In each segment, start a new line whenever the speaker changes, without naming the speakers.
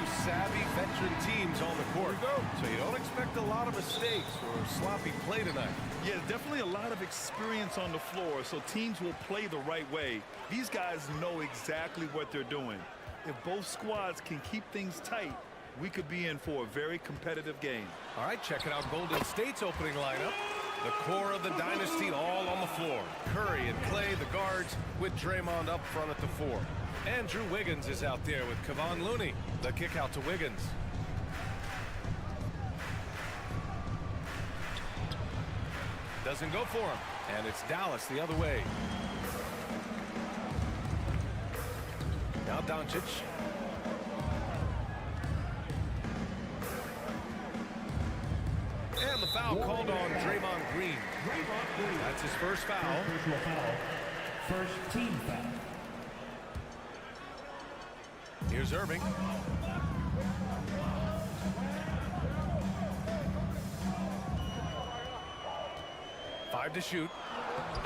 two savvy veteran teams on the court. So you don't expect a lot of mistakes or sloppy play tonight.
Yeah, definitely a lot of experience on the floor, so teams will play the right way. These guys know exactly what they're doing. If both squads can keep things tight, we could be in for a very competitive game.
All right, checking out Golden State's opening lineup. The core of the dynasty all on the floor. Curry and Clay, the guards, with Draymond up front at the 4. Andrew Wiggins is out there with Kevon Looney. The kick out to Wiggins. Doesn't go for him. And it's Dallas the other way. Now Doncic. And the foul called on Draymond Green. That's his first foul.
First team foul.
Here's Irving. Five to shoot.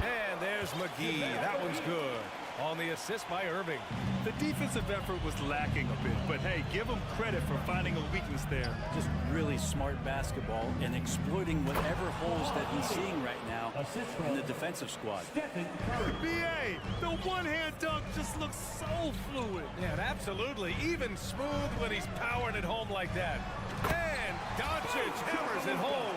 And there's McGee. That one's good. On the assist by Irving.
The defensive effort was lacking a bit, but hey, give him credit for finding a weakness there.
Just really smart basketball and exploiting whatever holes that he's seeing right now in the defensive squad.
BA, the one-hand dunk just looks so fluid.
Yeah, absolutely. Even smooth when he's powering it home like that. And Doncic hammers it home.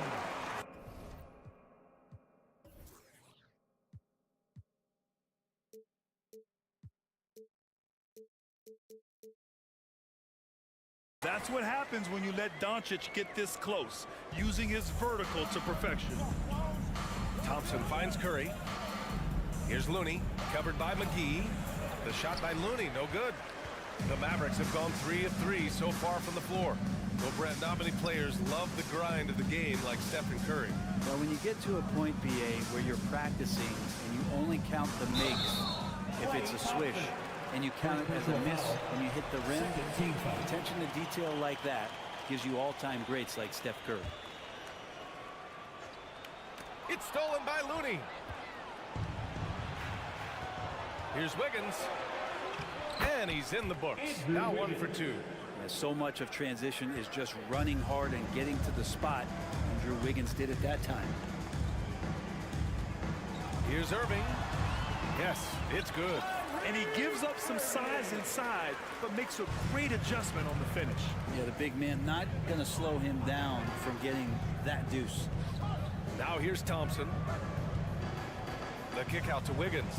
That's what happens when you let Doncic get this close, using his vertical to perfection.
Thompson finds Curry. Here's Looney, covered by McGee. The shot by Looney, no good. The Mavericks have gone 3 of 3 so far from the floor. Well, Brett, not many players love the grind of the game like Stephen Curry.
Well, when you get to a point, BA, where you're practicing and you only count the makes if it's a swish, and you count it as a miss when you hit the rim, attention to detail like that gives you all-time greats like Steph Curry.
It's stolen by Looney. Here's Wiggins. And he's in the books. Now 1 for 2.
So much of transition is just running hard and getting to the spot. Andrew Wiggins did it that time.
Here's Irving. Yes, it's good.
And he gives up some size inside, but makes a great adjustment on the finish.
Yeah, the big man not going to slow him down from getting that deuce.
Now here's Thompson. The kick out to Wiggins.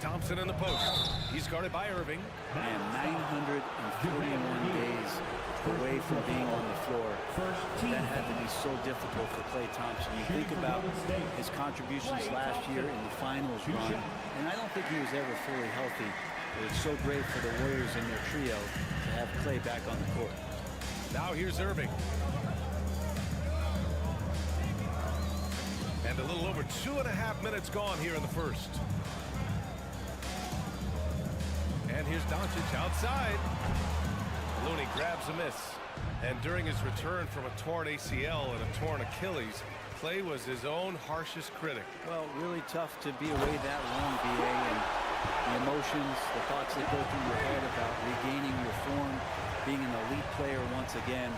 Thompson in the post. He's guarded by Irving.
And 941 days away from being on the floor. That had to be so difficult for Klay Thompson. You think about his contributions last year in the finals run, and I don't think he was ever fully healthy. But it's so great for the Warriors and their trio to have Klay back on the court.
Now here's Irving. And a little over 2.5 minutes gone here in the first. And here's Doncic outside. Looney grabs a miss. And during his return from a torn ACL and a torn Achilles, Klay was his own harshest critic.
Well, really tough to be away that long, BA, and the emotions, the thoughts that go through your head about regaining your form, being an elite player once again.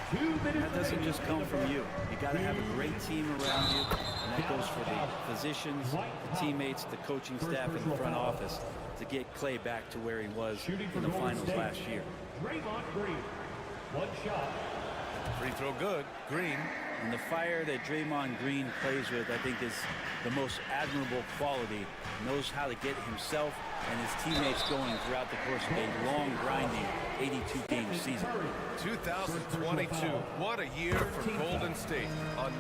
That doesn't just come from you. You got to have a great team around you, and that goes for the physicians, the teammates, the coaching staff, and the front office to get Klay back to where he was in the finals last year.
Draymond Green, 1 shot.
Free throw good. Green.
And the fire that Draymond Green plays with, I think, is the most admirable quality. Knows how to get himself and his teammates going throughout the course of a long, grinding 82-game season.
2022. What a year for Golden State.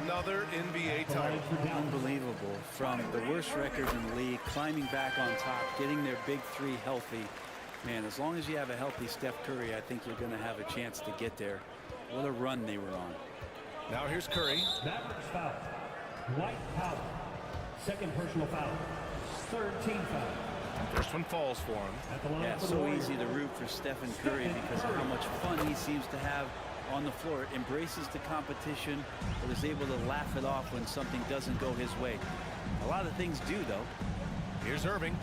Another NBA title.
Unbelievable. From the worst record in the league, climbing back on top, getting their big three healthy. Man, as long as you have a healthy Steph Curry, I think you're going to have a chance to get there. What a run they were on.
Now here's Curry.
Mavericks foul. White foul. Second personal foul. Third team foul.
First one falls for him.
Yeah, so easy to root for Stephen Curry because of how much fun he seems to have on the floor. Embraces the competition, but is able to laugh it off when something doesn't go his way. A lot of things do, though.
Here's Irving.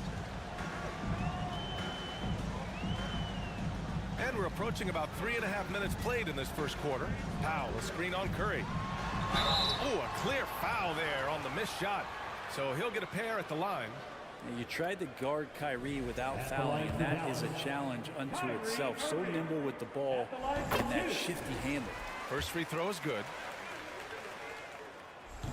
And we're approaching about 3.5 minutes played in this first quarter. Powell, a screen on Curry. Oh, a clear foul there on the missed shot. So he'll get a pair at the line.
You tried to guard Kyrie without fouling, and that is a challenge unto itself. So nimble with the ball and that shifty handle.
First free throw is good.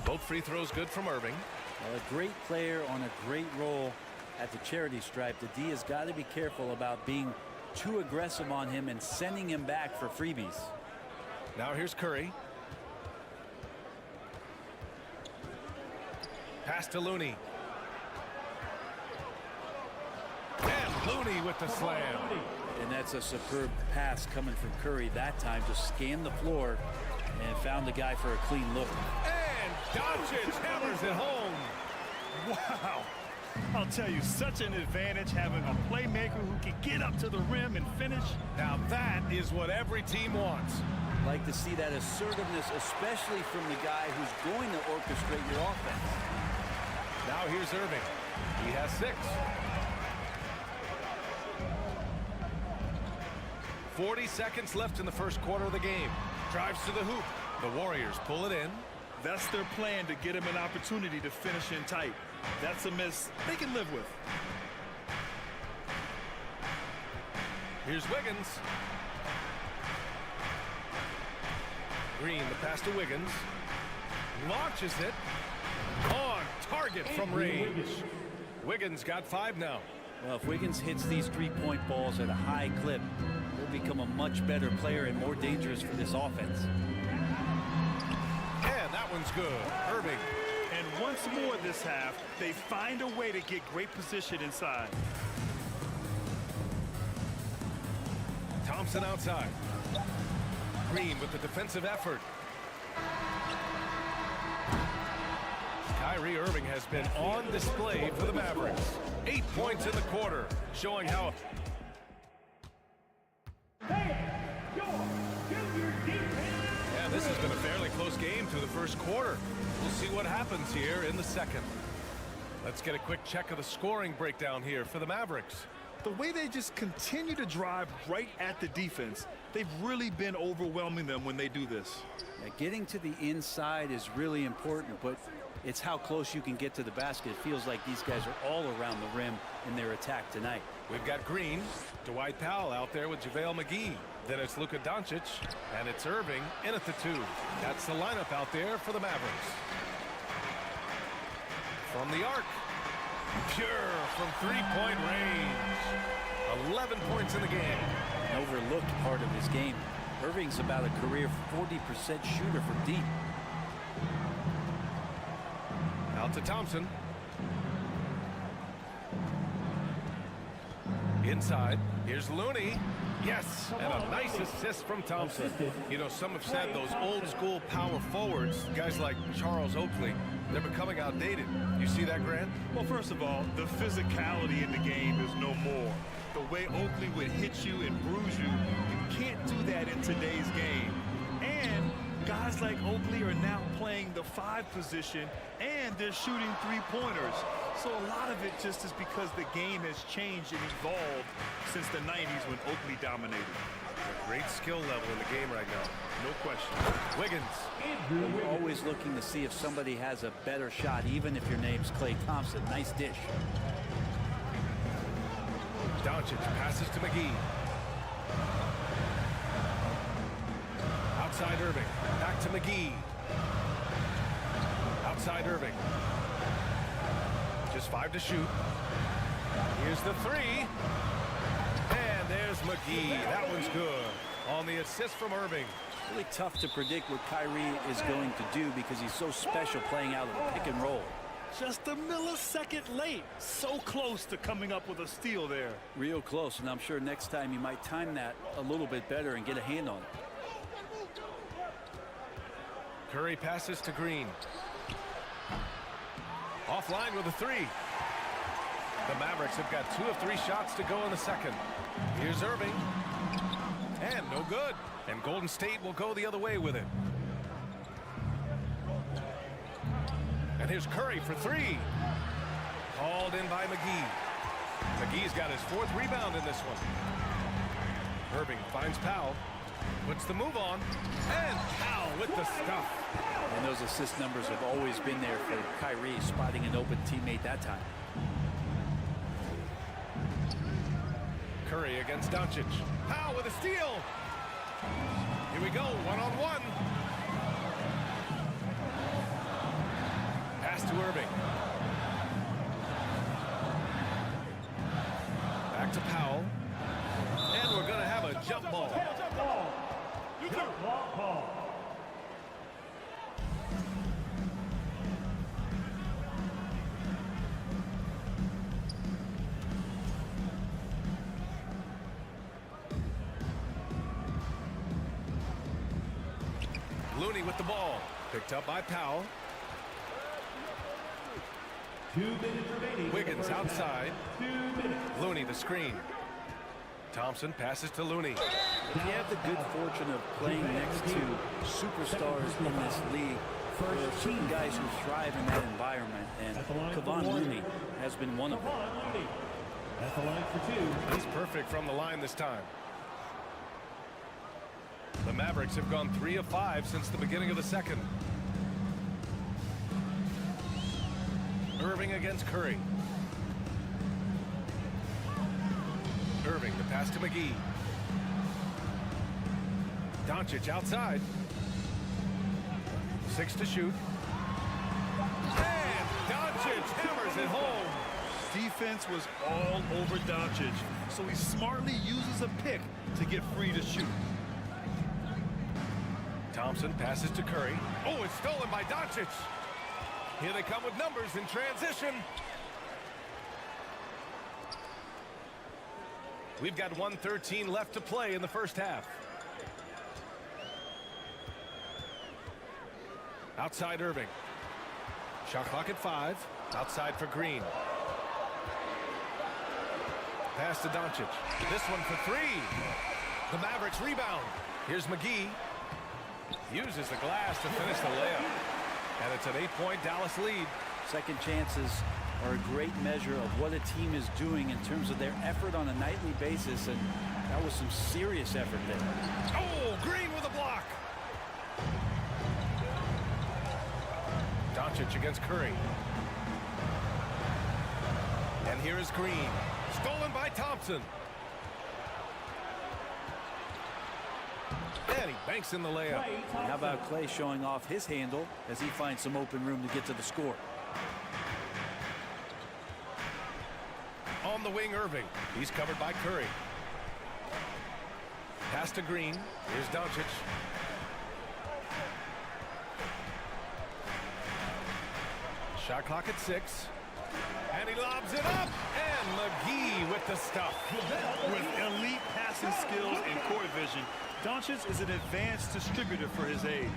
Both free throws good from Irving.
Well, a great player on a great roll at the charity stripe. The D has got to be careful about being too aggressive on him and sending him back for freebies.
Now here's Curry. Pass to Looney. And Looney with the slam.
And that's a superb pass coming from Curry that time. Just scanned the floor and found the guy for a clean look.
And Doncic hammers it home.
Wow. I'll tell you, such an advantage having a playmaker who can get up to the rim and finish.
Now that is what every team wants.
Like to see that assertiveness, especially from the guy who's going to orchestrate your offense.
Now here's Irving. He has 6. 40 seconds left in the first quarter of the game. Drives to the hoop. The Warriors pull it in.
That's their plan, to get him an opportunity to finish in tight. That's a miss they can live with.
Here's Wiggins. Green, the pass to Wiggins. Launches it. On target from range. Wiggins got 5 now.
Well, if Wiggins hits these three-point balls at a high clip, he'll become a much better player and more dangerous for this offense.
And that one's good. Irving.
And once more this half, they find a way to get great position inside.
Thompson outside. Green with the defensive effort. Kyrie Irving has been on display for the Mavericks. 8 points in the quarter, showing how... Yeah, this has been a fairly close game through the first quarter. We'll see what happens here in the second. Let's get a quick check of the scoring breakdown here for the Mavericks.
The way they just continue to drive right at the defense, they've really been overwhelming them when they do this.
Yeah, getting to the inside is really important, but it's how close you can get to the basket. It feels like these guys are all around the rim in their attack tonight.
We've got Green, Dwight Powell out there with JaVale McGee. Then it's Luka Doncic, and it's Irving in at the 2. That's the lineup out there for the Mavericks. From the arc, pure from three-point range. 11 points in the game.
An overlooked part of his game. Irving's about a career 40% shooter from deep.
Out to Thompson. Inside, here's Looney. Yes, and a nice assist from Thompson. You know, some have said those old school power forwards, guys like Charles Oakley, they're becoming outdated. You see that, Grant?
Well, first of all, the physicality in the game is no more. The way Oakley would hit you and bruise you, you can't do that in today's game. And guys like Oakley are now playing the 5 position, and they're shooting 3-pointers. So a lot of it just is because the game has changed and evolved since the 90s when Oakley dominated.
A great skill level in the game right now.
No question.
Wiggins.
We're always looking to see if somebody has a better shot, even if your name's Klay Thompson. Nice dish.
Doncic passes to McGee. Outside Irving. Back to McGee. Outside Irving. Just 5 to shoot. Here's the 3. And there's McGee. That one's good. On the assist from Irving.
Really tough to predict what Kyrie is going to do because he's so special playing out of the pick and roll.
Just a millisecond late. So close to coming up with a steal there.
Real close, and I'm sure next time he might time that a little bit better and get a hand on it.
Curry passes to Green. Offline with a 3. The Mavericks have got 2 of 3 shots to go in the second. Here's Irving. And no good. And Golden State will go the other way with it. And here's Curry for 3. Called in by McGee. McGee's got his 4th rebound in this one. Irving finds Powell. Puts the move on. And Powell with the stuff.
And those assist numbers have always been there for Kyrie, spotting an open teammate that time.
Curry against Doncic. Powell with a steal. Here we go, one-on-one. Pass to Irving. Back to Powell. And we're going to have a jump ball.
Jump ball call.
Looney with the ball. Picked up by Powell.
2 minutes remaining.
Wiggins outside.
2 minutes.
Looney the screen. Thompson passes to Looney.
If you have the good fortune of playing next to superstars in this league, there are certain guys who thrive in that environment, and Kevon Looney has been one of them.
At the line for 2.
He's perfect from the line this time. The Mavericks have gone 3 of 5 since the beginning of the second. Irving against Curry. Irving, the pass to McGee. Doncic outside. 6 to shoot. And Doncic hammers it home.
Defense was all over Doncic, so he smartly uses a pick to get free to shoot.
Thompson passes to Curry. Oh, it's stolen by Doncic. Here they come with numbers in transition. We've got 1:13 left to play in the first half. Outside Irving. Shot clock at 5. Outside for Green. Pass to Doncic. This one for 3. The Mavericks rebound. Here's McGee. Uses the glass to finish the layup. And it's an 8-point Dallas lead.
Second chances are a great measure of what a team is doing in terms of their effort on a nightly basis, and that was some serious effort there.
Oh, Green with a block. Doncic against Curry. And here is Green. Stolen by Thompson. And he banks in the layup.
And how about Clay showing off his handle as he finds some open room to get to the score.
On the wing, Irving. He's covered by Curry. Pass to Green. Here's Doncic. Shot clock at 6. And he lobs it up. And McGee with the stuff.
With elite passing skills and court vision, Doncic is an advanced distributor for his age.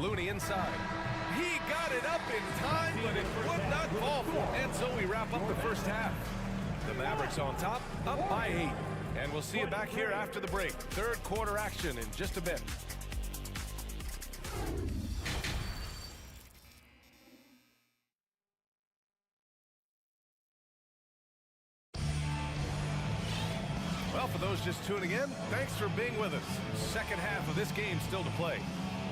Looney inside. He got it up in time, but it would not fall. And so we wrap up the first half. The Mavericks on top, up by 8. And we'll see you back here after the break. Third quarter action in just a bit. Well, for those just tuning in, thanks for being with us. Second half of this game still to play.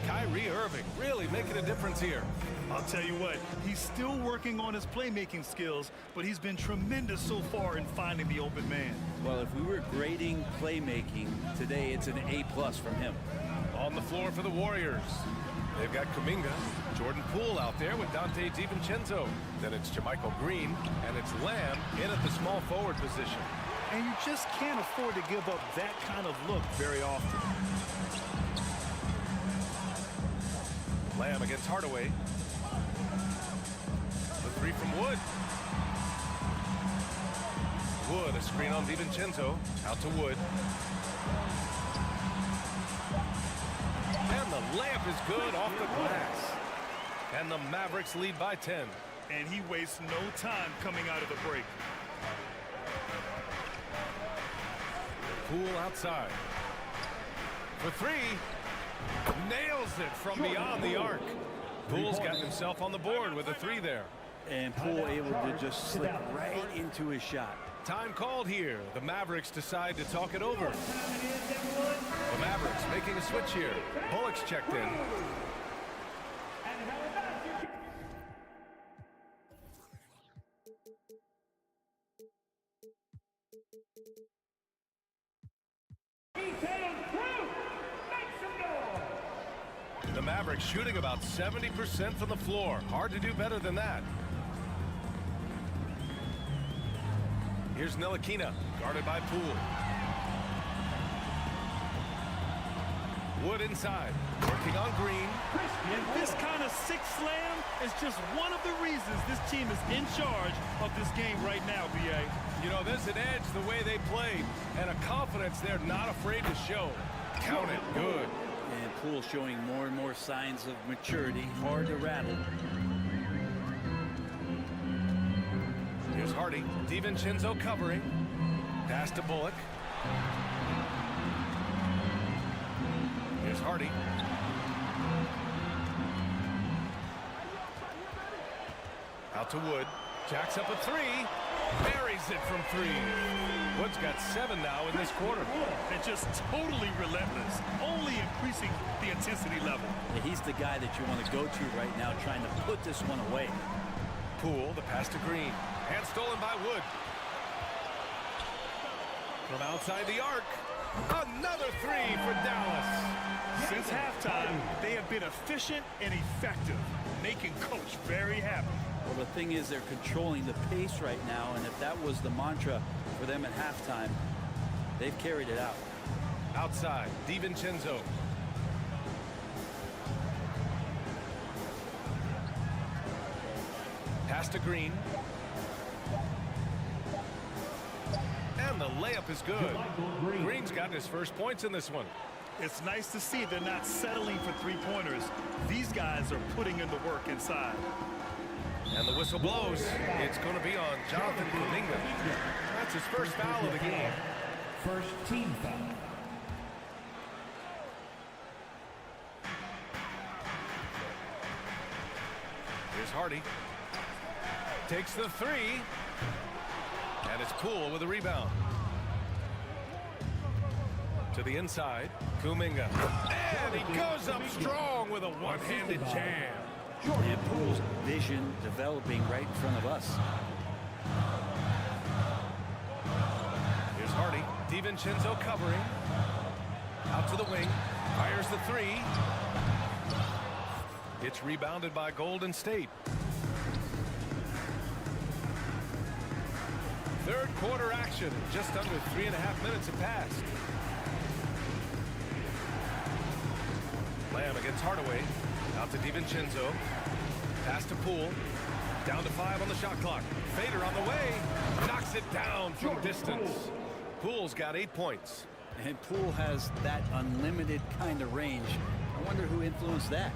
Kyrie Irving really making a difference here.
I'll tell you what, he's still working on his playmaking skills, but he's been tremendous so far in finding the open man.
Well, if we were grading playmaking today, it's an A+ from him.
On the floor for the Warriors. They've got Kuminga, Jordan Poole out there with Dante DiVincenzo. Then it's Jermichael Green, and it's Lamb in at the small forward position.
And you just can't afford to give up that kind of look very often.
Lamb against Hardaway. The 3 from Wood. Wood, a screen on DiVincenzo. Out to Wood. And the layup is good off the glass. And the Mavericks lead by 10.
And he wastes no time coming out of the break.
Poole outside. For three. Nails it from beyond the arc. Poole's got himself on the board with a three there.
And Poole able to just slip right into his shot.
Time called here. The Mavericks decide to talk it over. The Mavericks making a switch here. Bullock's checked in. The Mavericks shooting about 70% from the floor. Hard to do better than that. Here's Ntilikina, guarded by Poole. Wood inside, working on Green.
And this kind of six slam is just one of the reasons this team is in charge of this game right now, B.A.
You know, there's an edge the way they played, and a confidence they're not afraid to show. Count it, good.
And Poole showing more and more signs of maturity. Hard to rattle.
Here's Hardy. DiVincenzo covering. Pass to Bullock. Here's Hardy. Out to Wood. Jacks up a three. Buries it from three. Wood's got 7 now in this quarter.
And just totally relentless, only increasing the intensity level.
Yeah, he's the guy that you want to go to right now, trying to put this one away.
Poole, the pass to Green. Hand stolen by Wood. From outside the arc. Another three for Dallas.
Since halftime, they have been efficient and effective, making Coach very happy.
Well, the thing is, they're controlling the pace right now, and if that was the mantra for them at halftime, they've carried it out.
Outside, DiVincenzo. Pass to Green. And the layup is good. Green's got his first points in this one.
It's nice to see they're not settling for three-pointers. These guys are putting in the work inside.
And the whistle blows. It's going to be on Jonathan Kuminga. That's his first foul of the game.
First team foul.
Here's Hardy. Takes the three. And it's Poole with a rebound. To the inside. Kuminga. And he goes up strong with a one-handed jam.
And Poole's vision developing right in front of us.
Here's Hardy. DiVincenzo covering. Out to the wing. Fires the three. It's rebounded by Golden State. Third quarter action. Just under 3.5 minutes have passed. Lamb against Hardaway. Out to DiVincenzo. Pass to Poole. Down to 5 on the shot clock. Fader on the way. Knocks it down from distance. Poole's got 8 points.
And Poole has that unlimited kind of range. I wonder who influenced that.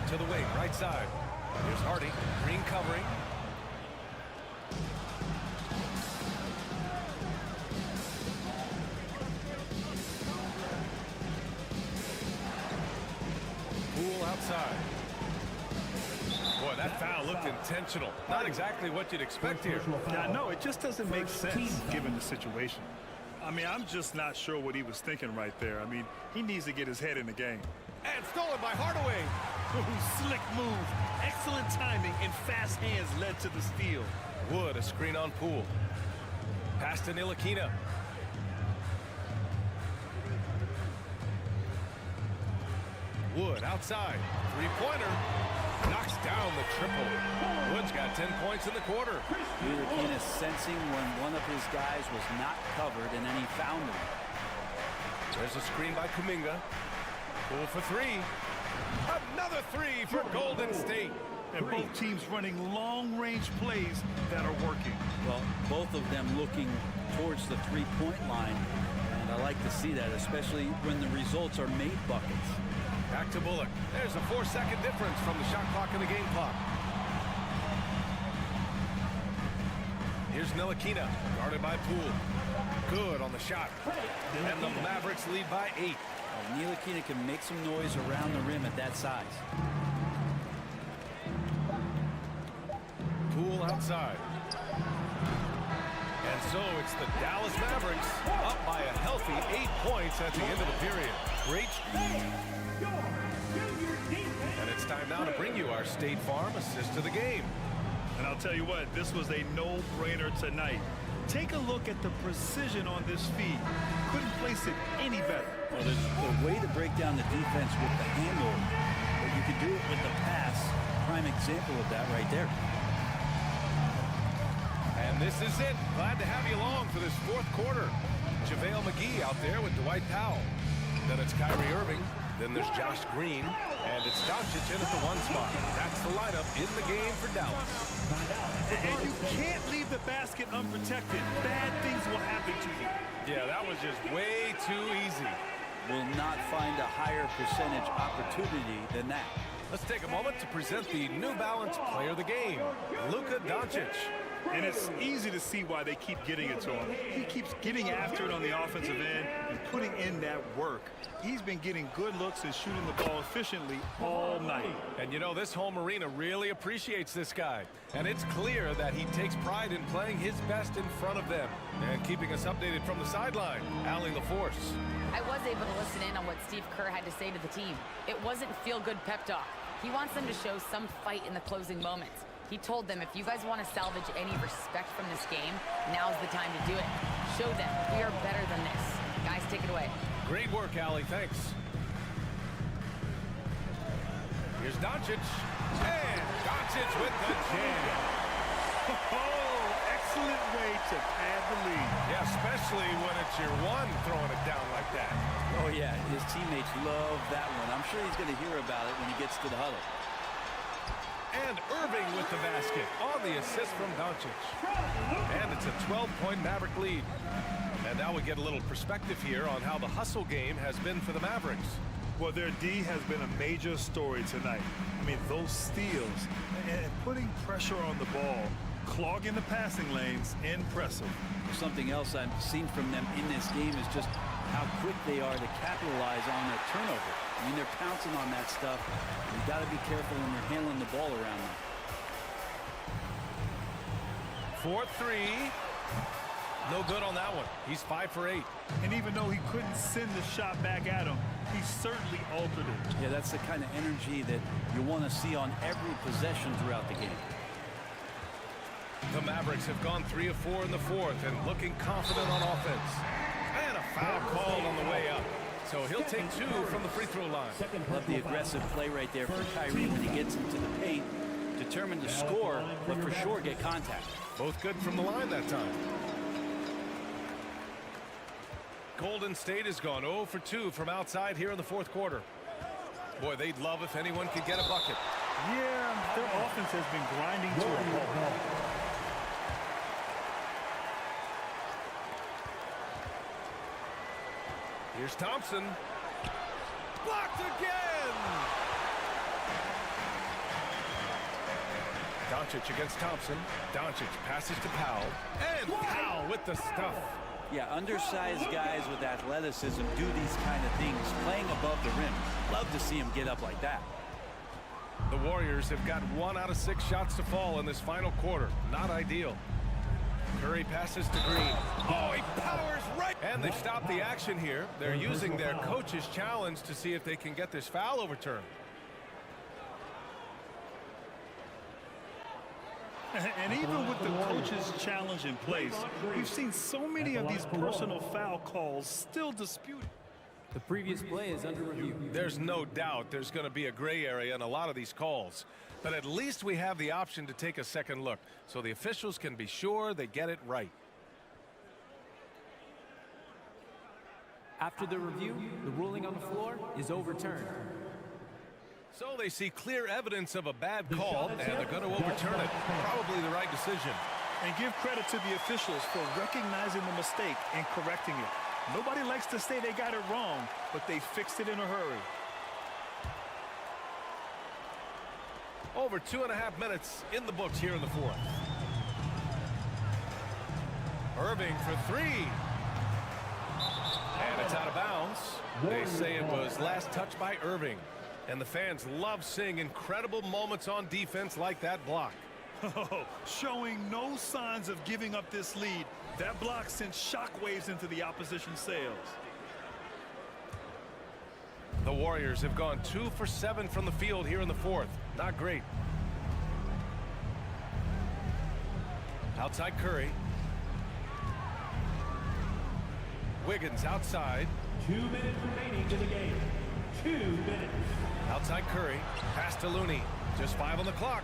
To the wing, right side. Here's Hardy. Green covering. Poole outside. Boy, that foul looked intentional. Not exactly what you'd expect here.
Now, no, it just doesn't make sense given the situation. I mean, I'm just not sure what he was thinking right there. I mean, he needs to get his head in the game.
And stolen by Hardaway.
Ooh, slick move. Excellent timing and fast hands led to the steal.
Wood, a screen on Poole. Pass to Ntilikina. Wood outside. Three-pointer. Knocks down the triple. Wood's got 10 points in the quarter.
Ntilikina sensing when one of his guys was not covered, and then he found him.
There's a screen by Kuminga. Poole for three. Another three for Golden State.
And both teams running long-range plays that are working.
Well, both of them looking towards the three-point line, and I like to see that, especially when the results are made buckets.
Back to Bullock. There's a 4-second difference from the shot clock and the game clock. Here's Ntilikina, guarded by Poole. Good on the shot. And the Mavericks lead by 8.
Ntilikina can make some noise around the rim at that size.
Poole outside. And so it's the Dallas Mavericks up by a healthy 8 points at the end of the period. Great. And it's time now to bring you our State Farm assist of the game.
And I'll tell you what, this was a no-brainer tonight. Take a look at the precision on this feed. Couldn't place it any better.
Well, there's a way to break down the defense with the handle, but you can do it with the pass. Prime example of that right there.
And this is it. Glad to have you along for this fourth quarter. JaVale McGee out there with Dwight Powell. Then it's Kyrie Irving. Then there's Josh Green. And it's Doncic in at the 1 spot. That's the lineup in the game for Dallas.
And you can't leave the basket unprotected. Bad things will happen to you.
Yeah, that was just way too easy.
Will not find a higher percentage opportunity than that.
Let's take a moment to present the New Balance Player of the Game, Luka Doncic.
And it's easy to see why they keep getting it to him. He keeps getting after it on the offensive end and putting in that work. He's been getting good looks and shooting the ball efficiently all night.
And you know, this home arena really appreciates this guy. And it's clear that he takes pride in playing his best in front of them. And keeping us updated from the sideline, Allie LaForce.
I was able to listen in on what Steve Kerr had to say to the team. It wasn't feel-good pep talk. He wants them to show some fight in the closing moments. He told them, if you guys want to salvage any respect from this game, now's the time to do it. Show them we are better than this. Guys, take it away.
Great work, Allie. Thanks. Here's Doncic. And Doncic with the jam.
Oh, excellent way to pad the lead.
Yeah, especially when it's your one throwing it down like that.
Oh, yeah, his teammates love that one. I'm sure he's going to hear about it when he gets to the huddle.
And Irving with the basket on the assist from Doncic. And it's a 12-point Maverick lead. And now we get a little perspective here on how the hustle game has been for the Mavericks.
Well, their D has been a major story tonight. I mean, those steals and putting pressure on the ball, clogging the passing lanes, impressive.
Something else I've seen from them in this game is just how quick they are to capitalize on a turnover. I mean, they're pouncing on that stuff. You got to be careful when you're handling the ball around them.
4-3. No good on that one. He's 5 for 8.
And even though he couldn't send the shot back at him, he certainly altered it.
Yeah, that's the kind of energy that you want to see on every possession throughout the game.
The Mavericks have gone 3 of 4 in the fourth and looking confident on offense. And a foul called on the way up. So he'll take 2 from the free throw line.
Love the aggressive play right there for Kyrie when he gets into the paint. Determined to score, but for sure get contact.
Both good from the line that time. Golden State has gone 0 for 2 from outside here in the fourth quarter. Boy, they'd love if anyone could get a bucket.
Yeah, their offense has been grinding to a halt.
Here's Thompson. Blocked again! Doncic against Thompson. Doncic passes to Powell. And Powell with the stuff.
Yeah, undersized guys with athleticism do these kind of things, playing above the rim. Love to see him get up like that.
The Warriors have got 1 out of 6 shots to fall in this final quarter. Not ideal. Curry passes to Green. Oh, he powers right. And they've stopped the action here. They're using their coach's challenge to see if they can get this foul overturned.
And even with the coach's challenge in place, we've seen so many of these personal foul calls still disputed.
The previous play is under review.
There's no doubt there's going to be a gray area in a lot of these calls. But at least we have the option to take a second look, so the officials can be sure they get it right.
After the review, the ruling on the floor is overturned.
So they see clear evidence of a bad call, and they're going to overturn it. Probably the right decision.
And give credit to the officials for recognizing the mistake and correcting it. Nobody likes to say they got it wrong, but they fixed it in a hurry.
Over 2.5 minutes in the books here in the fourth. Irving for 3. And it's out of bounds. They say it was last touched by Irving. And the fans love seeing incredible moments on defense like that block.
Showing no signs of giving up this lead. That block sent shockwaves into the opposition's sails.
The Warriors have gone 2 for 7 from the field here in the fourth. Not great. Outside Curry. Wiggins outside.
2 minutes remaining in the game. 2 minutes.
Outside Curry. Pass to Looney. Just 5 on the clock.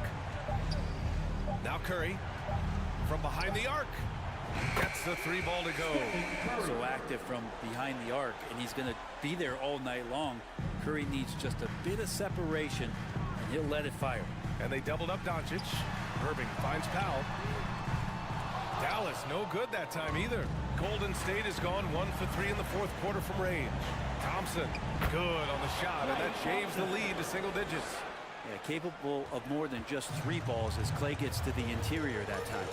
Now Curry. From behind the arc. Gets the 3 ball to go.
So active from behind the arc, and he's going to be there all night long. Curry needs just a bit of separation, and he'll let it fire.
And they doubled up Doncic. Irving finds Powell. Dallas no good that time either. Golden State has gone 1 for 3 in the fourth quarter from range. Thompson good on the shot, and that shaves the lead to single digits.
Yeah, capable of more than just 3 balls as Clay gets to the interior that time.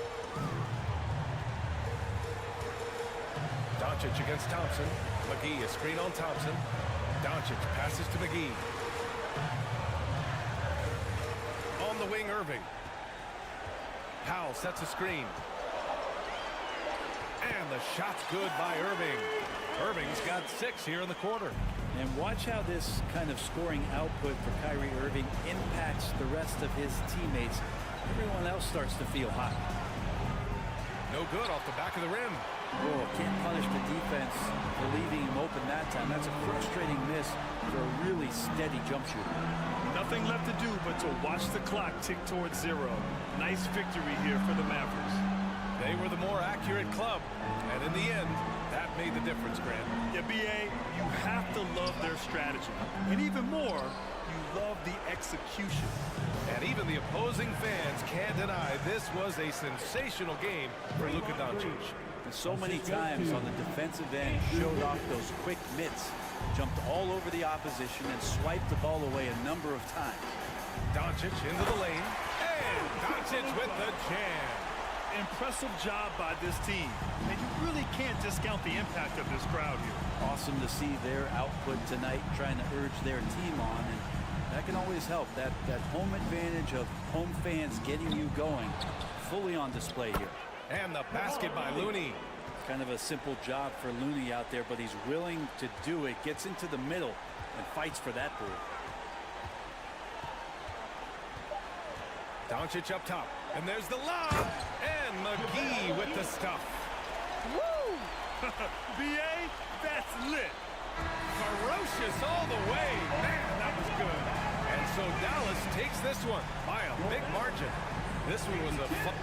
Doncic against Thompson. McGee, a screen on Thompson. Doncic passes to McGee. On the wing, Irving. Powell sets a screen. And the shot's good by Irving. Irving's got 6 here in the quarter.
And watch how this kind of scoring output for Kyrie Irving impacts the rest of his teammates. Everyone else starts to feel hot.
No good off the back of the rim.
Oh, can't punish the defense for leaving him open that time. That's a frustrating miss for a really steady jump shooter.
Nothing left to do but to watch the clock tick towards 0. Nice victory here for the Mavericks.
They were the more accurate club, and in the end, that made the difference, Grant.
Yeah, B.A., you have to love their strategy. And even more, you love the execution.
And even the opposing fans can't deny this was a sensational game for Luka Doncic.
And so many times on the defensive end, showed off those quick mitts, jumped all over the opposition and swiped the ball away a number of times.
Doncic into the lane, and Doncic with the jam.
Impressive job by this team, and you really can't discount the impact of this crowd here.
Awesome to see their output tonight, trying to urge their team on, and that can always help. That home advantage of home fans getting you going, fully on display here.
And the basket by Looney.
Kind of a simple job for Looney out there, but he's willing to do it, gets into the middle, and fights for that ball.
Doncic up top, and there's the lob, and McGee with the stuff.
Woo!
B.A., that's lit.
Ferocious all the way. Man, that was good. And so Dallas takes this one by a big margin. This one was a fun.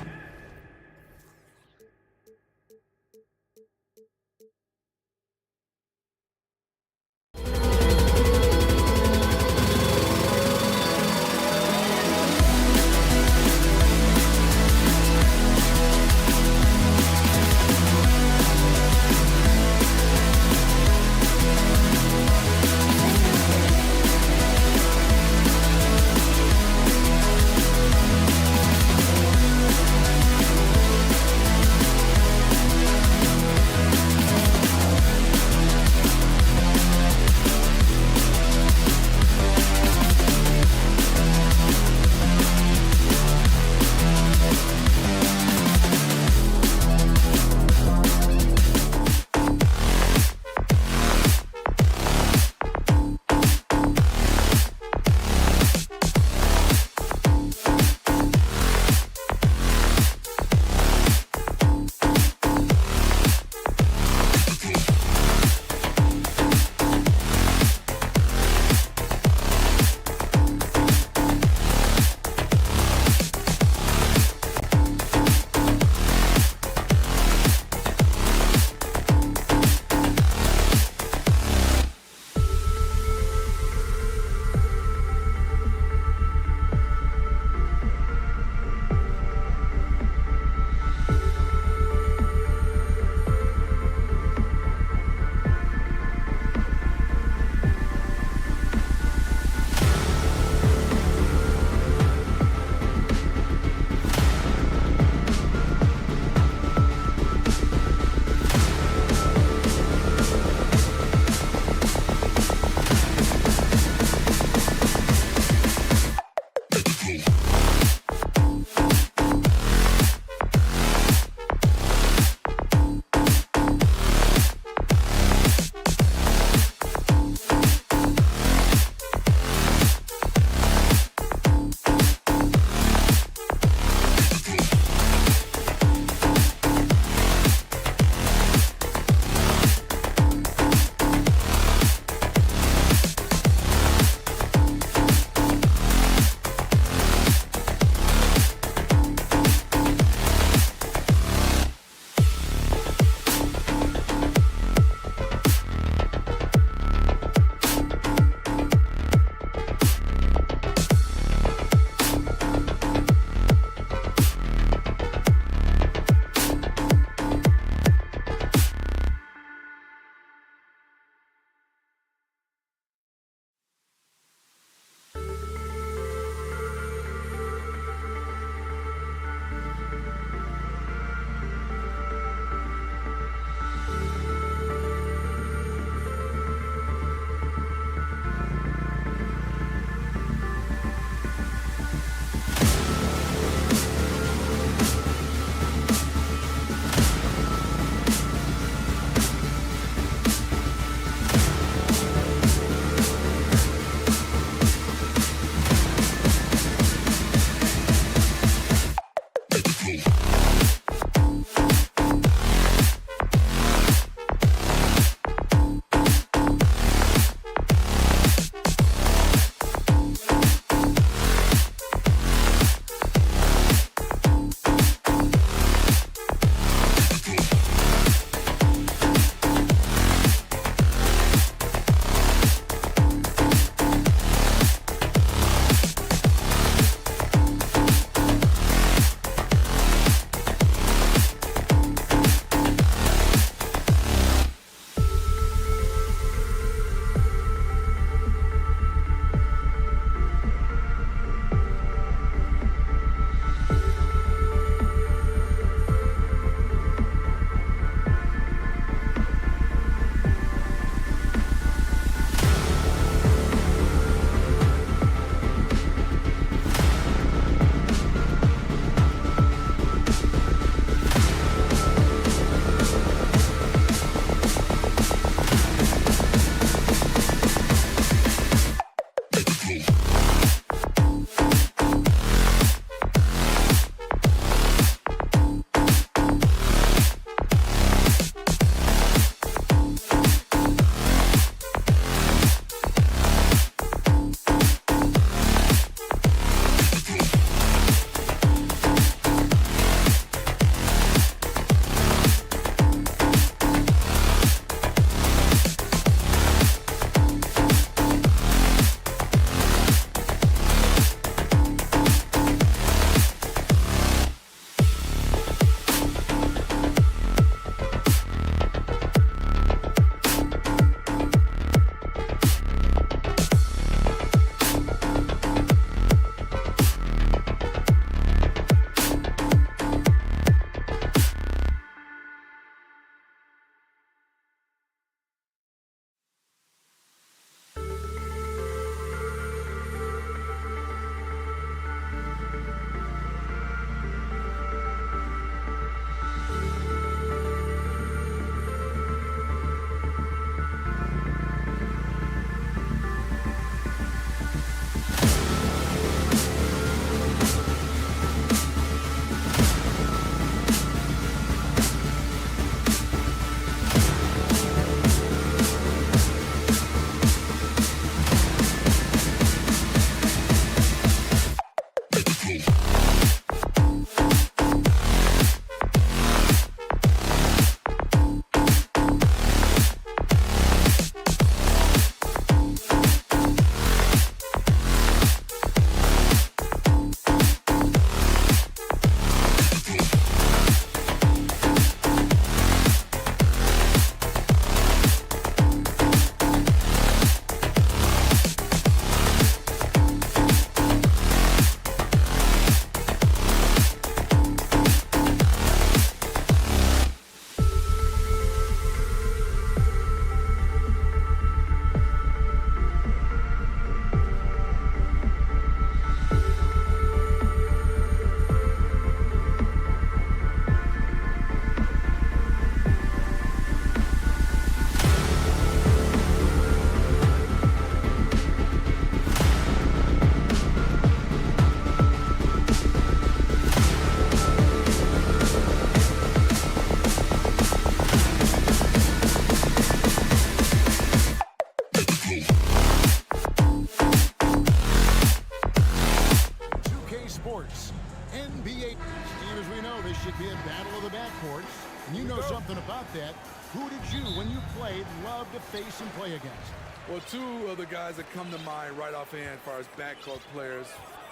that, who did you, when you played, love to face and play against?
Well, two of the guys that come to mind right offhand as far as backcourt players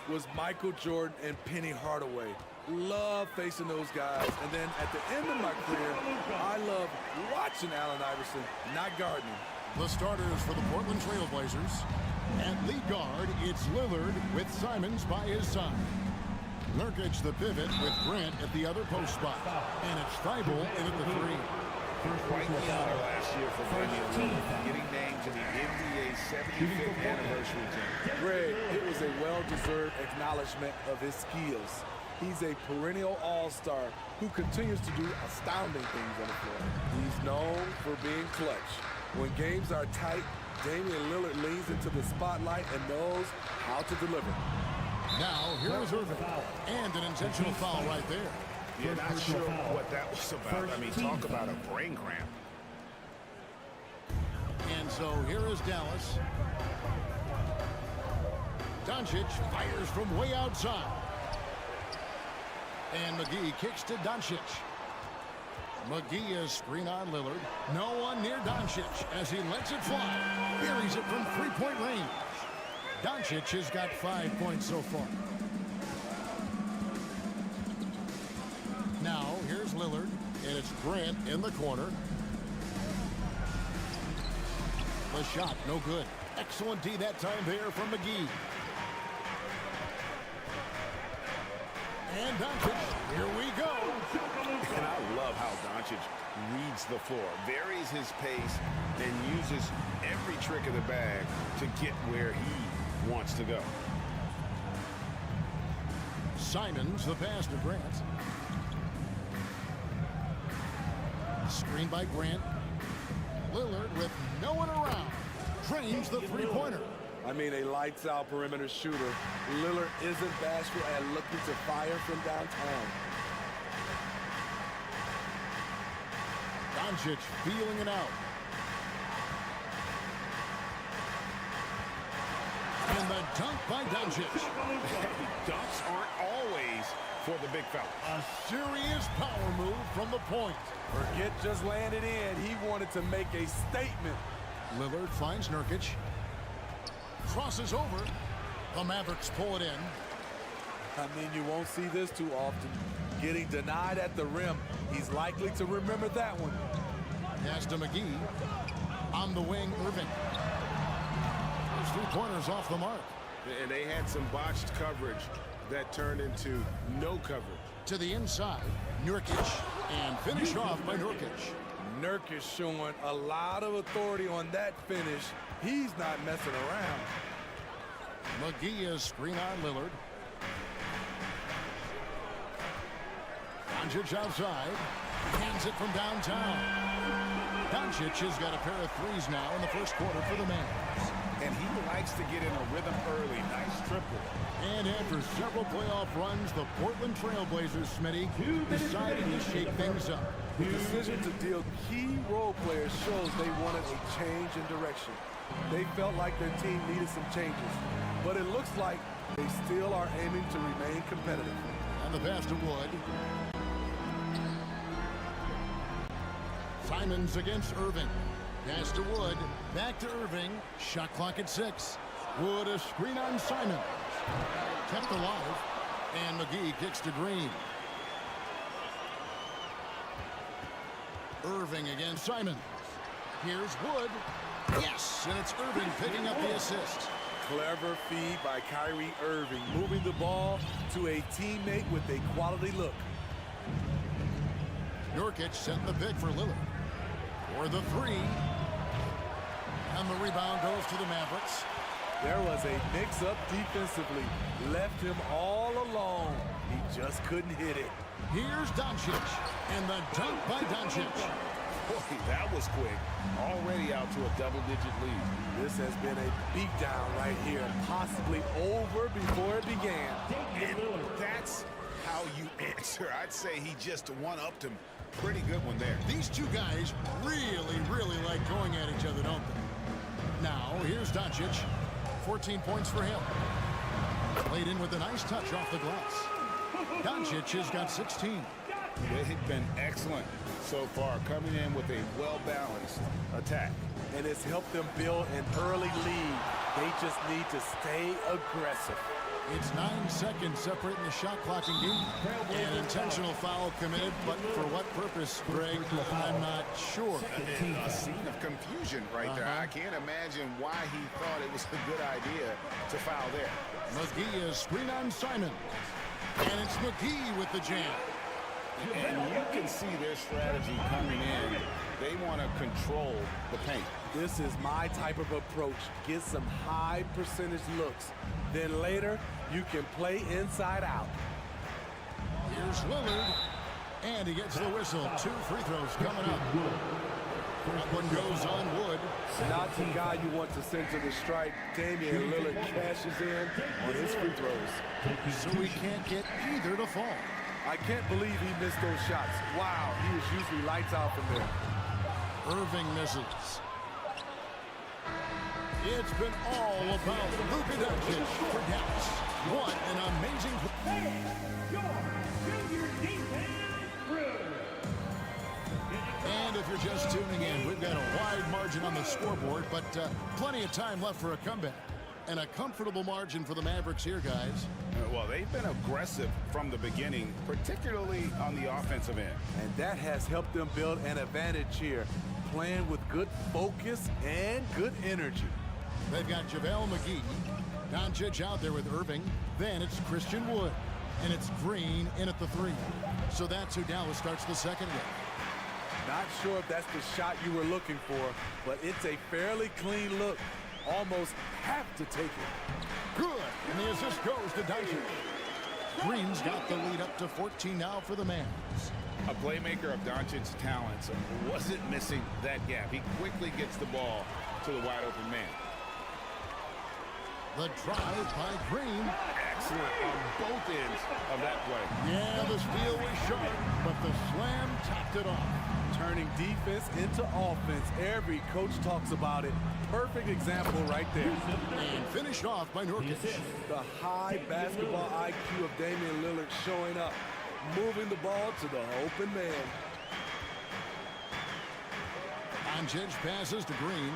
was Michael Jordan and Penny Hardaway. Love facing those guys. And then at the end of my career, I love watching Allen Iverson, not guarding him.
The starters for the Portland Trail Blazers. At lead guard, it's Lillard with Simons by his side. Nurkic the pivot with Grant at the other post spot. And it's Thibault in at the three.
Quite the honor last year for getting names in the NBA 75th anniversary team.
Greg, it was a well-deserved acknowledgement of his skills. He's a perennial all-star who continues to do astounding things on the floor. He's known for being clutch. When games are tight, Damian Lillard leans into the spotlight and knows how to deliver.
Now, here is Irving. And an intentional foul right there.
Yeah, not sure what that was about. I mean, talk about a brain cramp.
And so here is Dallas. Doncic fires from way outside. And McGee kicks to Doncic. McGee is screen on Lillard. No one near Doncic as he lets it fly. Buries it from three-point range. Doncic has got 5 points so far. Now, here's Lillard, and it's Grant in the corner. The shot, no good. Excellent D that time there from McGee. And Doncic, here we go.
And I love how Doncic reads the floor, varies his pace, and uses every trick of the bag to get where he wants to go.
Simons, the pass to Grant. Screen by Grant. Lillard with no one around. Drains the three-pointer.
I mean, a lights-out perimeter shooter. Lillard isn't bashful at looking to fire from downtown.
Doncic feeling it out. And the dunk by Doncic.
Dunks aren't always for the big fella.
A serious power move from the point.
Forget just laying it in. He wanted to make a statement.
Lillard finds Nurkic. Crosses over. The Mavericks pull it in.
I mean, you won't see this too often. Getting denied at the rim. He's likely to remember that one.
Pass to McGee. On the wing, Irving. Those three-pointers off the mark.
And they had some botched coverage that turned into no coverage.
To the inside, Nurkic. And finish off by Nurkic.
Nurkic showing a lot of authority on that finish. He's not messing around.
McGee is screen on Lillard. Doncic outside. Hands it from downtown. Doncic has got a pair of threes now in the first quarter for the Mavs.
And he likes to get in a rhythm early. Nice triple.
And after several playoff runs, the Portland Trail Blazers, Smitty, decided to shake things up.
The decision to deal key role players shows they wanted a change in direction. They felt like their team needed some changes. But it looks like they still are aiming to remain competitive.
And the pass to Wood. Simons against Irving. Pass to Wood. Back to Irving. Shot clock at 6. Wood a screen on Simons. Kept alive. And McGee kicks to Green. Irving against Simons. Here's Wood. Yes, and it's Irving picking up the assist.
Clever feed by Kyrie Irving, moving the ball to a teammate with a quality look.
Nurkic setting the pick for Lillard. For the three. And the rebound goes to the Mavericks.
There was a mix-up defensively. Left him all alone. He just couldn't hit it.
Here's Doncic. And the dunk by Doncic.
Boy, that was quick. Already out to a double-digit lead.
This has been a beatdown right here. Possibly over before it began.
And that's how you answer. I'd say he just one-upped him. Pretty good one there.
These two guys really like going at each other, don't they? Now, here's Doncic. 14 points for him. Played in with a nice touch off the glass. Doncic has got 16.
They've been excellent so far, coming in with a well-balanced attack.
And it's helped them build an early lead. They just need to stay aggressive.
It's 9 seconds separating the shot clock and game. An intentional foul committed, but for what purpose, Greg? I'm not sure.
A scene of confusion right there. I can't imagine why he thought it was a good idea to foul there.
McGee is screen on Simon. And it's McGee with the jam.
And you can see their strategy coming in. They want to control the paint.
This is my type of approach. Get some high percentage looks. Then later, you can play inside out.
Here's Lillard. And he gets the whistle. 2 free throws coming up. That one goes on Wood.
Not the guy you want to send to the strike. Damian Lillard cashes in on his free throws.
So we can't get either to fall.
I can't believe he missed those shots. Wow, he is usually lights out from there.
Irving misses. It's been all about Luka Doncic for Dallas. What an amazing play. And if you're just tuning in, we've got a wide margin on the scoreboard, but plenty of time left for a comeback. And a comfortable margin for the Mavericks here, guys.
Well, they've been aggressive from the beginning, particularly on the offensive end.
And that has helped them build an advantage here, playing with good focus and good energy.
They've got JaVale McGee. Doncic out there with Irving. Then it's Christian Wood. And it's Green in at the 3. So that's who Dallas starts the second with.
Not sure if that's the shot you were looking for, but it's a fairly clean look. Almost have to take it.
Good. And the assist goes to Doncic. Green's got the lead up to 14 now for the Mavs.
A playmaker of Doncic's talents wasn't missing that gap. He quickly gets the ball to the wide open man.
The drive by Green.
Excellent on both ends of that play.
Yeah, the steal was sharp, but the slam topped it off.
Turning defense into offense. Every coach talks about it. Perfect example right there.
And finished off by Nurkic.
The high basketball IQ of Damian Lillard showing up. Moving the ball to the open man.
Doncic passes to Green.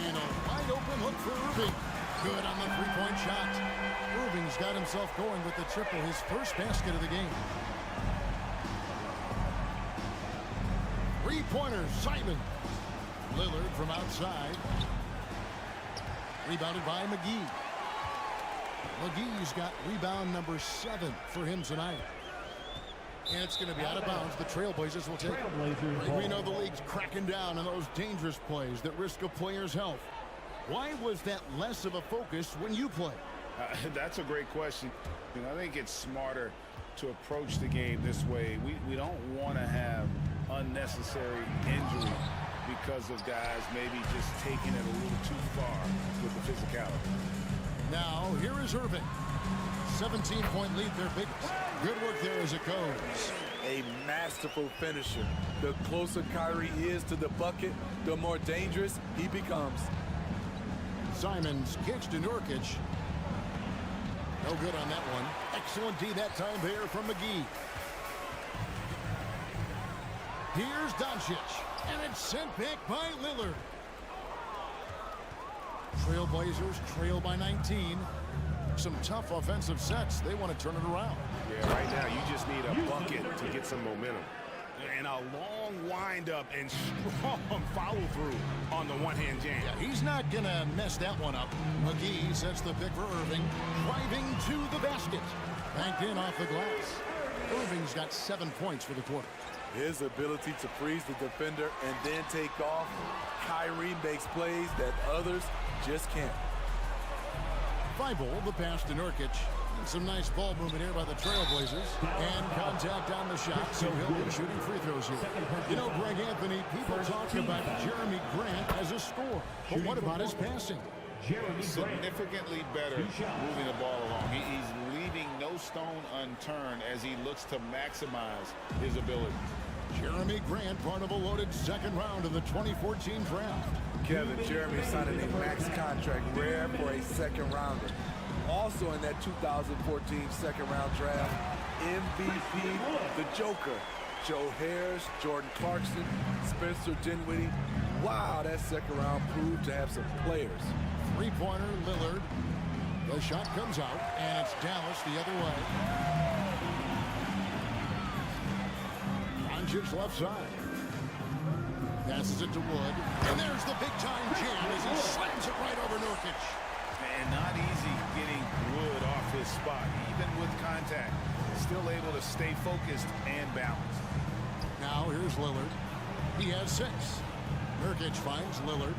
And a wide open look for Irving. Good on the three-point shot. Irving's got himself going with the triple, his first basket of the game. Three-pointer, Simon. Lillard from outside. Rebounded by McGee. McGee's got rebound number 7 for him tonight. And it's going to be out of bounds. The Trailblazers will take it. We know the league's cracking down on those dangerous plays that risk a player's health. Why was that less of a focus when you play?
That's a great question. I think it's smarter to approach the game this way. We don't want to have unnecessary injury because of guys maybe just taking it a little too far with the physicality.
Now, here is Irving. 17-point lead, their biggest. Good work there as it goes.
A masterful finisher. The closer Kyrie is to the bucket, the more dangerous he becomes.
Simons kicks to Nurkic. No good on that one. Excellent D that time there from McGee. Here's Doncic, and it's sent back by Lillard. Trailblazers trail by 19. Some tough offensive sets. They want to turn it around.
Yeah, right now you just need a bucket to get some momentum. And a long windup and strong follow-through on the one-hand jam.
Yeah, he's not going to mess that one up. McGee sets the pick for Irving. Driving to the basket. Banked in off the glass. Irving's got 7 points for the quarter.
His ability to freeze the defender and then take off. Kyrie makes plays that others just can't.
Thibault, the pass to Nurkic. Some nice ball movement here by the Trailblazers. And contact on the shot, so he'll be shooting free throws here. You know, Greg Anthony, people talk about Jeremy Grant as a scorer. But what about his passing?
Significantly better moving the ball along. He's leaving no stone unturned as he looks to maximize his ability.
Jeremy Grant, part of a loaded second round of the 2014 draft.
Kevin, Jeremy signing a max contract, rare for a second rounder. Also in that 2014 second round draft, MVP, the Joker. Joe Harris, Jordan Clarkson, Spencer Dinwiddie. Wow, that second round proved to have some players.
Three-pointer, Lillard. The shot comes out, and it's Dallas the other way. Doncic left side. Passes it to Wood. And there's the big-time jam as he slams it right over Nurkic.
And not easy getting Wood off his spot, even with contact. Still able to stay focused and balanced.
Now here's Lillard. He has 6. Nurkic finds Lillard.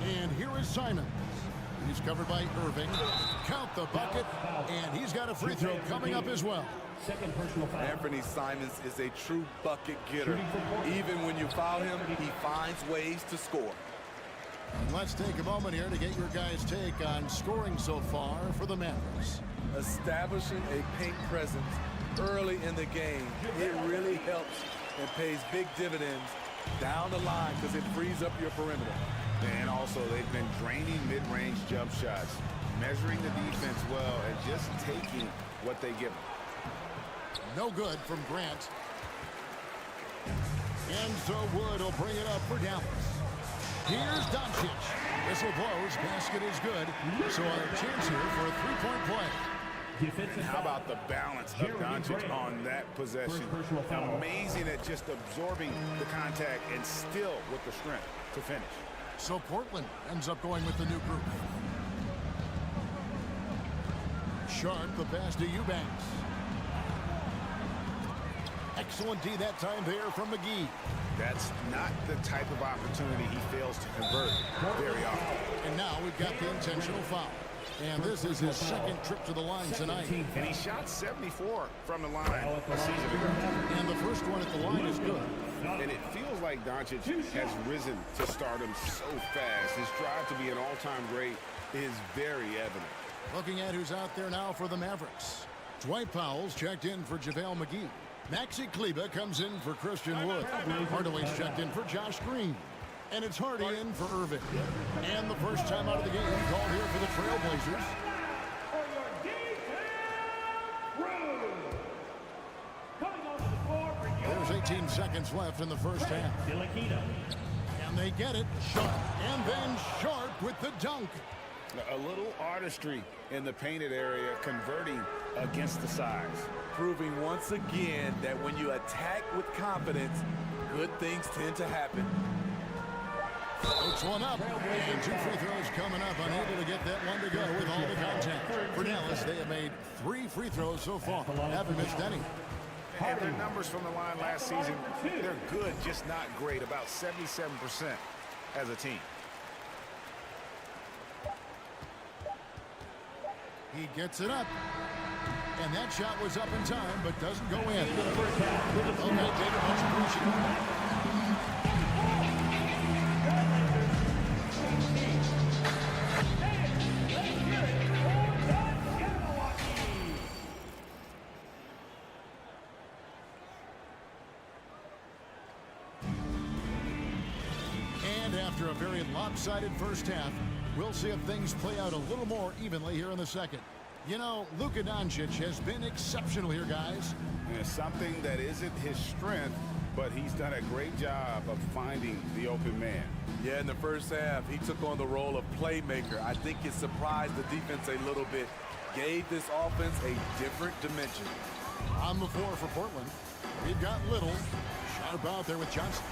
And here is Simons. He's covered by Irving. Count the bucket. And he's got a free throw coming up as well.
Second personal foul.
Anthony Simons is a true bucket getter. Even when you foul him, he finds ways to score.
And let's take a moment here to get your guys' take on scoring so far for the Mavericks.
Establishing a paint presence early in the game, it really helps and pays big dividends down the line because it frees up your perimeter.
And also, they've been draining mid-range jump shots, measuring the defense well, and just taking what they give them.
No good from Grant. And so Wood will bring it up for Dallas. Here's Doncic. Whistle blows. Basket is good. So a chance here for a three-point play.
And how about the balance of Doncic on that possession? Amazing at just absorbing the contact and still with the strength to finish.
So Portland ends up going with the new group. Sharp, the pass to Eubanks. Excellent D that time there from McGee.
That's not the type of opportunity he fails to convert very often.
And now we've got the intentional foul. And this is his second trip to the line tonight.
And he shot 74 from the line a season ago.
And the first one at the line is good.
And it feels like Doncic has risen to stardom so fast. His drive to be an all-time great is very evident.
Looking at who's out there now for the Mavericks. Dwight Powell's checked in for JaVale McGee. Maxi Kleber comes in for Christian Wood. Hardaway's checked in for Josh Green. And it's Hardy in for Irving. And the first time out of the game called here for the Trailblazers. There's 18 seconds left in the first half. And they get it. Sharp. And then Sharp with the dunk.
A little artistry in the painted area, converting against the size.
Proving once again that when you attack with confidence, good things tend to happen.
Floats one up, and two free throws coming up, unable to get that one to go with all the contact. For Dallas, they have made 3 free throws so far, haven't missed any.
And their numbers from the line last season, they're good, just not great, about 77% as a team.
He gets it up, and that shot was up in time, but doesn't go in. Okay, David, much appreciated. After a very lopsided first half, we'll see if things play out a little more evenly here in the second. You know, Luka Doncic has been exceptional here, guys.
And something that isn't his strength, but he's done a great job of finding the open man.
Yeah, in the first half, he took on the role of playmaker. I think it surprised the defense a little bit, gave this offense a different dimension.
On the floor for Portland, we've got Little. Sharp out there with Johnson.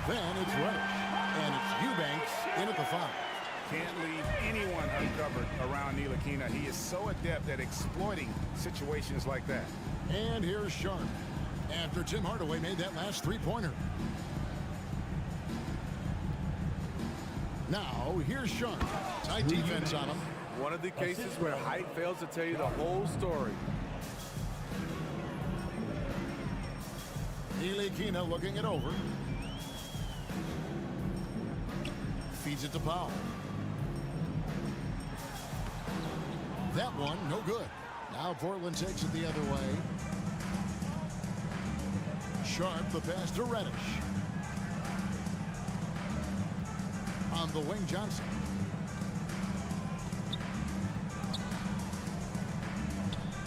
Then it's Reddish. And it's Eubanks in at the foul.
Can't leave anyone uncovered around Ntilikina. He is so adept at exploiting situations like that.
And here's Sharp after Tim Hardaway made that last three-pointer. Now here's Sharp. Tight defense on him.
One of the cases where height fails to tell you the whole story.
Ntilikina looking it over. Feeds it to Powell. That one, no good. Now Portland takes it the other way. Sharp, the pass to Reddish. On the wing, Johnson.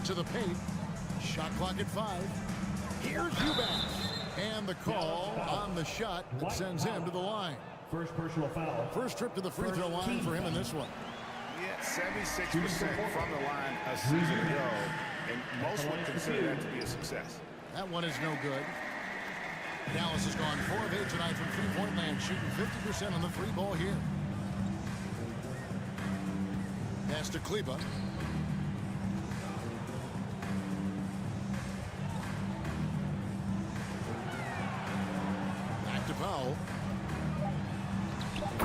To the paint. Shot clock at 5. Here's Eubanks. And the call on the shot that sends him to the line.
First personal foul.
First trip to the free throw line for him in this one.
Yeah, 76% from the line a season ago, and most would consider that to be a success.
That one is no good. Dallas has gone 4 of 8 tonight from three-point land, shooting 50% on the three ball here. Pass to Kleber. Back to Powell.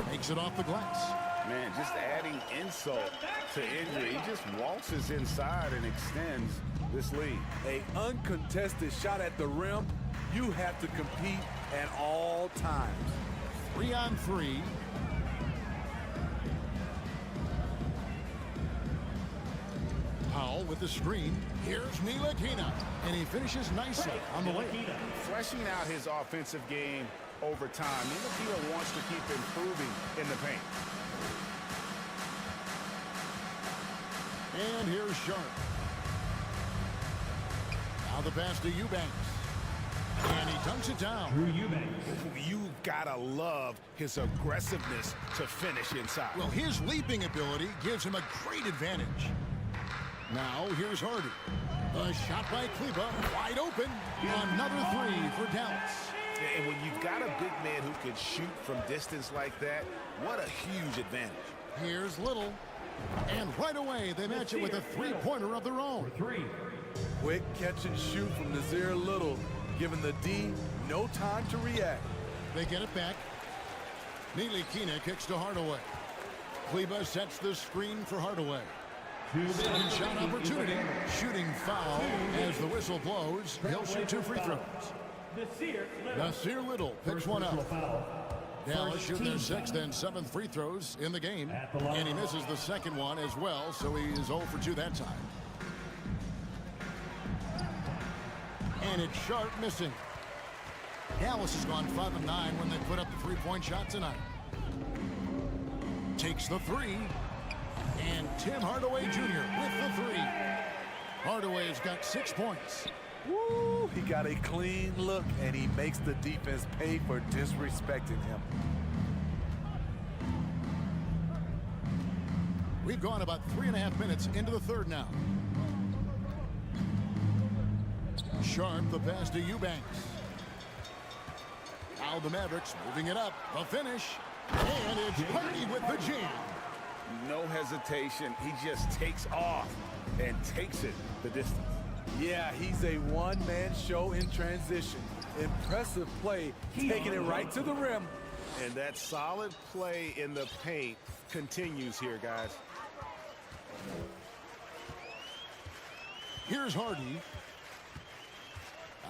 Makes it off the glass.
Man, just adding insult to injury. He just waltzes inside and extends this lead.
An uncontested shot at the rim, you have to compete at all times.
3-on-3. Ball with the screen. Here's Ntilikina, and he finishes nicely on the layup.
Fleshing out his offensive game over time. Ntilikina wants to keep improving in the paint.
And here's Sharp. Now the pass to Eubanks. And he dunks it down.
You've got to love his aggressiveness to finish inside.
Well, his leaping ability gives him a great advantage. Now, here's Hardy. The shot by Kleber, wide open. Another three for Dallas.
And when you've got a big man who can shoot from distance like that, what a huge advantage.
Here's Little. And right away, they match it with a three-pointer of their own.
Quick catch and shoot from Nazir Little, giving the D no time to react.
They get it back. Ntilikina kicks to Hardaway. Kleber sets the screen for Hardaway. Second shot opportunity. Shooting foul as the whistle blows. He'll shoot 2 free throws. Nasir Little picks one up. Dallas shooting their 6th and 7th free throws in the game. And he misses the second one as well, so he is 0 for 2 that time. And it's Sharp missing. Dallas has gone 5 of 9 when they put up the 3-point shot tonight. Takes the 3. And Tim Hardaway Jr. with the 3. Hardaway's got 6 points.
Woo! He got a clean look, and he makes the defense pay for disrespecting him.
We've gone about 3.5 minutes into the third now. Sharp, the pass to Eubanks. Now the Mavericks moving it up. A finish. And it's Hardy with the jam.
No hesitation. He just takes off and takes it the distance.
Yeah, he's a one-man show in transition. Impressive play, taking it right to the rim.
And that solid play in the paint continues here, guys.
Here's Hardy.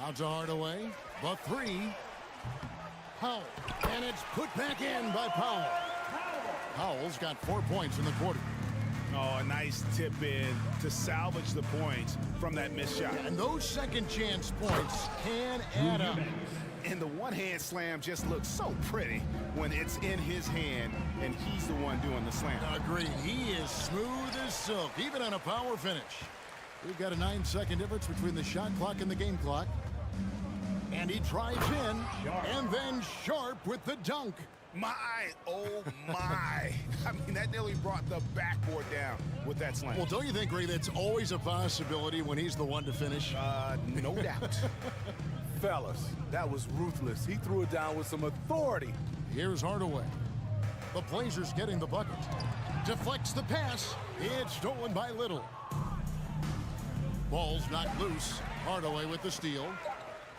Out to Hardaway. The 3. Powell. And it's put back in by Powell. Powell's got 4 points in the quarter.
Oh, a nice tip in to salvage the points from that missed shot.
And those second chance points can add up.
And the one-hand slam just looks so pretty when it's in his hand and he's the one doing the slam.
Agreed. He is smooth as silk, even on a power finish. We've got a 9-second difference between the shot clock and the game clock. And he drives in, and then Sharp with the dunk.
My, oh my. I mean, that nearly brought the backboard down with that slam.
Well, don't you think, Ray, that's always a possibility when he's the one to finish?
No doubt.
Fellas, that was ruthless. He threw it down with some authority.
Here's Hardaway. The Blazers getting the bucket. Deflects the pass. It's stolen by Little. Ball's knocked loose. Hardaway with the steal.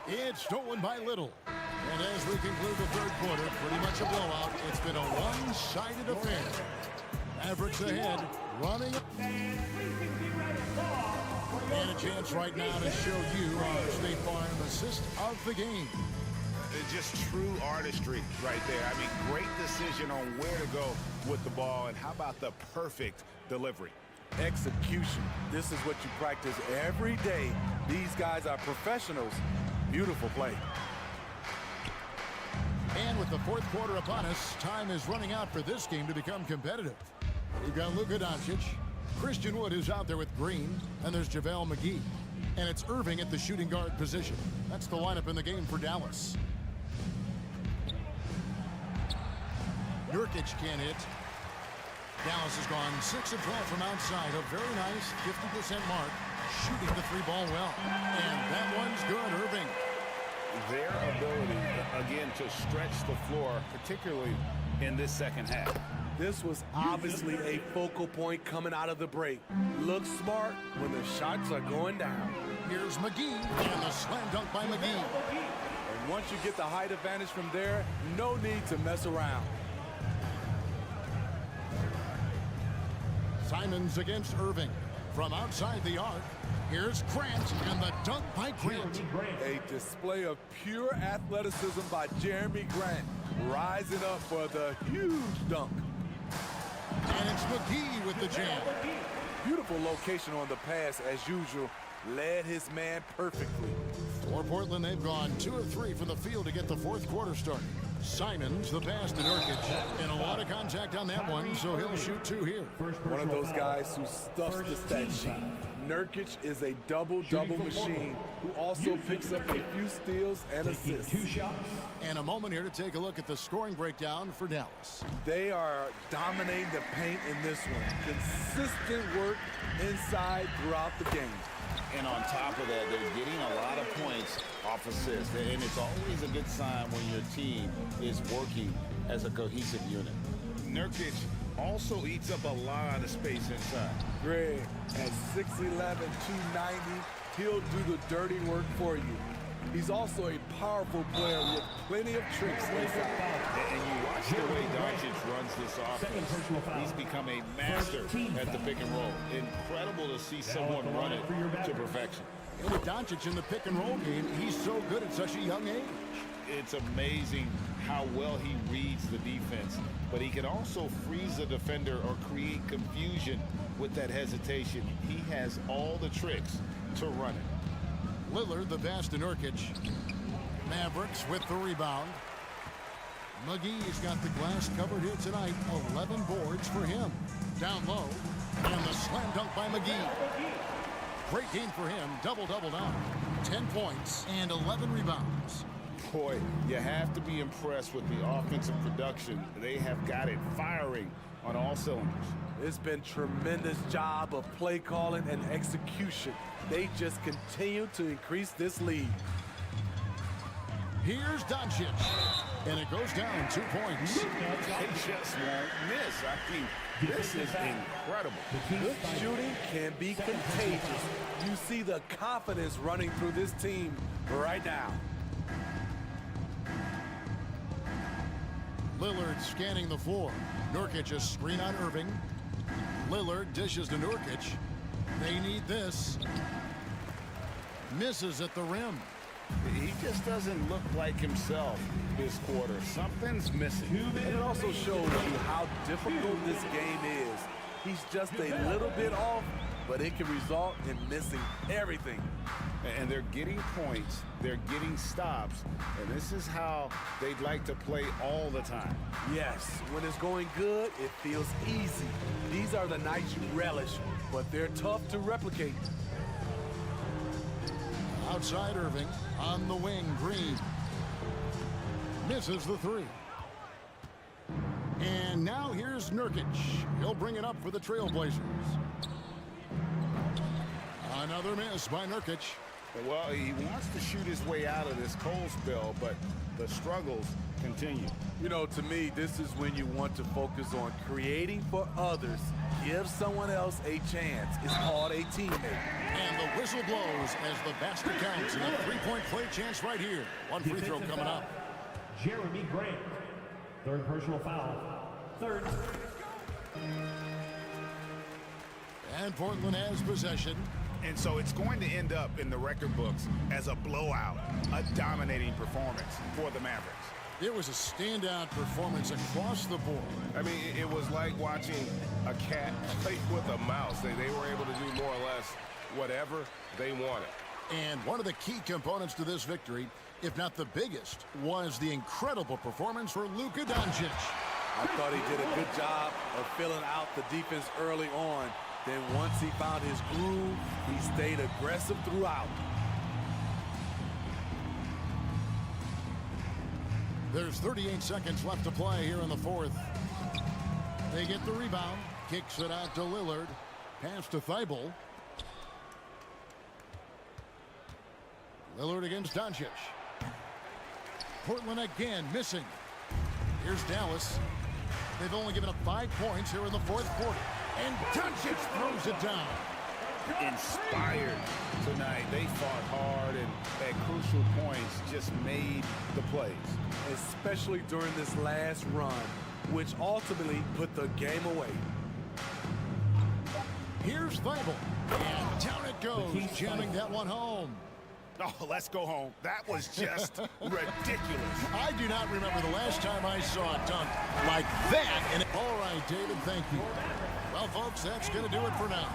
It's stolen by Little. And as we conclude the third quarter, pretty much a blowout. It's been a one-sided affair. Mavericks ahead, running. And a chance right now to show you our State Farm assist of the game.
It's just true artistry right there. I mean, great decision on where to go with the ball, and how about the perfect delivery?
Execution. This is what you practice every day. These guys are professionals. Beautiful play.
And with the fourth quarter upon us, time is running out for this game to become competitive. We've got Luka Doncic. Christian Wood is out there with Green. And there's JaVale McGee. And it's Irving at the shooting guard position. That's the lineup in the game for Dallas. Nurkic can't hit. Dallas has gone 6 of 12 from outside. A very nice 50% mark. Shooting the 3-ball well. And that one's good, Irving.
Their ability, again, to stretch the floor, particularly in this second half.
This was obviously a focal point coming out of the break. Look smart when the shots are going down.
Here's McGee, and the slam dunk by McGee.
And once you get the height advantage from there, no need to mess around.
Simons against Irving. From outside the arc, here's Grant, and the dunk by Grant.
A display of pure athleticism by Jeremy Grant, rising up for the huge dunk.
And it's McGee with the jam.
Beautiful location on the pass as usual. Led his man perfectly.
For Portland, they've gone 2 of 3 from the field to get the fourth quarter started. Simons, the pass to Nurkic, and a lot of contact on that one, so he'll shoot 2 here.
One of those guys who stuffs the stat sheet. Nurkic is a double-double machine who also picks up a few steals and assists.
And a moment here to take a look at the scoring breakdown for Dallas.
They are dominating the paint in this one. Consistent work inside throughout the game.
And on top of that, they're getting a lot of points off assists. And it's always a good sign when your team is working as a cohesive unit. Nurkic also eats up a lot of space inside.
Greg, at 6'11", 290, he'll do the dirty work for you. He's also a powerful player with plenty of tricks inside.
And you watch the way Doncic runs this offense. He's become a master at the pick and roll. Incredible to see someone run it to perfection.
And with Doncic in the pick and roll game, he's so good at such a young age.
It's amazing how well he reads the defense, but he can also freeze a defender or create confusion with that hesitation. He has all the tricks to run it.
Lillard, the pass to Nurkic. Mavericks with the rebound. McGee's got the glass covered here tonight. 11 boards for him. Down low. And the slam dunk by McGee. Great game for him. Double-double now. 10 points and 11 rebounds.
Boy, you have to be impressed with the offensive production. They have got it firing on all cylinders.
It's been tremendous job of play calling and execution. They just continue to increase this lead.
Here's Doncic. And it goes down 2 points.
They just won't miss. I mean, this is incredible.
Good shooting can be contagious. You see the confidence running through this team right now.
Lillard scanning the floor. Nurkic a screen on Irving. Lillard dishes to Nurkic. They need this. Misses at the rim.
He just doesn't look like himself this quarter. Something's missing.
And it also shows you how difficult this game is. He's just a little bit off, but it can result in missing everything.
And they're getting points, they're getting stops, and this is how they'd like to play all the time.
Yes, when it's going good, it feels easy. These are the nights you relish, but they're tough to replicate.
Outside Irving, on the wing, Green. Misses the 3. And now here's Nurkic. He'll bring it up for the Trailblazers. Another miss by Nurkic.
Well, he wants to shoot his way out of this cold spell, but the struggles continue.
You know, to me, this is when you want to focus on creating for others. Give someone else a chance. It's called a teammate.
And the whistle blows as the basket counts. And a three-point play chance right here. One free throw coming up.
Jeremy Grant. Third personal foul. Third.
And Portland has possession.
And so it's going to end up in the record books as a blowout, a dominating performance for the Mavericks.
It was a standout performance across the board.
I mean, it was like watching a cat play with a mouse. They were able to do more or less whatever they wanted.
And one of the key components to this victory, if not the biggest, was the incredible performance for Luka Doncic.
I thought he did a good job of filling out the defense early on. Then once he found his groove, he stayed aggressive throughout.
There's 38 seconds left to play here in the fourth. They get the rebound. Kicks it out to Lillard. Pass to Thibault. Lillard against Doncic. Portland again missing. Here's Dallas. They've only given up 5 points here in the fourth quarter. And Doncic throws it down.
Inspired tonight. They fought hard and at crucial points just made the plays.
Especially during this last run, which ultimately put the game away.
Here's Thibault. And down it goes, jamming that one home.
Oh, let's go home. That was just ridiculous.
I do not remember the last time I saw a dunk like that. And all right, David, thank you. Well, folks, that's going to do it for now.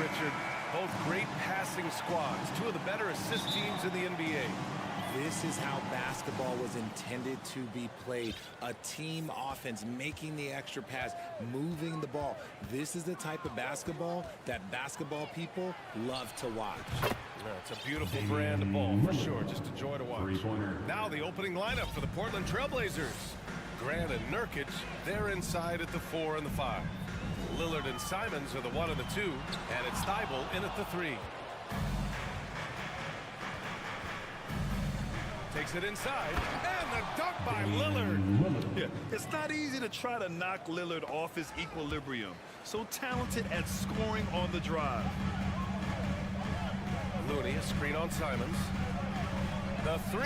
Richard. Both great passing squads. Two of the better assist teams in the NBA.
This is how basketball was intended to be played. A team offense, making the extra pass, moving the ball. This is the type of basketball that basketball people love to watch.
Yeah, it's a beautiful brand of ball, for sure. Just a joy to watch. Now the opening lineup for the Portland Trailblazers. Grant and Nurkic, they're inside at the 4 and the 5. Lillard and Simons are the 1 and the 2, and it's Thibault in at the 3. Takes it inside, and the dunk by Lillard.
Yeah, it's not easy to try to knock Lillard off his equilibrium. So talented at scoring on the drive.
Looney, a screen on Simons. The 3.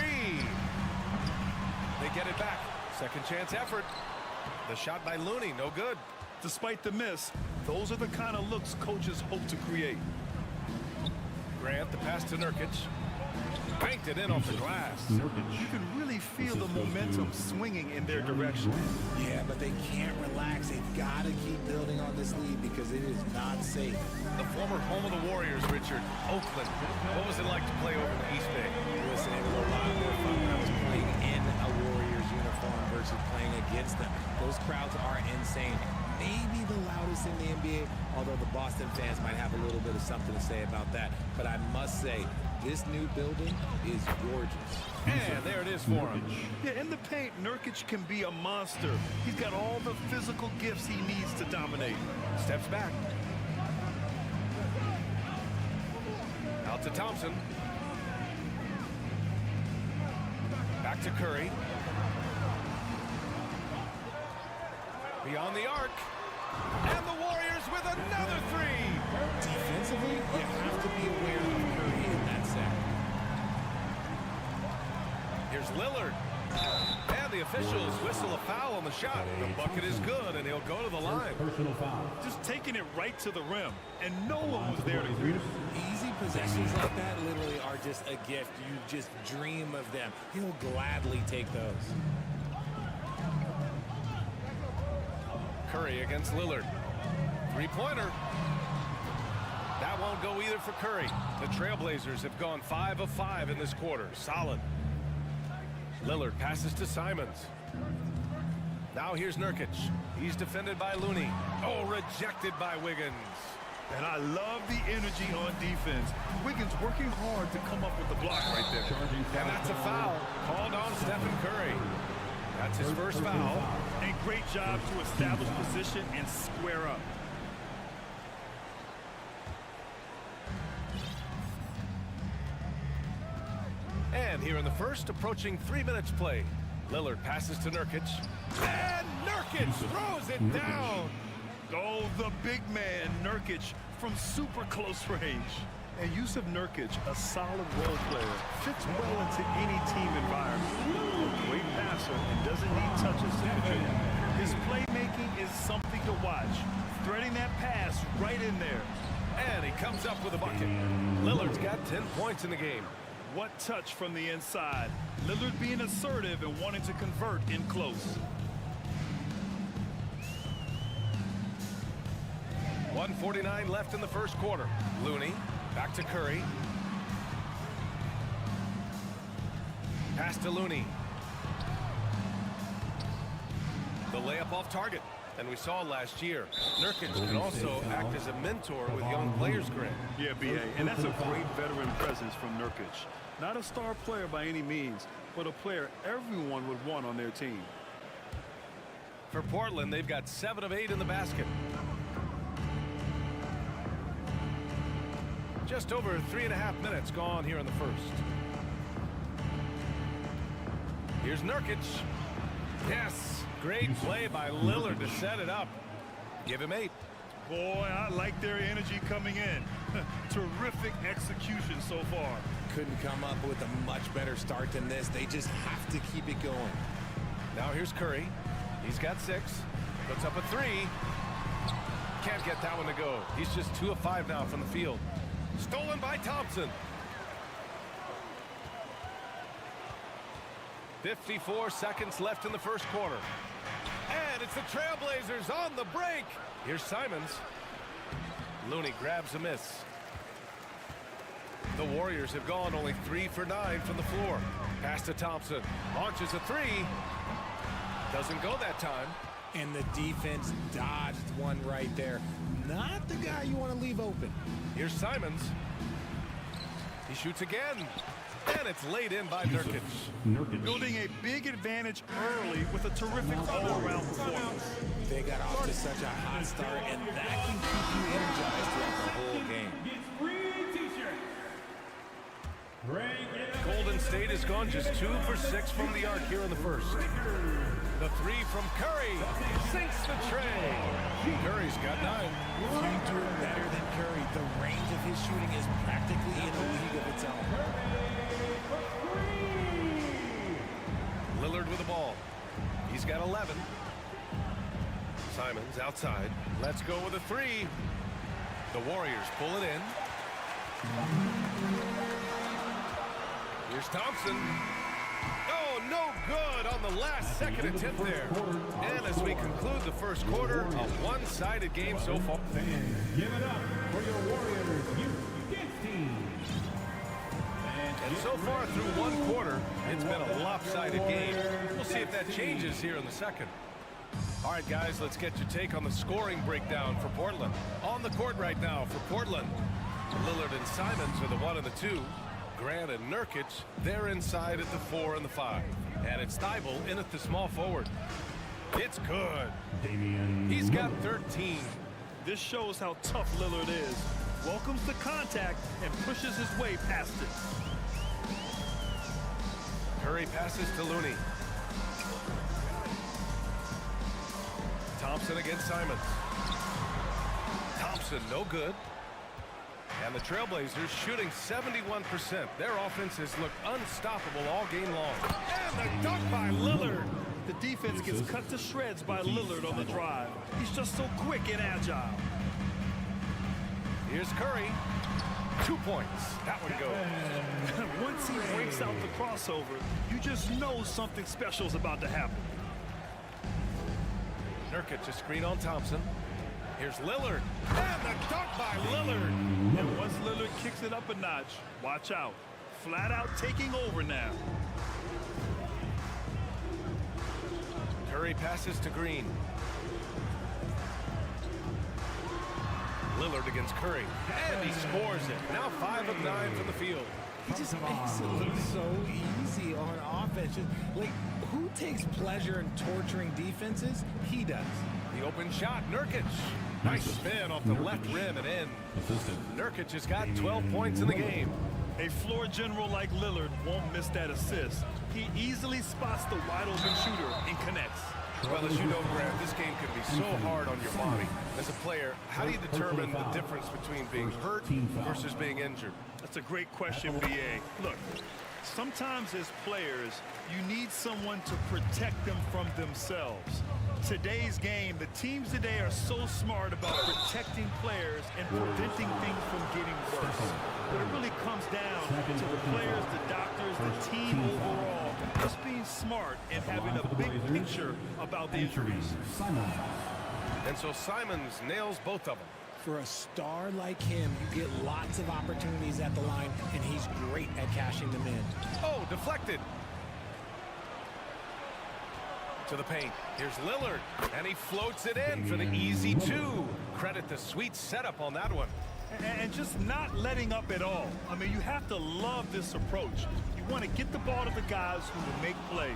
They get it back. Second chance effort. The shot by Looney, no good.
Despite the miss, those are the kind of looks coaches hope to create.
Grant, the pass to Nurkic. Banked it in off the glass.
You can really feel the momentum swinging in their direction.
Yeah, but they can't relax. They've got to keep building on this lead because it is not safe.
The former home of the Warriors, Richard, Oakland. What was it like to play over in the East Bay?
Listen, it was a lot more fun when I was playing in a Warriors uniform versus playing against them. Those crowds are insane. Maybe the loudest in the NBA, although the Boston fans might have a little bit of something to say about that. But I must say, this new building is gorgeous.
And there it is for him.
Yeah, in the paint, Nurkic can be a monster. He's got all the physical gifts he needs to dominate.
Steps back. Out to Thompson. Back to Curry. Beyond the arc. And the Warriors with another 3.
Defensively, you have to be aware of Curry in that set.
Here's Lillard. And the officials whistle a foul on the shot. The bucket is good, and he'll go to the line.
Personal foul.
Just taking it right to the rim, and no one was there to greet him.
Easy possessions like that literally are just a gift. You just dream of them. He'll gladly take those.
Curry against Lillard. Three-pointer. That won't go either for Curry. The Trailblazers have gone 5 of 5 in this quarter. Solid. Lillard passes to Simons. Now here's Nurkic. He's defended by Looney. Oh, rejected by Wiggins.
And I love the energy on defense. Wiggins working hard to come up with the block right there.
And that's a foul called on Stephen Curry. That's his first foul.
And great job to establish position and square up.
And here in the first, approaching 3 minutes play. Lillard passes to Nurkic. And Nurkic throws it down.
Oh, the big man, Nurkic, from super close range. And Yusuf Nurkic, a solid role player, fits well into any team environment. A great passer and doesn't need touches to contribute. His playmaking is something to watch. Threading that pass right in there.
And he comes up with a bucket. Lillard's got 10 points in the game.
What touch from the inside. Lillard being assertive and wanting to convert in close.
1:49 left in the first quarter. Looney, back to Curry. Pass to Looney. The layup off target. And we saw last year, Nurkic can also act as a mentor with young players, Grant.
Yeah, B.A., and that's a great veteran presence from Nurkic. Not a star player by any means, but a player everyone would want on their team.
For Portland, they've got 7 of 8 in the basket. Just over 3.5 minutes gone here in the first. Here's Nurkic. Yes, great play by Lillard to set it up. Give him 8.
Boy, I like their energy coming in. Terrific execution so far.
Couldn't come up with a much better start than this. They just have to keep it going.
Now here's Curry. He's got 6. Puts up a 3. Can't get that one to go. He's just 2 of 5 now from the field. Stolen by Thompson. 54 seconds left in the first quarter. And it's the Trailblazers on the break. Here's Simons. Looney grabs a miss. The Warriors have gone only 3 for 9 from the floor. Pass to Thompson. Launches a three. Doesn't go that time.
And the defense dodged one right there. Not the guy you want to leave open.
Here's Simons. He shoots again. And it's laid in by Nurkic.
Building a big advantage early with a terrific all-around performance.
They got off to such a hot start, and that can keep you energized throughout the whole game.
Golden State has gone just 2 for 6 from the arc here in the first. The three from Curry sinks the tray. Curry's got 9.
If you do it better than Curry, the range of his shooting is practically in a league of its own.
Lillard with the ball. He's got 11. Simons outside. Let's go with a three. The Warriors pull it in. Here's Thompson. Oh, no good on the last second attempt there. And as we conclude the first quarter, a one-sided game so far.
Give it up for your Warriors youth team.
And so far through one quarter, it's been a lopsided game. We'll see if that changes here in the second. All right, guys, let's get your take on the scoring breakdown for Portland. On the court right now for Portland, Lillard and Simons are the 1 and the 2. Grant and Nurkic, they're inside at the 4 and the 5. And it's Thibault in at the small forward. It's good. He's got 13.
This shows how tough Lillard is. Welcomes the contact and pushes his way past it.
Curry passes to Looney. Thompson against Simons. Thompson, no good. And the Trailblazers shooting 71%. Their offense has looked unstoppable all game long. And the dunk by Lillard.
The defense gets cut to shreds by Lillard on the drive. He's just so quick and agile.
Here's Curry. 2 points. That one goes.
Once he breaks out the crossover, you just know something special is about to happen.
Nurkic a screen on Thompson. Here's Lillard. And the dunk by Lillard.
And once Lillard kicks it up a notch, watch out. Flat out taking over now.
Curry passes to Green. Lillard against Curry. And he scores it. Now 5 of 9 from the field.
He just makes it look so easy on offense. Like, who takes pleasure in torturing defenses? He does.
The open shot, Nurkic. Nice spin off the left rim and in. Nurkic has got 12 points in the game.
A floor general like Lillard won't miss that assist. He easily spots the wide open shooter and connects.
Well, as you know, Grant, this game can be so hard on your body. As a player, how do you determine the difference between being hurt versus being injured?
That's a great question, B.A. Look, sometimes as players, you need someone to protect them from themselves. Today's game, the teams today are so smart about protecting players and preventing things from getting worse. But it really comes down to the players, the doctors, the team overall, just being smart and having a big picture about the injuries.
And so Simons nails both of them.
For a star like him, you get lots of opportunities at the line, and he's great at cashing them in.
Oh, deflected. To the paint. Here's Lillard, and he floats it in for the easy 2. Credit the sweet setup on that one.
And just not letting up at all. I mean, you have to love this approach. You want to get the ball to the guys who will make plays.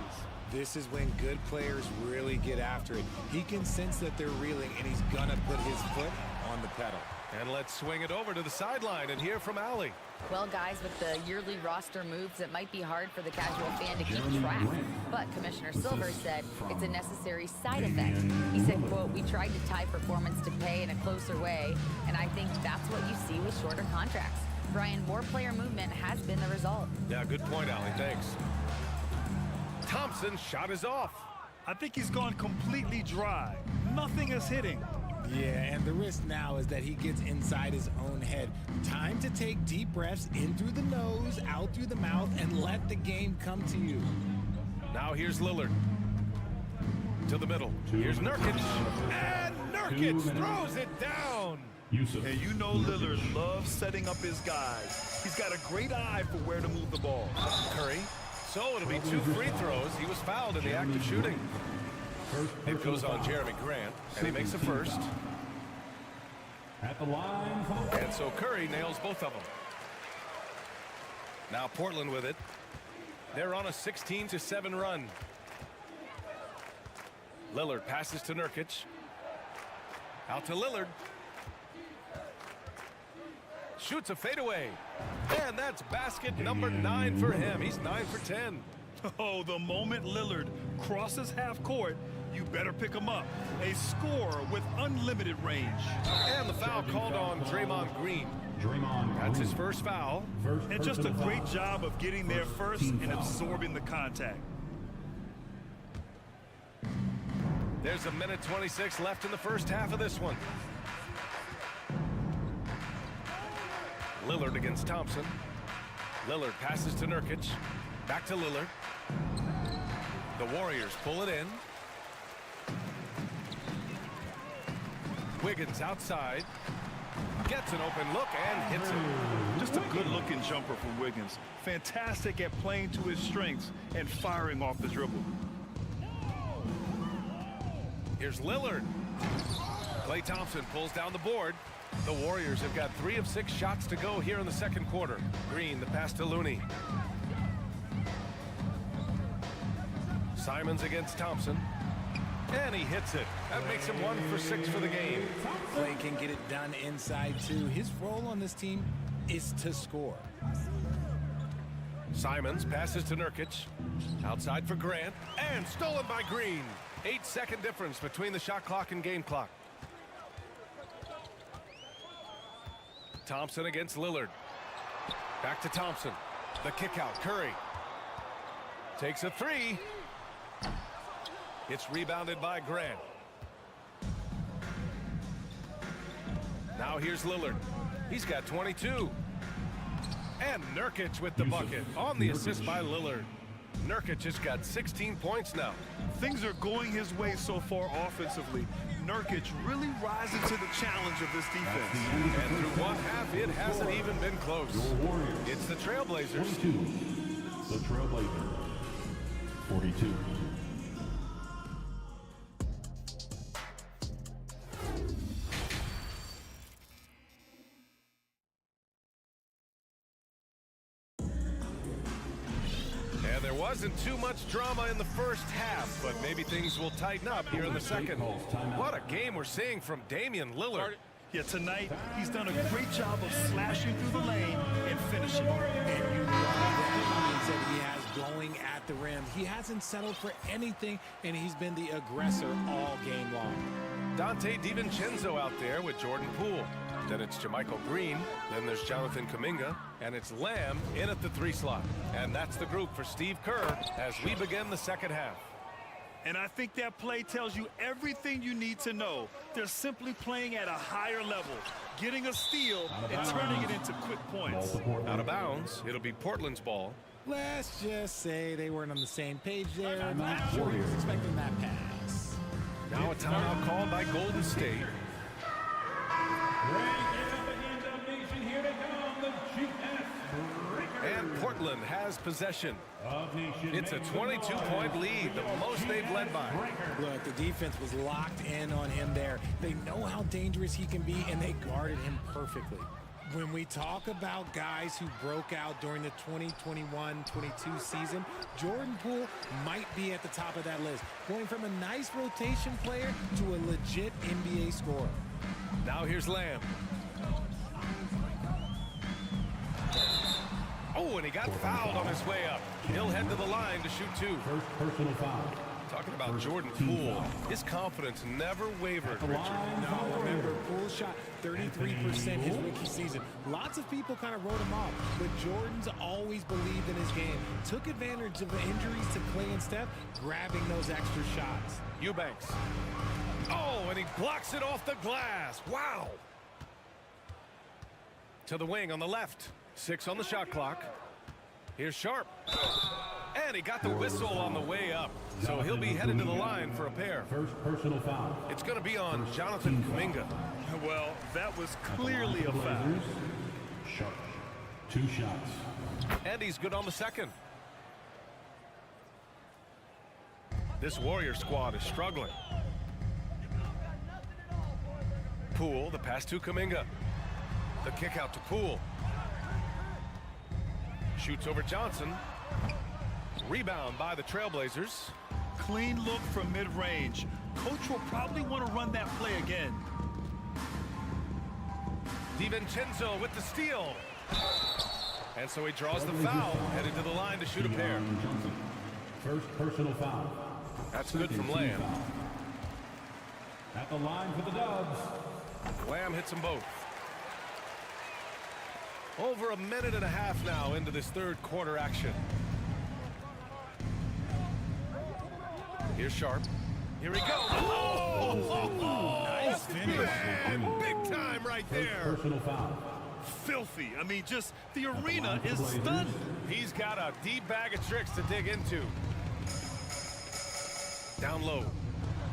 This is when good players really get after it. He can sense that they're reeling, and he's gonna put his foot on the pedal.
And let's swing it over to the sideline and hear from Allie.
Well, guys, with the yearly roster moves, it might be hard for the casual fan to keep track. But Commissioner Silver said it's a necessary side effect. He said, quote, "We tried to tie performance to pay in a closer way, and I think that's what you see with shorter contracts." Brian, more player movement has been the result.
Yeah, good point, Allie. Thanks. Thompson's shot is off.
I think he's gone completely dry. Nothing is hitting.
Yeah, and the risk now is that he gets inside his own head. Time to take deep breaths in through the nose, out through the mouth, and let the game come to you.
Now here's Lillard. To the middle. Here's Nurkic. And Nurkic throws it down.
And you know Lillard loves setting up his guys. He's got a great eye for where to move the ball.
Curry. So it'll be 2 free throws. He was fouled in the act of shooting. It goes on Jeremy Grant, and he makes the first.
At the line.
And so Curry nails both of them. Now Portland with it. They're on a 16-7 run. Lillard passes to Nurkic. Out to Lillard. Shoots a fadeaway. And that's basket number 9 for him. He's 9 for 10.
Oh, the moment Lillard crosses half court, you better pick him up. A scorer with unlimited range.
And the foul called on Draymond Green. That's his first foul.
And just a great job of getting there first and absorbing the contact.
There's a minute 26 left in the first half of this one. Lillard against Thompson. Lillard passes to Nurkic. Back to Lillard. The Warriors pull it in. Wiggins outside. Gets an open look and hits it.
Just a good-looking jumper from Wiggins. Fantastic at playing to his strengths and firing off the dribble.
Here's Lillard. Klay Thompson pulls down the board. The Warriors have got 3 of 6 shots to go here in the second quarter. Green, the pass to Looney. Simons against Thompson. And he hits it. That makes him 1 for 6 for the game.
Klay can get it done inside, too. His role on this team is to score.
Simons passes to Nurkic. Outside for Grant. And stolen by Green. 8-second difference between the shot clock and game clock. Thompson against Lillard. Back to Thompson. The kick out. Curry takes a 3. It's rebounded by Grant. Now here's Lillard. He's got 22. And Nurkic with the bucket on the assist by Lillard. Nurkic has got 16 points now.
Things are going his way so far offensively. Nurkic really rising to the challenge of this defense.
And through one half, it hasn't even been close. It's the Trailblazers.
42. The Trailblazers. 42.
Wasn't too much drama in the first half, but maybe things will tighten up here in the second. What a game we're seeing from Damian Lillard.
Yeah, tonight he's done a great job of slashing through the lane and finishing.
And you love the confidence that he has going at the rim. He hasn't settled for anything, and he's been the aggressor all game long.
Dante DiVincenzo out there with Jordan Poole. Then it's Jermichael Green. Then there's Jonathan Kuminga. And it's Lamb in at the 3 slot. And that's the group for Steve Kerr as we begin the second half.
And I think that play tells you everything you need to know. They're simply playing at a higher level, getting a steal and turning it into quick points.
Out of bounds, it'll be Portland's ball.
Let's just say they weren't on the same page there. I'm not sure he was expecting that pass.
Now a timeout called by Golden State. And Portland has possession. It's a 22-point lead, the most they've led by.
Look, the defense was locked in on him there. They know how dangerous he can be, and they guarded him perfectly. When we talk about guys who broke out during the 2021-22 season, Jordan Poole might be at the top of that list, going from a nice rotation player to a legit NBA scorer.
Now here's Lamb. Oh, and he got fouled on his way up. He'll head to the line to shoot 2.
First personal foul.
Talking about Jordan Poole, his confidence never wavered, Richard.
No, remember, Poole shot 33% his rookie season. Lots of people kind of wrote him off, but Jordan's always believed in his game. Took advantage of the injuries to Klay and Steph, grabbing those extra shots.
Eubanks. Oh, and he blocks it off the glass. Wow. To the wing on the left. 6 on the shot clock. Here's Sharp. And he got the whistle on the way up. So he'll be headed to the line for a pair.
First personal foul.
It's going to be on Jonathan Kuminga.
Well, that was clearly a foul.
Sharp. 2 shots.
And he's good on the second. This Warrior squad is struggling. Poole, the pass to Kuminga. The kick out to Poole. Shoots over Johnson. Rebound by the Trailblazers.
Clean look from mid-range. Coach will probably want to run that play again.
DiVincenzo with the steal. And so he draws the foul, headed to the line to shoot a pair.
First personal foul.
That's good from Lamb.
At the line for the Dubs.
Lamb hits them both. Over a minute and a half now into this third quarter action. Here's Sharp. Here he goes. Oh!
Nice finish.
Man, big time right there.
Personal foul.
Filthy. I mean, just the arena is stunned.
He's got a deep bag of tricks to dig into. Down low.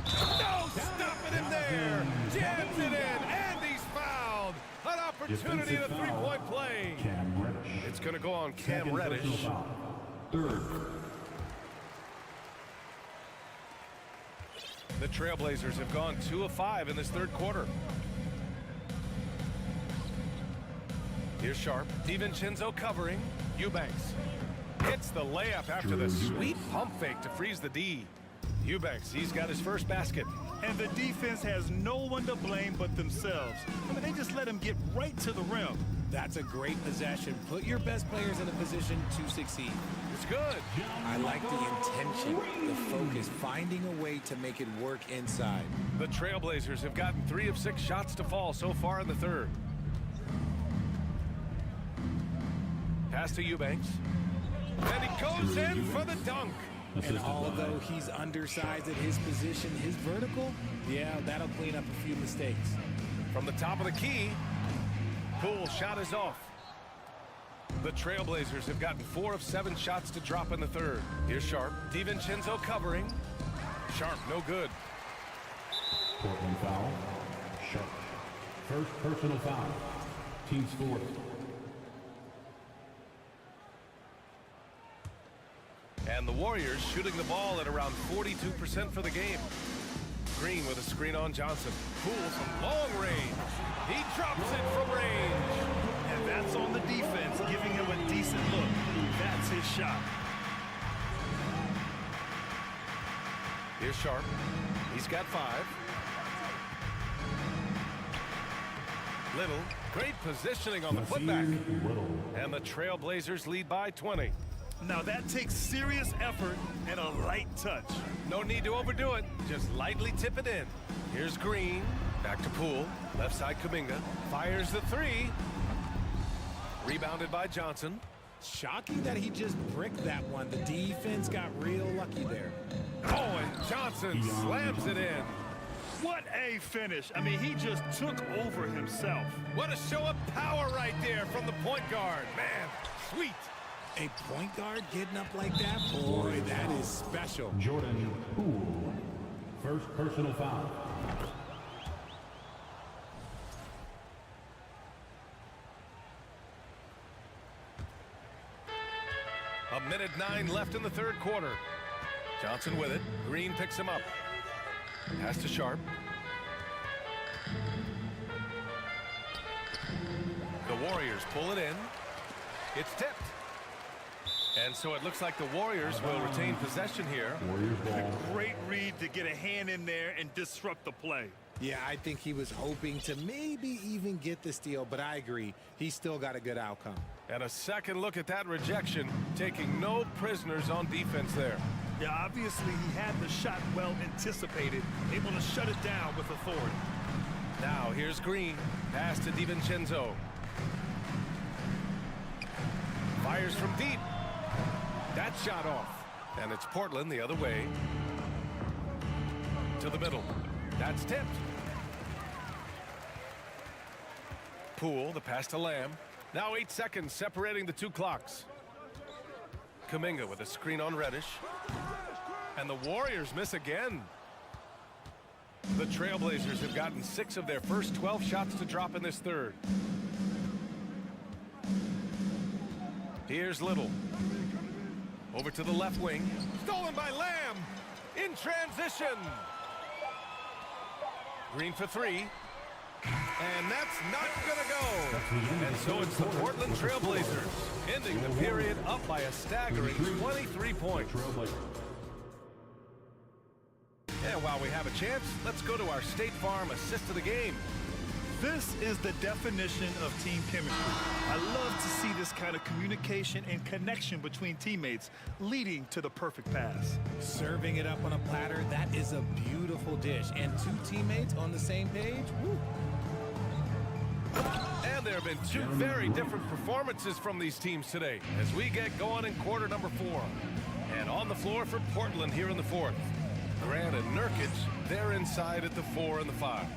No stopping him there. Jams it in, and he's fouled. An opportunity at a three-point play.
Cam Reddish.
It's going to go on Cam
Second
Reddish.
personal foul. Third.
The Trailblazers have gone 2 of 5 in this third quarter. Here's Sharp. DiVincenzo covering. Eubanks hits the layup after the sweet pump fake to freeze the D. Eubanks, he's got his first basket.
And the defense has no one to blame but themselves. I mean, they just let him get right to the rim.
That's a great possession. Put your best players in a position to succeed.
It's good.
I like the intention, the focus, finding a way to make it work inside.
The Trailblazers have gotten 3 of 6 shots to fall so far in the third. Pass to Eubanks. And he goes in for the dunk.
And although he's undersized at his position, his vertical, yeah, that'll clean up a few mistakes.
From the top of the key, Poole shot is off. The Trailblazers have gotten 4 of 7 shots to drop in the third. Here's Sharp. DiVincenzo covering. Sharp, no good.
Portland foul. Sharp. First personal foul. Team's fourth.
And the Warriors shooting the ball at around 42% for the game. Green with a screen on Johnson. Poole from long range. He drops it from range.
And that's on the defense, giving him a decent look. That's his shot.
Here's Sharp. He's got 5. Little. Great positioning on the putback. And the Trailblazers lead by 20.
Now that takes serious effort and a light touch.
No need to overdo it. Just lightly tip it in. Here's Green. Back to Poole. Left side Kuminga. Fires the 3. Rebounded by Johnson.
Shocking that he just bricked that one. The defense got real lucky there.
Oh, and Johnson slams it in.
What a finish. I mean, he just took over himself.
What a show of power right there from the point guard. Man, sweet.
A point guard getting up like that? Boy, that is special.
Jordan Poole. First personal foul.
A minute 9 left in the third quarter. Johnson with it. Green picks him up. Pass to Sharp. The Warriors pull it in. It's tipped. And so it looks like the Warriors will retain possession here.
A great read to get a hand in there and disrupt the play.
Yeah, I think he was hoping to maybe even get the steal, but I agree. He's still got a good outcome.
And a second look at that rejection, taking no prisoners on defense there.
Yeah, obviously he had the shot well anticipated, able to shut it down with authority.
Now here's Green. Pass to DiVincenzo. Fires from deep. That shot off. And it's Portland the other way. To the middle. That's tipped. Poole, the pass to Lamb. Now 8 seconds separating the 2 clocks. Kuminga with a screen on Reddish. And the Warriors miss again. The Trailblazers have gotten 6 of their first 12 shots to drop in this third. Here's Little. Over to the left wing. Stolen by Lamb. In transition. Green for 3. And that's not going to go. And so it's the Portland Trailblazers ending the period up by a staggering 23 points. And while we have a chance, let's go to our State Farm assist of the game.
This is the definition of team chemistry. I love to see this kind of communication and connection between teammates leading to the perfect pass.
Serving it up on a platter, that is a beautiful dish. And 2 teammates on the same page, woo.
And there have been 2 very different performances from these teams today as we get going in quarter number 4. And on the floor for Portland here in the 4th. Grant and Nurkic, they're inside at the 4 and the 5.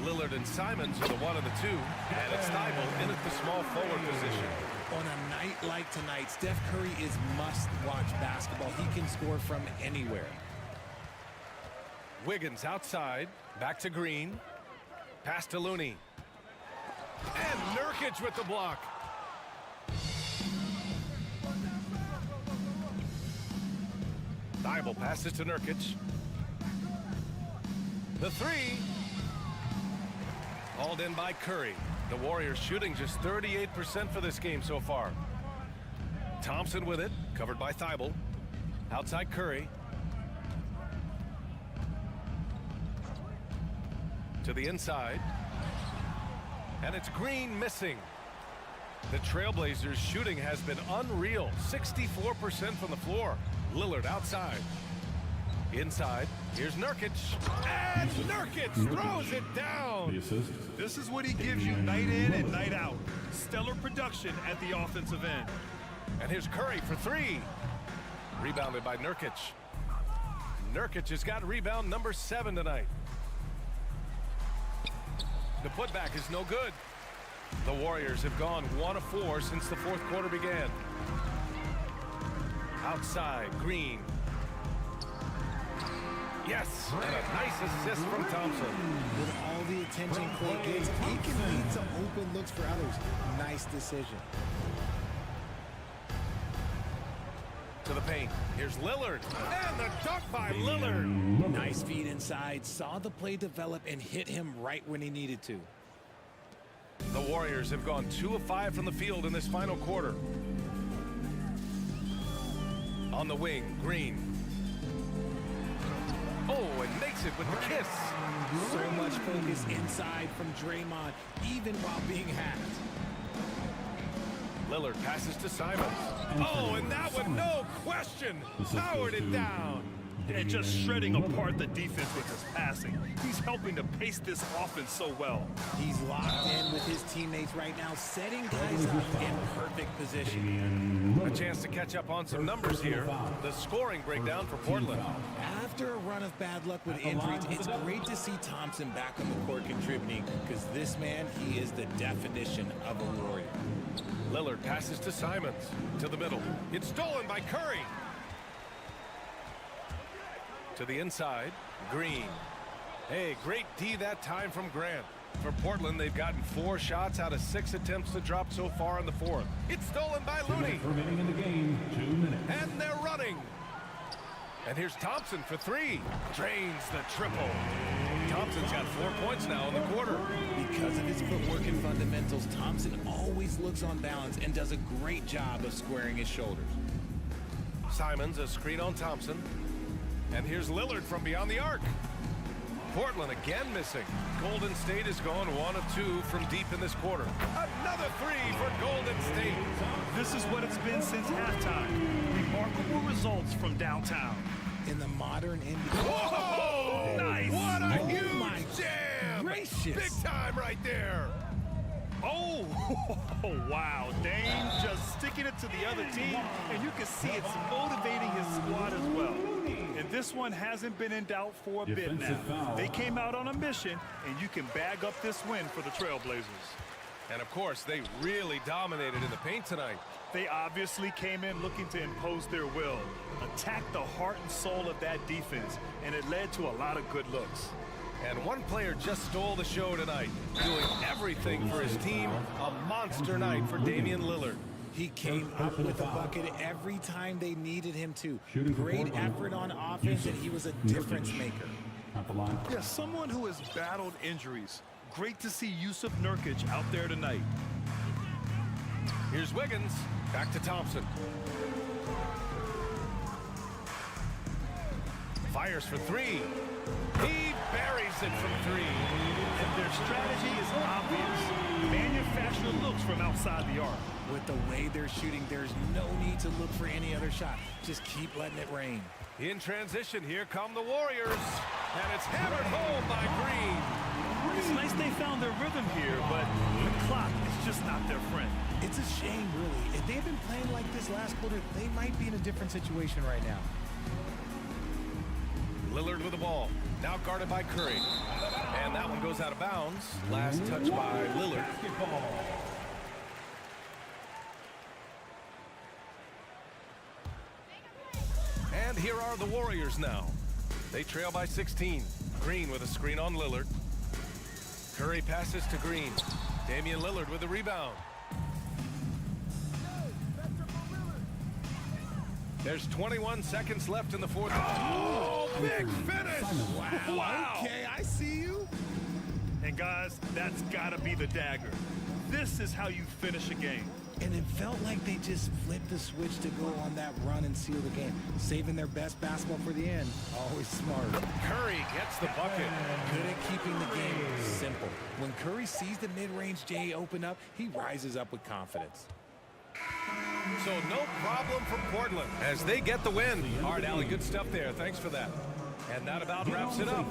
Lillard and Simons are the 1 and the 2. And it's Thibault in at the small forward position.
On a night like tonight, Steph Curry is must-watch basketball. He can score from anywhere.
Wiggins outside, back to Green. Pass to Looney. And Nurkic with the block. Thibault passes to Nurkic. The 3. Hauled in by Curry. The Warriors shooting just 38% for this game so far. Thompson with it, covered by Thibault. Outside Curry. To the inside. And it's Green missing. The Trailblazers shooting has been unreal. 64% from the floor. Lillard outside. Inside. Here's Nurkic. And Nurkic throws it down.
This is what he gives you night in and night out. Stellar production at the offensive end.
And here's Curry for 3. Rebounded by Nurkic. Nurkic has got rebound number 7 tonight. The putback is no good. The Warriors have gone 1 of 4 since the 4th quarter began. Outside, Green. Yes, and a nice assist from Thompson.
With all the attention Clay gets, he can lead to open looks for others. Nice decision.
To the paint. Here's Lillard. And the dunk by Lillard.
Nice feed inside. Saw the play develop and hit him right when he needed to.
The Warriors have gone 2 of 5 from the field in this final quarter. On the wing, Green. Oh, and makes it with the kiss.
So much focus inside from Draymond, even while being hacked.
Lillard passes to Simons. Oh, and that one, no question, powered it down.
And just shredding apart the defense with his passing. He's helping to pace this offense so well.
He's locked in with his teammates right now, setting guys up in perfect position.
A chance to catch up on some numbers here. The scoring breakdown for Portland.
After a run of bad luck with injuries, it's great to see Thompson back on the court contributing, because this man, he is the definition of a warrior.
Lillard passes to Simons. To the middle. It's stolen by Curry. To the inside, Green. Hey, great D that time from Grant. For Portland, they've gotten 4 shots out of 6 attempts to drop so far in the 4th. It's stolen by Looney.
Remaining in the game, 2 minutes.
And they're running. And here's Thompson for 3. Drains the triple. Thompson's got 4 points now in the quarter.
Because of his footwork and fundamentals, Thompson always looks on balance and does a great job of squaring his shoulders.
Simons, a screen on Thompson. And here's Lillard from beyond the arc. Portland again missing. Golden State has gone 1 of 2 from deep in this quarter. Another 3 for Golden State.
This is what it's been since halftime. Remarkable results from downtown.
In the modern NBA.
Whoa!
Nice!
What a
Oh,
huge
my
jam!
gracious.
Big time right there.
Oh, wow. Dame just sticking it to the other team, and you can see it's motivating his squad as well. And this one hasn't been in doubt for a bit now. They came out on a mission, and you can bag up this win for the Trailblazers.
And of course, they really dominated in the paint tonight.
They obviously came in looking to impose their will, attack the heart and soul of that defense, and it led to a lot of good looks.
And one player just stole the show tonight, doing everything for his team. A monster night for Damian Lillard.
He came up with a bucket every time they needed him to. Great effort on offense, and he was a difference maker.
Yeah, someone who has battled injuries. Great to see Yusuf Nurkic out there tonight.
Here's Wiggins. Back to Thompson. Fires for three. He buries it from three.
And their strategy is obvious. Manufacture looks from outside the arc.
With the way they're shooting, there's no need to look for any other shot. Just keep letting it rain.
In transition, here come the Warriors. And it's hammered home by Green.
It's nice they found their rhythm here, but the clock is just not their friend.
It's a shame, really. If they had been playing like this last quarter, they might be in a different situation right now.
Lillard with the ball. Now guarded by Curry. And that one goes out of bounds. Last touch by Lillard. And here are the Warriors now. They trail by 16. Green with a screen on Lillard. Curry passes to Green. Damian Lillard with the rebound. There's 21 seconds left in the fourth. Oh, big finish!
Wow. Okay, I see you.
And guys, that's gotta be the dagger. This is how you finish a game.
And it felt like they just flipped the switch to go on that run and seal the game, saving their best basketball for the end. Always smart.
Curry gets the bucket.
Good at keeping the game simple. When Curry sees the mid-range J open up, he rises up with confidence.
So no problem for Portland as they get the win. All right, Allie, good stuff there. Thanks for that. And that about wraps it up.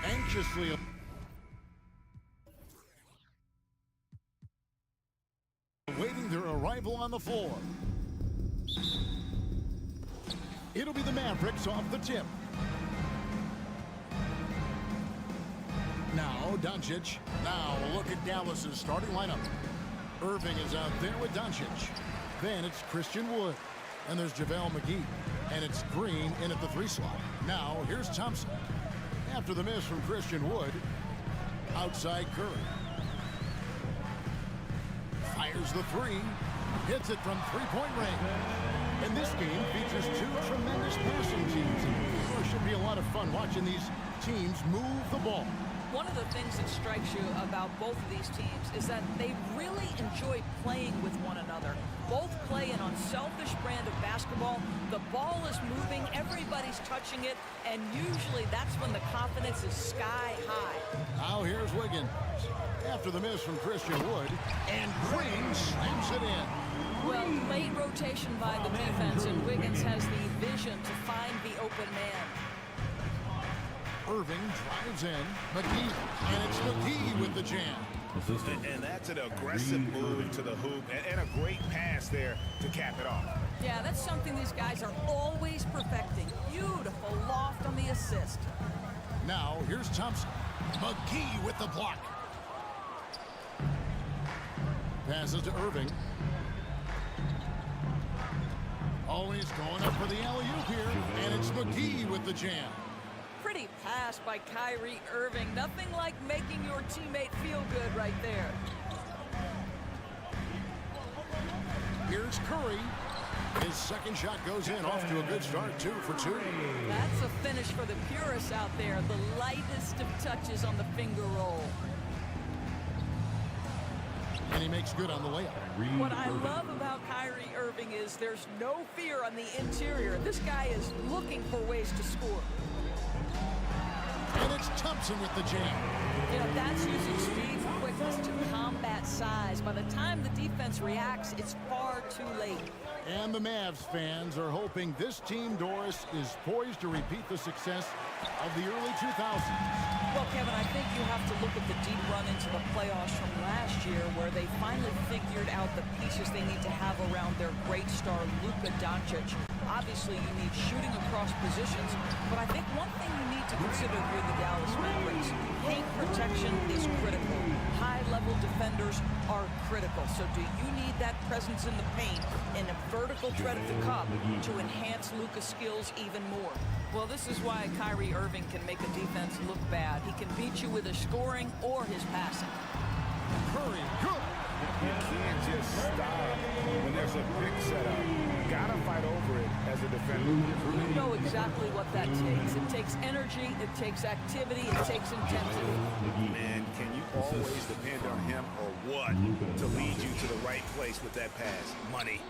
Anxiously awaiting their arrival on the floor. It'll be the Mavericks off the tip. Now Doncic. Now look at Dallas's starting lineup. Irving is out there with Doncic. Then it's Christian Wood. And there's JaVale McGee. And it's Green in at the 3 slot. Now here's Thompson. After the miss from Christian Wood, outside Curry. Fires the 3. Hits it from 3-point range. And this game features 2 tremendous passing teams. It should be a lot of fun watching these teams move the ball.
One of the things that strikes you about both of these teams is that they really enjoy playing with one another. Both play an unselfish brand of basketball. The ball is moving, everybody's touching it, and usually that's when the confidence is sky high.
Now here's Wiggins. After the miss from Christian Wood, and Green slams it in.
Well, late rotation by the defense, and Wiggins has the vision to find the open man.
Irving drives in. McGee. And it's McGee with the jam.
And that's an aggressive move to the hoop and a great pass there to cap it off.
Yeah, that's something these guys are always perfecting. Beautiful loft on the assist.
Now here's Thompson. McGee with the block. Passes to Irving. Always going up for the alley-oop here. And it's McGee with the jam.
Pretty pass by Kyrie Irving. Nothing like making your teammate feel good right there.
Here's Curry. His second shot goes in, off to a good start, 2 for 2.
That's a finish for the purists out there. The lightest of touches on the finger roll.
And he makes good on the layup.
What I love about Kyrie Irving is there's no fear on the interior. This guy is looking for ways to score.
And it's Thompson with the jam.
You know, that's using speed and quickness to combat size. By the time the defense reacts, it's far too late.
And the Mavs fans are hoping this team, Doris, is poised to repeat the success of the early 2000s.
Well, Kevin, I think you have to look at the deep run into the playoffs from last year where they finally figured out the pieces they need to have around their great star, Luka Doncic. Obviously, you need shooting across positions, but I think one thing you need to consider here the Dallas Mavericks, paint protection is critical. High-level defenders are critical. So do you need that presence in the paint and a vertical threat at the cup to enhance Luka's skills even more? Well, this is why Kyrie Irving can make a defense look bad. He can beat you with his scoring or his passing.
Curry, good.
You can't just stop when there's a big setup. You gotta fight over it as a defender.
You know exactly what that takes. It takes energy, it takes activity, it takes intensity.
Man, can you always depend on him or what to lead you to the right place with that pass? Money.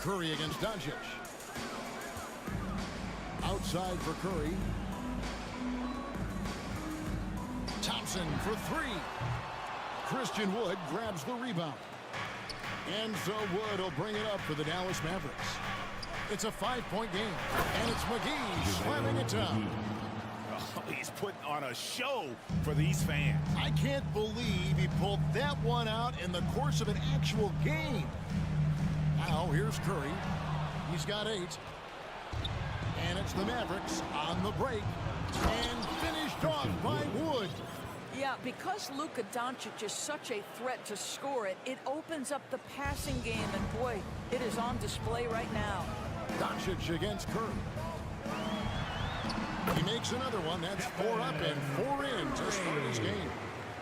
Curry against Doncic. Outside for Curry. Thompson for 3. Christian Wood grabs the rebound. And so Wood will bring it up for the Dallas Mavericks. It's a 5-point game. And it's McGee slamming it down.
Oh, he's putting on a show for these fans.
I can't believe he pulled that one out in the course of an actual game. Now here's Curry. He's got 8. And it's the Mavericks on the break. And finished off by Wood.
Yeah, because Luka Doncic is such a threat to score it, it opens up the passing game, and boy, it is on display right now.
Doncic against Curry. He makes another one. That's 4 up and 4 in to start his game.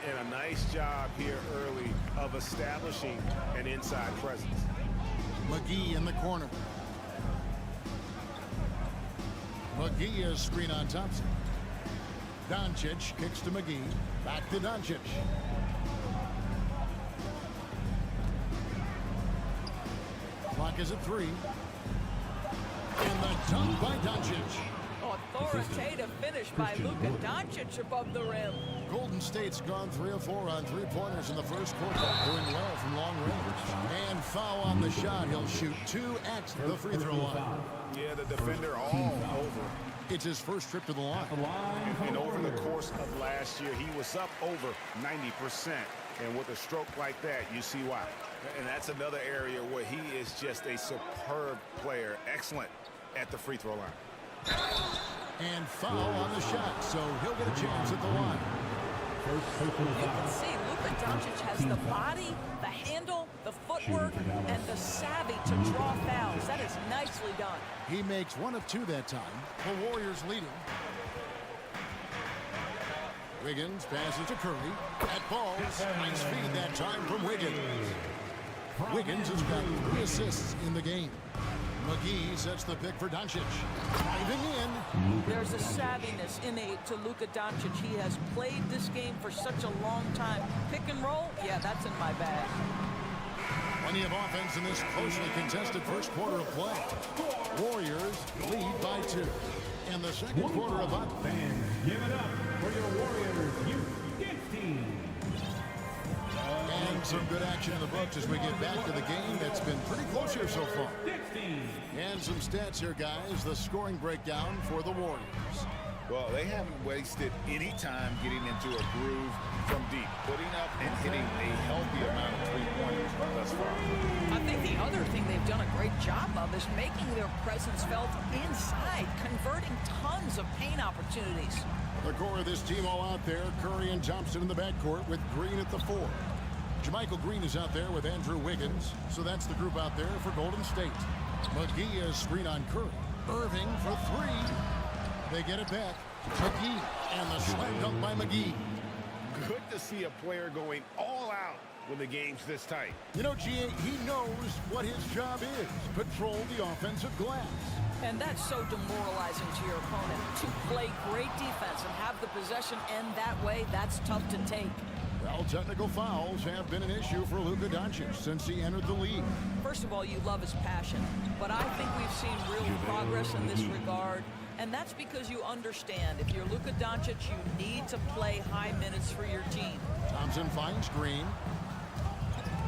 And a nice job here early of establishing an inside presence.
McGee in the corner. McGee is screen on Thompson. Doncic kicks to McGee. Back to Doncic. Clock is at 3. And the dunk by Doncic.
Oh, Authoritative finish by Luka Doncic above the rim.
Golden State's gone 3 of 4 on three-pointers in the first quarter, doing well from long range. And foul on the shot. He'll shoot 2 at the free throw line.
Yeah, the defender all over.
It's his first trip to the line.
And over the course of last year, he was up over 90%. And with a stroke like that, you see why. And that's another area where he is just a superb player. Excellent at the free throw line.
And foul on the shot, so he'll get a chance at the line.
You can see Luka Doncic has the body, the handle, the footwork, and the savvy to draw fouls. That is nicely done.
He makes 1 of 2 that time. The Warriors leading. Wiggins passes to Curry. That ball, nice feed that time from Wiggins. Wiggins has got 3 assists in the game. McGee sets the pick for Doncic. Driving in.
There's a savviness innate to Luka Doncic. He has played this game for such a long time. Pick and roll, yeah, that's in my bag.
Plenty of offense in this closely contested first quarter of play. Warriors lead by 2. And the second quarter of up.
Fans, give it up for your Warriors youth team.
And some good action in the books as we get back to the game that's been pretty close here so far. And some stats here, guys. The scoring breakdown for the Warriors.
Well, they haven't wasted any time getting into a groove from deep, putting up and hitting a healthy amount of three-pointers thus far.
I think the other thing they've done a great job of is making their presence felt inside, converting tons of paint opportunities.
The core of this team all out there. Curry and Thompson in the backcourt with Green at the 4. Jermichael Green is out there with Andrew Wiggins. So that's the group out there for Golden State. McGee is screen on Curry. Irving for 3. They get it back. McGee and the slam dunk by McGee.
Good to see a player going all out when the game's this tight.
You know, G.A., he knows what his job is. Patrol the offensive glass.
And that's so demoralizing to your opponent. To play great defense and have the possession end that way, that's tough to take.
Well, technical fouls have been an issue for Luka Doncic since he entered the league.
First of all, you love his passion. But I think we've seen real progress in this regard. And that's because you understand, if you're Luka Doncic, you need to play high minutes for your team.
Thompson finds Green.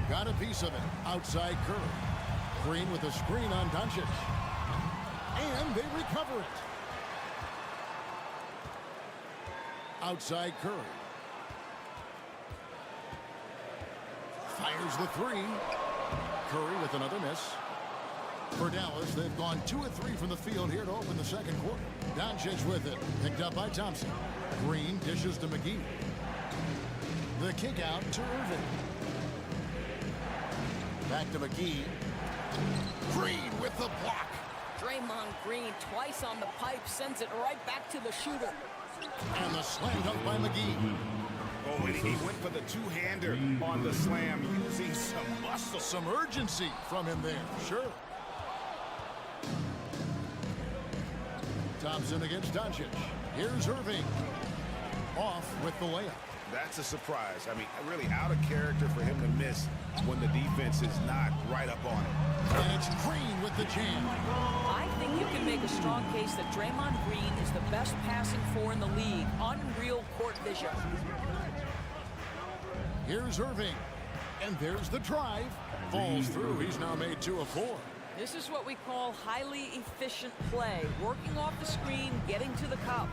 Got a piece of it. Outside Curry. Green with a screen on Doncic. And they recover it. Outside Curry. Fires the 3. Curry with another miss. For Dallas, they've gone 2 of 3 from the field here to open the second quarter. Doncic with it. Picked up by Thompson. Green dishes to McGee. The kick out to Irving. Back to McGee. Green with the block.
Draymond Green twice on the pipe, sends it right back to the shooter.
And the slam dunk by McGee.
Oh, and he went for the two-hander on the slam, using some muscle.
Some urgency from him there, sure. Thompson against Doncic. Here's Irving. Off with the layup.
That's a surprise. I mean, really out of character for him to miss when the defense is not right up on it.
And it's Green with the jam.
I think you can make a strong case that Draymond Green is the best passing four in the league. Unreal court vision.
Here's Irving. And there's the drive. Falls through. He's now made 2 of 4.
This is what we call highly efficient play. Working off the screen, getting to the cup.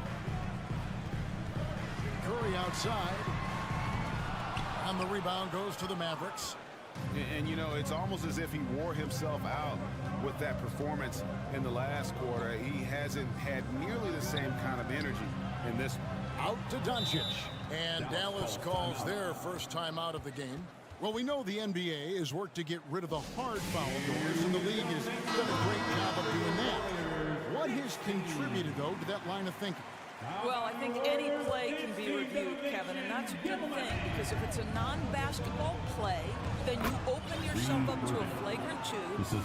Curry outside. And the rebound goes to the Mavericks.
And you know, it's almost as if he wore himself out with that performance in the last quarter. He hasn't had nearly the same kind of energy in this one.
Out to Doncic. And Dallas calls their first time out of the game. Well, we know the NBA has worked to get rid of the hard foul goals, and the league has done a great job of doing that. What has contributed, though, to that line of thinking?
Well, I think any play can be reviewed, Kevin, and that's a good thing, because if it's a non-basketball play, then you open yourself up to a flagrant 2.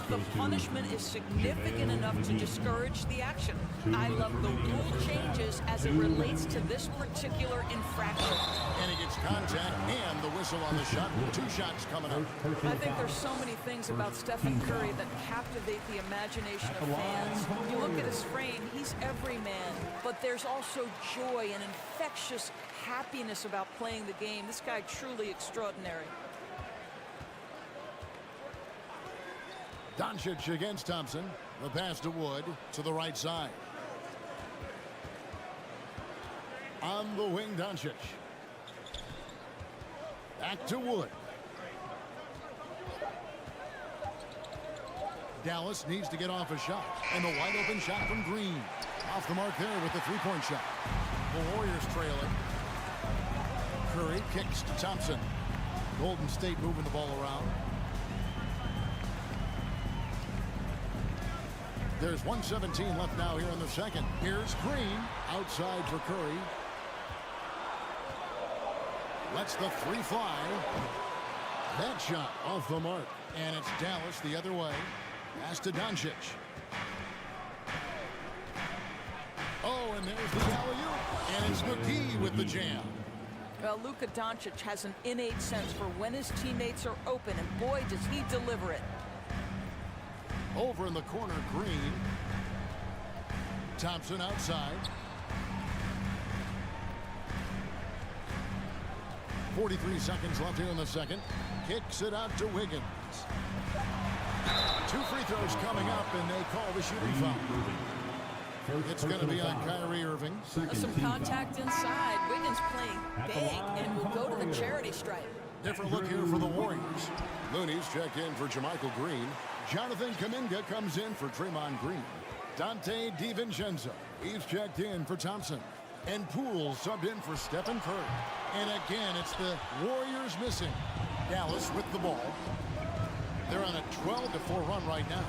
The punishment is significant enough to discourage the action. I love the rule changes as it relates to this particular infraction.
And he gets contact and the whistle on the shot. 2 shots coming up.
I think there's so many things about Stephen Curry that captivate the imagination of fans. You look at his frame, he's every man, but there's also joy and infectious happiness about playing the game. This guy truly extraordinary.
Doncic against Thompson. The pass to Wood to the right side. On the wing, Doncic. Back to Wood. Dallas needs to get off a shot. And the wide open shot from Green. Off the mark there with the 3-point shot. The Warriors trailing. Curry kicks to Thompson. Golden State moving the ball around. There's 1:17 left now here in the second. Here's Green outside for Curry. Lets the 3 fly. That shot off the mark. And it's Dallas the other way. Pass to Doncic. Oh, and there's the alley-oop. And it's McGee with the jam.
Well, Luka Doncic has an innate sense for when his teammates are open, and boy, does he deliver it.
Over in the corner, Green. Thompson outside. 43 seconds left here in the second. Kicks it out to Wiggins. 2 free throws coming up, and they call the shooting foul. It's going to be on Kyrie Irving.
Some contact inside. Wiggins playing big and will go to the charity stripe.
Different look here for the Warriors. Looney's checked in for Jermichael Green. Jonathan Kuminga comes in for Draymond Green. Dante DiVincenzo, he's checked in for Thompson. And Poole subbed in for Stephen Curry. And again, it's the Warriors missing. Dallas with the ball. They're on a 12-4 run right now.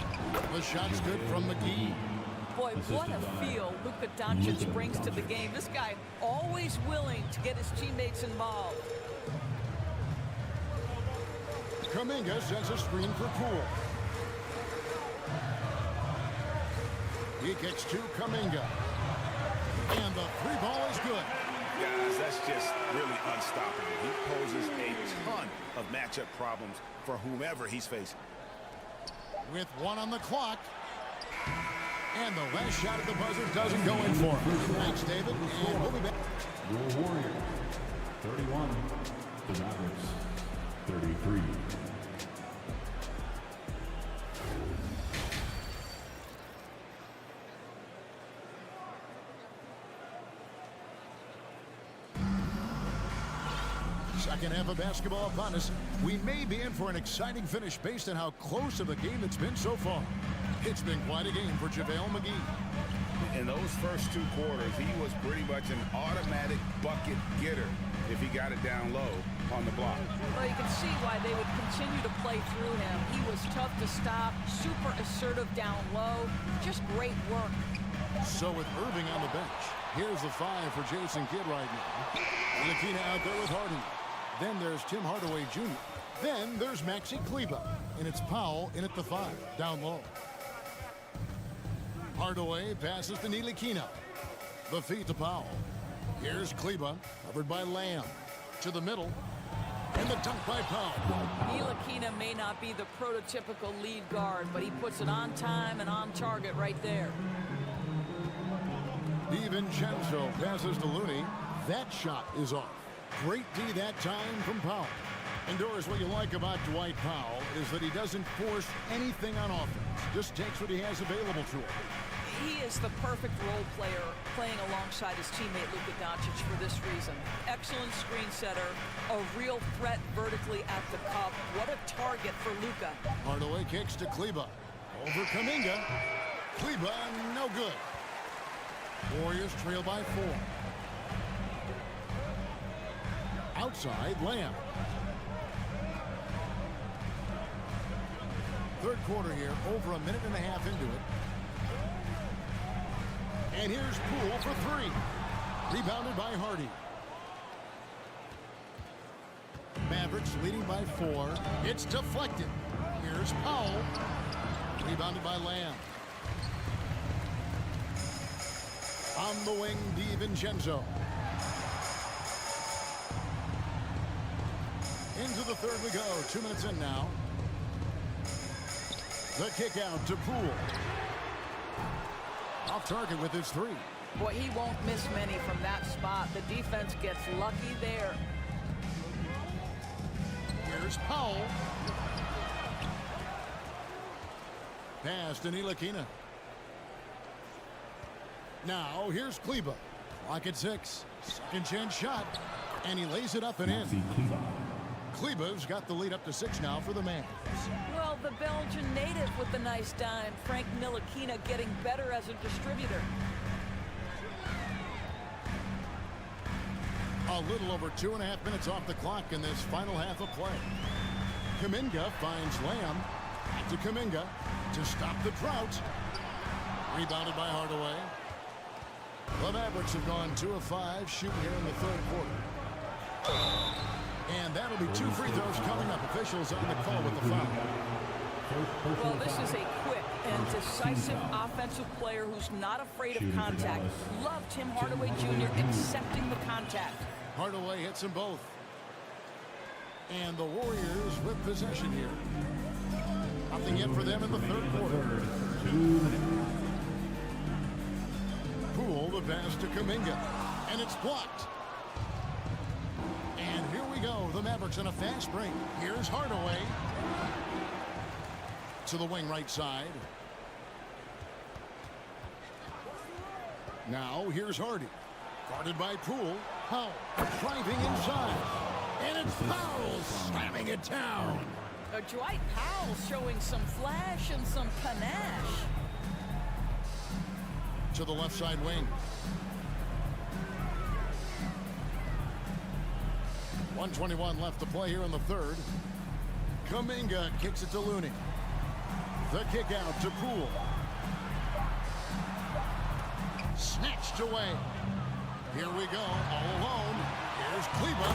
The shot's good from McGee.
Boy, what a feel Luka Doncic brings to the game. This guy always willing to get his teammates involved.
Kuminga sets a screen for Poole. He kicks to Kuminga. And the 3-ball is good.
Guys, that's just really unstoppable. He poses a ton of matchup problems for whomever he's facing.
With 1 on the clock. And the last shot at the buzzer doesn't go in for him. Thanks, David. And we'll be back.
Your Warrior, 31. The Mavericks, 33.
Second half of basketball upon us. We may be in for an exciting finish based on how close of a game it's been so far. It's been quite a game for JaVale McGee.
In those first 2 quarters, he was pretty much an automatic bucket getter if he got it down low on the block.
Well, you can see why they would continue to play through him. He was tough to stop, super assertive down low. Just great work.
So with Irving on the bench, here's the 5 for Jason Kidd right now. Lakina out there with Harden. Then there's Tim Hardaway Jr. Then there's Maxi Kleber. And it's Powell in at the 5, down low. Hardaway passes to Ntilikina. The feed to Powell. Here's Kleber, covered by Lamb. To the middle. And the dunk by Powell.
Ntilikina may not be the prototypical lead guard, but he puts it on time and on target right there.
DiVincenzo passes to Looney. That shot is off. Great D that time from Powell. And Doris, what you like about Dwight Powell is that he doesn't force anything on offense. Just takes what he has available to him.
He is the perfect role player playing alongside his teammate Luka Doncic for this reason. Excellent screen setter, a real threat vertically at the cup. What a target for Luka.
Hardaway kicks to Kleber. Over Kuminga. Kleber, no good. Warriors trail by 4. Outside, Lamb. Third quarter here, over a minute and a half into it. And here's Poole for 3. Rebounded by Hardy. Mavericks leading by 4. It's deflected. Here's Powell. Rebounded by Lamb. On the wing, DiVincenzo. Into the third we go. 2 minutes in now. The kick out to Poole. Off target with his 3.
Boy, he won't miss many from that spot. The defense gets lucky there.
Here's Powell. Pass to Ntilikina. Now here's Kleber. Clock at 6. Second chance shot. And he lays it up and in. Kleber's got the lead up to 6 now for the Mavs.
Well, the Belgian native with the nice dime. Frank Ntilikina getting better as a distributor.
A little over 2.5 minutes off the clock in this final half of play. Kuminga finds Lamb. Back to Kuminga to stop the drought. Rebounded by Hardaway. The Mavericks have gone 2 of 5 shooting here in the third quarter. And that'll be 2 free throws coming up. Officials on the call with the foul.
Well, this is a quick and decisive offensive player who's not afraid of contact. Love Tim Hardaway Jr. accepting the contact.
Hardaway hits them both. And the Warriors with possession here. Nothing yet for them in the third quarter.
2 minutes.
Poole, the pass to Kuminga. And it's blocked. And here we go. The Mavericks on a fast break. Here's Hardaway. To the wing right side. Now here's Hardy. Guarded by Poole. Powell driving inside. And it's Powell slamming it down.
Dwight Powell showing some flash and some panache.
To the left side wing. 1:21 left to play here in the third. Kuminga kicks it to Looney. The kick out to Poole. Snatched away. Here we go, all alone. Here's Kleber.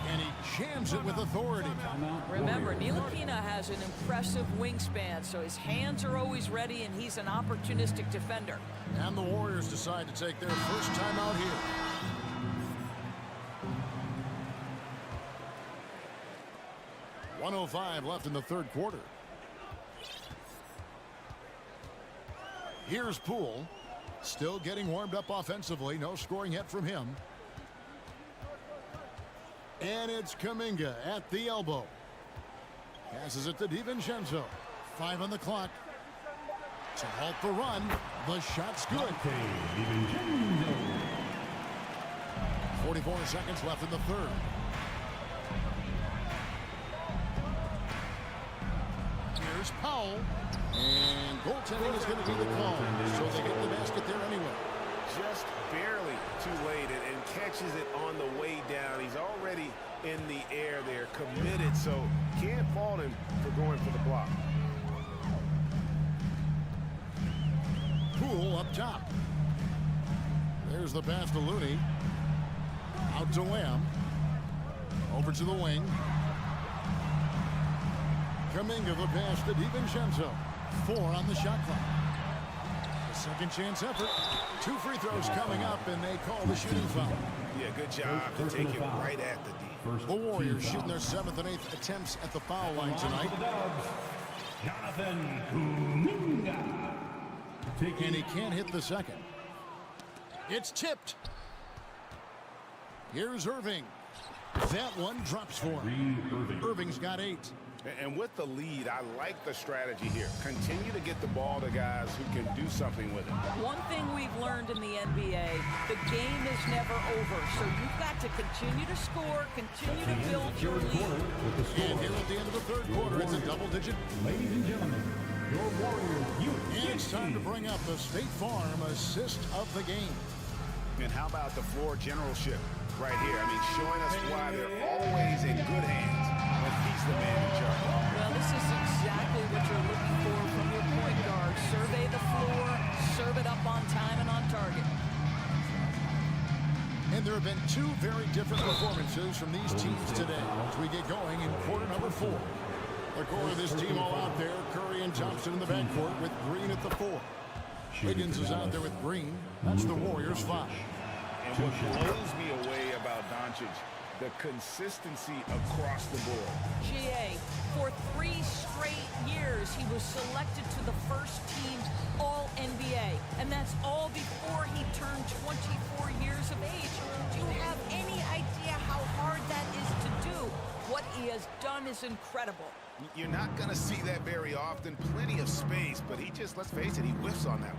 And he jams it with authority.
Remember, Ntilikina has an impressive wingspan, so his hands are always ready, and he's an opportunistic defender.
And the Warriors decide to take their first time out here. .105 left in the third quarter. Here's Poole. Still getting warmed up offensively. No scoring yet from him. And it's Kuminga at the elbow. Passes it to DiVincenzo. 5 on the clock. To halt the run. The shot's good. 44 seconds left in the third. Here's Powell. And goaltending is going to be the call. So they get the basket there anyway.
Just barely too late and catches it on the way down. He's already in the air there, committed, so can't fault him for going for the block.
Poole up top. There's the pass to Looney. Out to Lamb. Over to the wing. Kuminga the pass to DiVincenzo. 4 on the shot clock. A second chance effort. 2 free throws coming up, and they call the shooting foul.
Yeah, good job to take it right at the D.
The Warriors shooting their 7th and 8th attempts at the foul line tonight.
Jonathan Kuminga.
And he can't hit the second. It's tipped. Here's Irving. That one drops for him. Irving's got 8.
And with the lead, I like the strategy here. Continue to get the ball to guys who can do something with it.
One thing we've learned in the NBA, the game is never over. So you've got to continue to score, continue to build your lead.
And here at the end of the third quarter, it's a double-digit.
Ladies and gentlemen, your Warriors.
And it's time to bring up the State Farm assist of the game.
And how about the floor generalship right here? I mean, showing us why they're always in good hands when he's the man in charge.
Well, this is exactly what you're looking for from your point guard. Survey the floor, serve it up on time and on target.
And And there have been two very different performances from these teams today as we get going in quarter number 4. The core of this team all out there. Curry and Thompson in the backcourt with Green at the 4. Higgins is out there with Green. That's the Warriors' 5.
And what blows me away about Doncic, the consistency across the board.
GA, for 3 straight years, he was selected to the first team All-NBA. And that's all before he turned 24 years of age. Do you have any idea how hard that is to do? What he has done is incredible.
You're not going to see that very often. Plenty of space, but he just, let's face it, he whiffs on that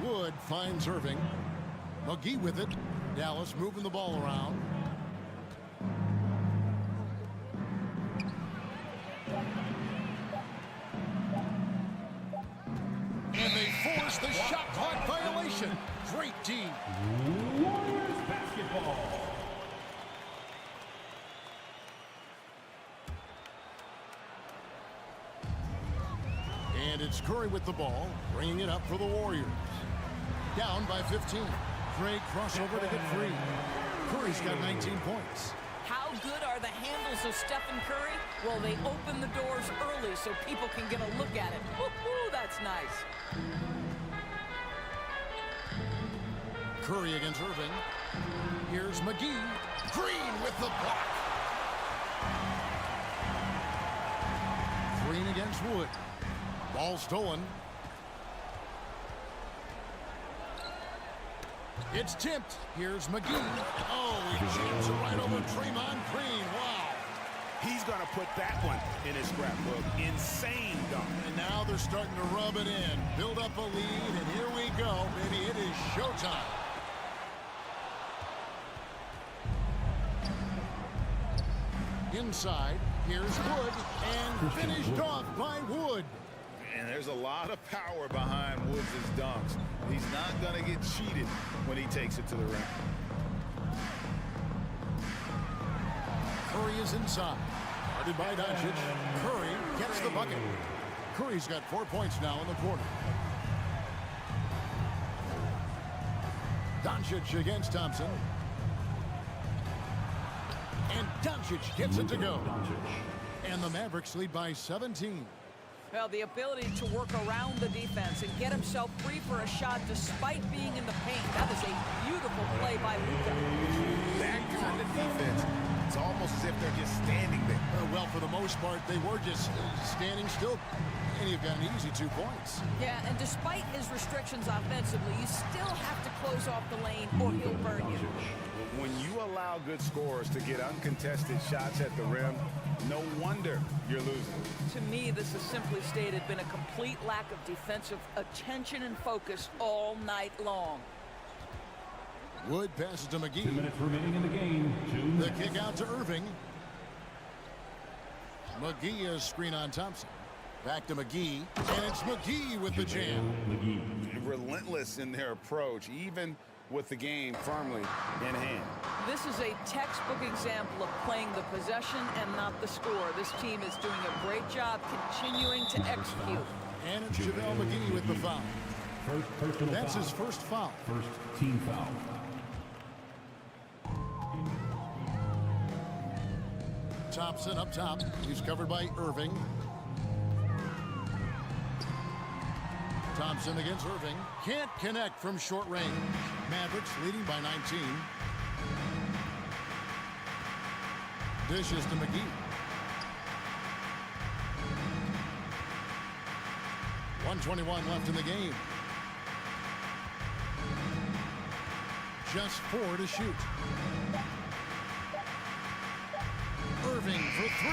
one.
Wood finds Irving. McGee with it. Dallas moving the ball around. And they force the shot clock violation. Great D.
Warriors basketball.
And it's Curry with the ball, bringing it up for the Warriors. Down by 15. Great crossover to get free. Curry's got 19 points.
How good are the handles of Stephen Curry? Well, they open the doors early so people can get a look at it. Woo-hoo, that's nice.
Curry against Irving. Here's McGee. Green with the block. Green against Wood. Ball stolen. It's tipped. Here's McGee. Oh, he jams it right over Draymond Green. Wow.
He's going to put that one in his scrapbook. Insane dunk.
And now they're starting to rub it in. Build up a lead, and here we go, baby. It is showtime. Inside, here's Wood, and finished off by Wood.
And there's a lot of power behind Woods' dunks. He's not going to get cheated when he takes it to the rim.
Curry is inside. Guarded by Doncic. Curry gets the bucket. Curry's got 4 points now in the quarter. Doncic against Thompson. And Doncic gets it to go. And the Mavericks lead by 17.
Well, the ability to work around the defense and get himself free for a shot despite being in the paint. That is a beautiful play by Luka.
That kind of defense, it's almost as if they're just standing there.
Well, for the most part, they were just standing still. And you've got an easy 2 points.
Yeah, and despite his restrictions offensively, you still have to close off the lane or he'll burn you.
When you allow good scorers to get uncontested shots at the rim, no wonder you're losing.
To me, this has simply stated been a complete lack of defensive attention and focus all night long.
Wood passes to McGee.
2 minutes remaining in the game. 2
The
minutes.
kick out to Irving. McGee is screen on Thompson. Back to McGee, and it's McGee with the jam.
McGee.
Relentless in their approach, even with the game firmly in hand.
This is a textbook example of playing the possession and not the score. This team is doing a great job continuing to execute.
And it's JaVale McGee with the foul. That's his first foul.
First team foul.
Thompson up top. He's covered by Irving. Thompson against Irving. Can't connect from short range. Mavericks leading by 19. Dishes to McGee. 1:21 left in the game. Just 4 to shoot. Irving for 3.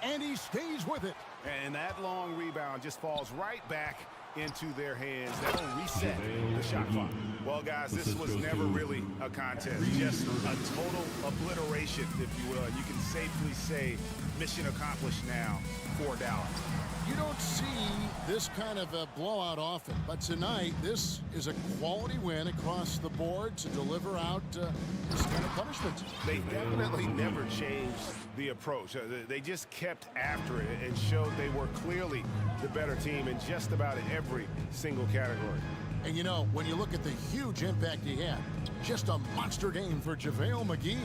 And he stays with it.
And that long rebound just falls right back into their hands. That'll reset the shot clock. Well, guys, this was never really a contest. Just a total obliteration, if you will. You can safely say mission accomplished now for Dallas.
You don't see this kind of a blowout often, but tonight this is a quality win across the board to deliver out this kind of punishment.
They definitely never changed the approach. They just kept after it and showed they were clearly the better team in just about every single category.
And you know, when you look at the huge impact he had, just a monster game for JaVale McGee.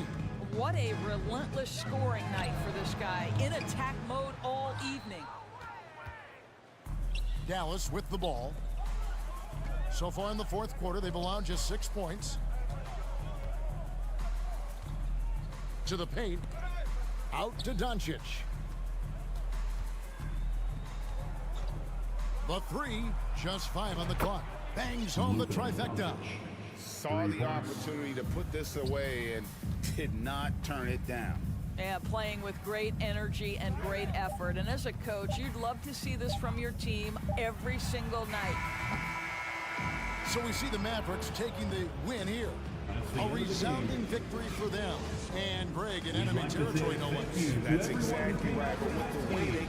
What a relentless scoring night for this guy. In attack mode all evening.
Dallas with the ball. So far in the fourth quarter, they've allowed just 6 points. To the paint. Out to Doncic. The three, just 5 on the clock. Bangs home the trifecta.
Saw the opportunity to put this away and did not turn it down.
Yeah, playing with great energy and great effort. And as a coach, you'd love to see this from your team every single night.
So we see the Mavericks taking the win here. A resounding victory for them. And Greg in enemy territory, no less.
That's exactly right. But with the way they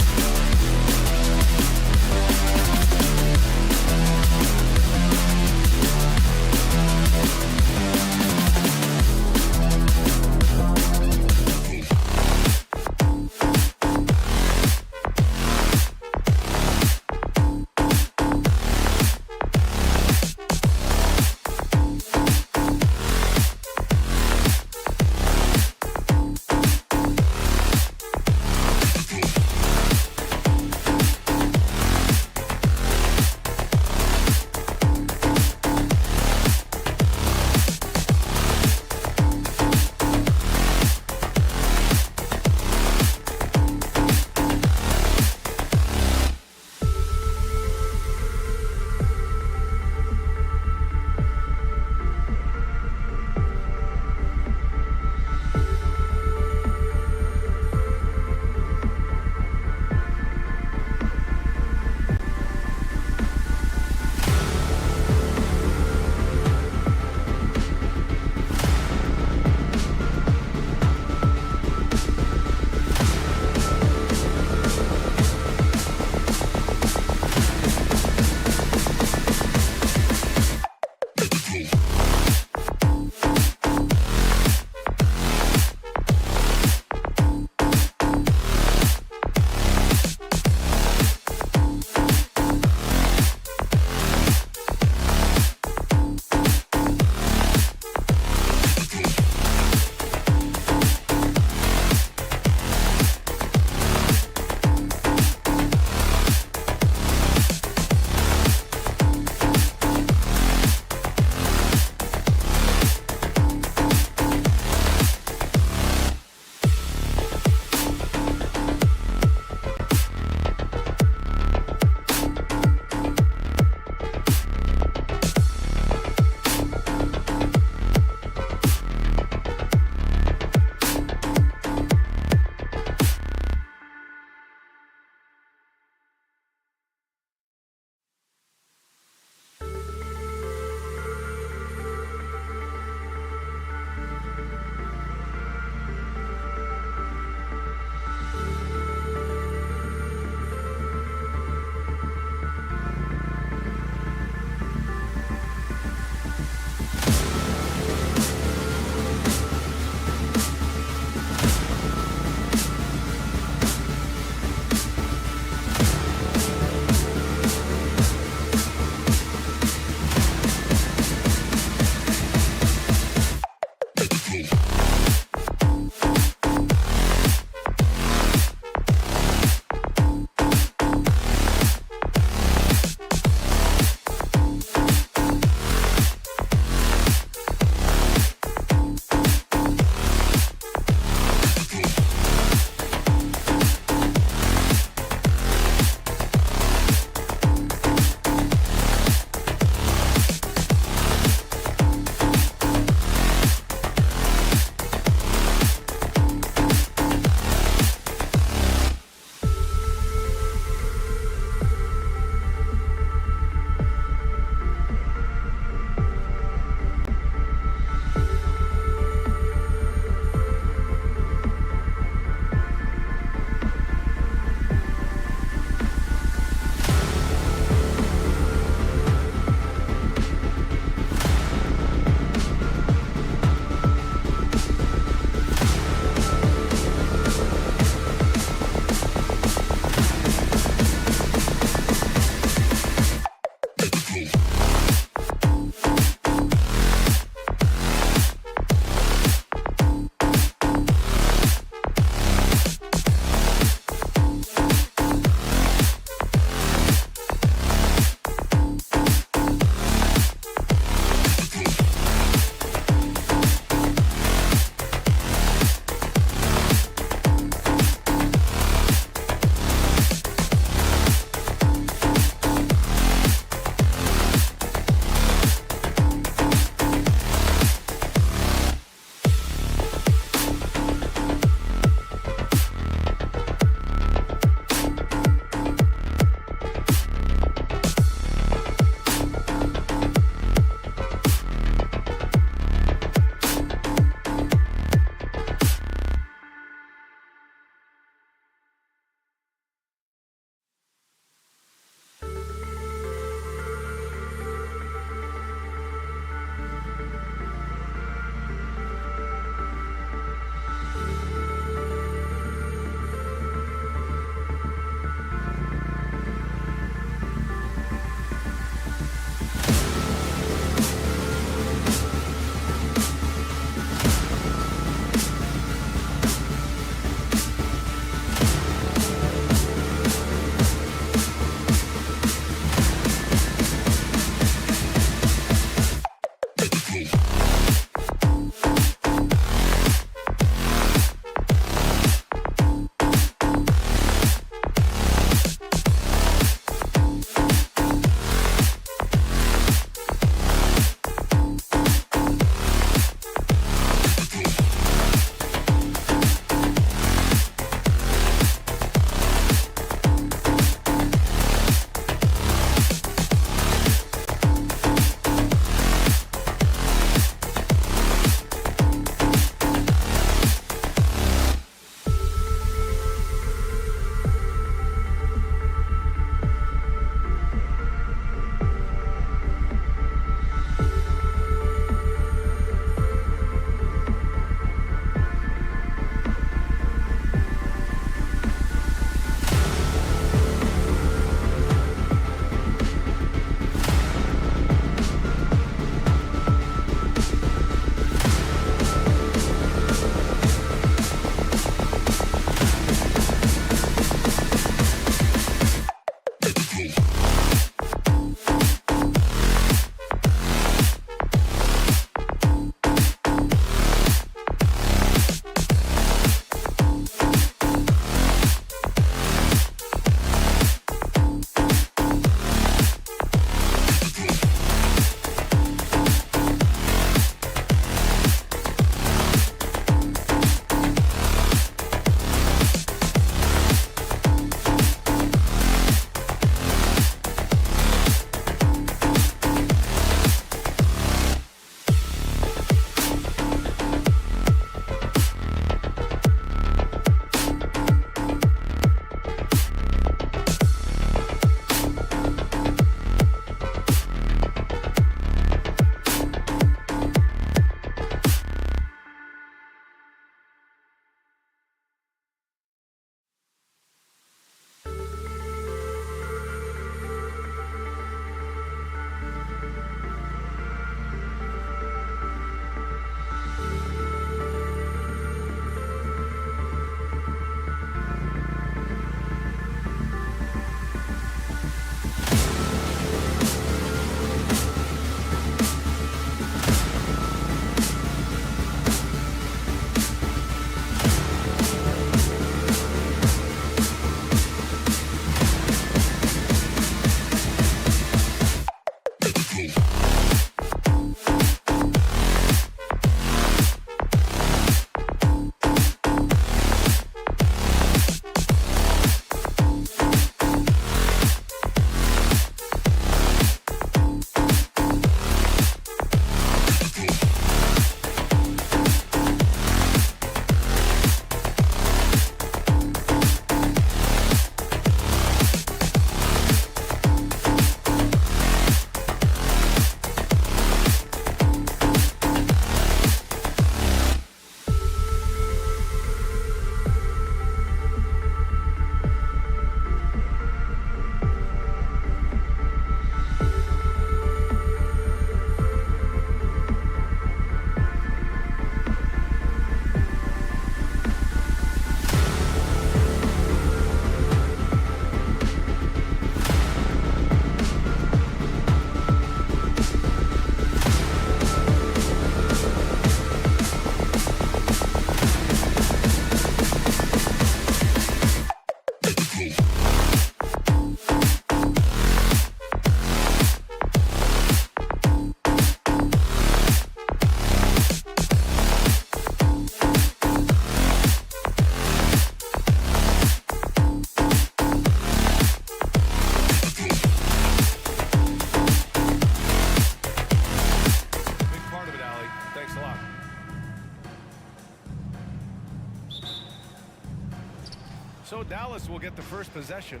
So Dallas will get the first possession.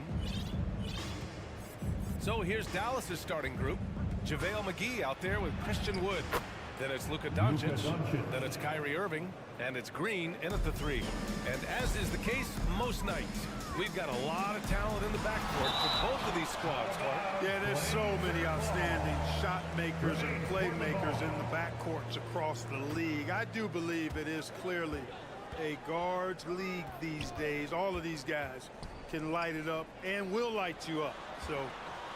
So here's Dallas's starting group. JaVale McGee out there with Christian Wood. Then it's Luka Doncic. Then it's Kyrie Irving. And it's Green in at the 3. And as is the case most nights, we've got a lot of talent in the backcourt for both of these squads, Clark.
Yeah, there's so many outstanding shot makers and playmakers in the backcourts across the league. I do believe it is clearly a guards league these days. All of these guys can light it up and will light you up. So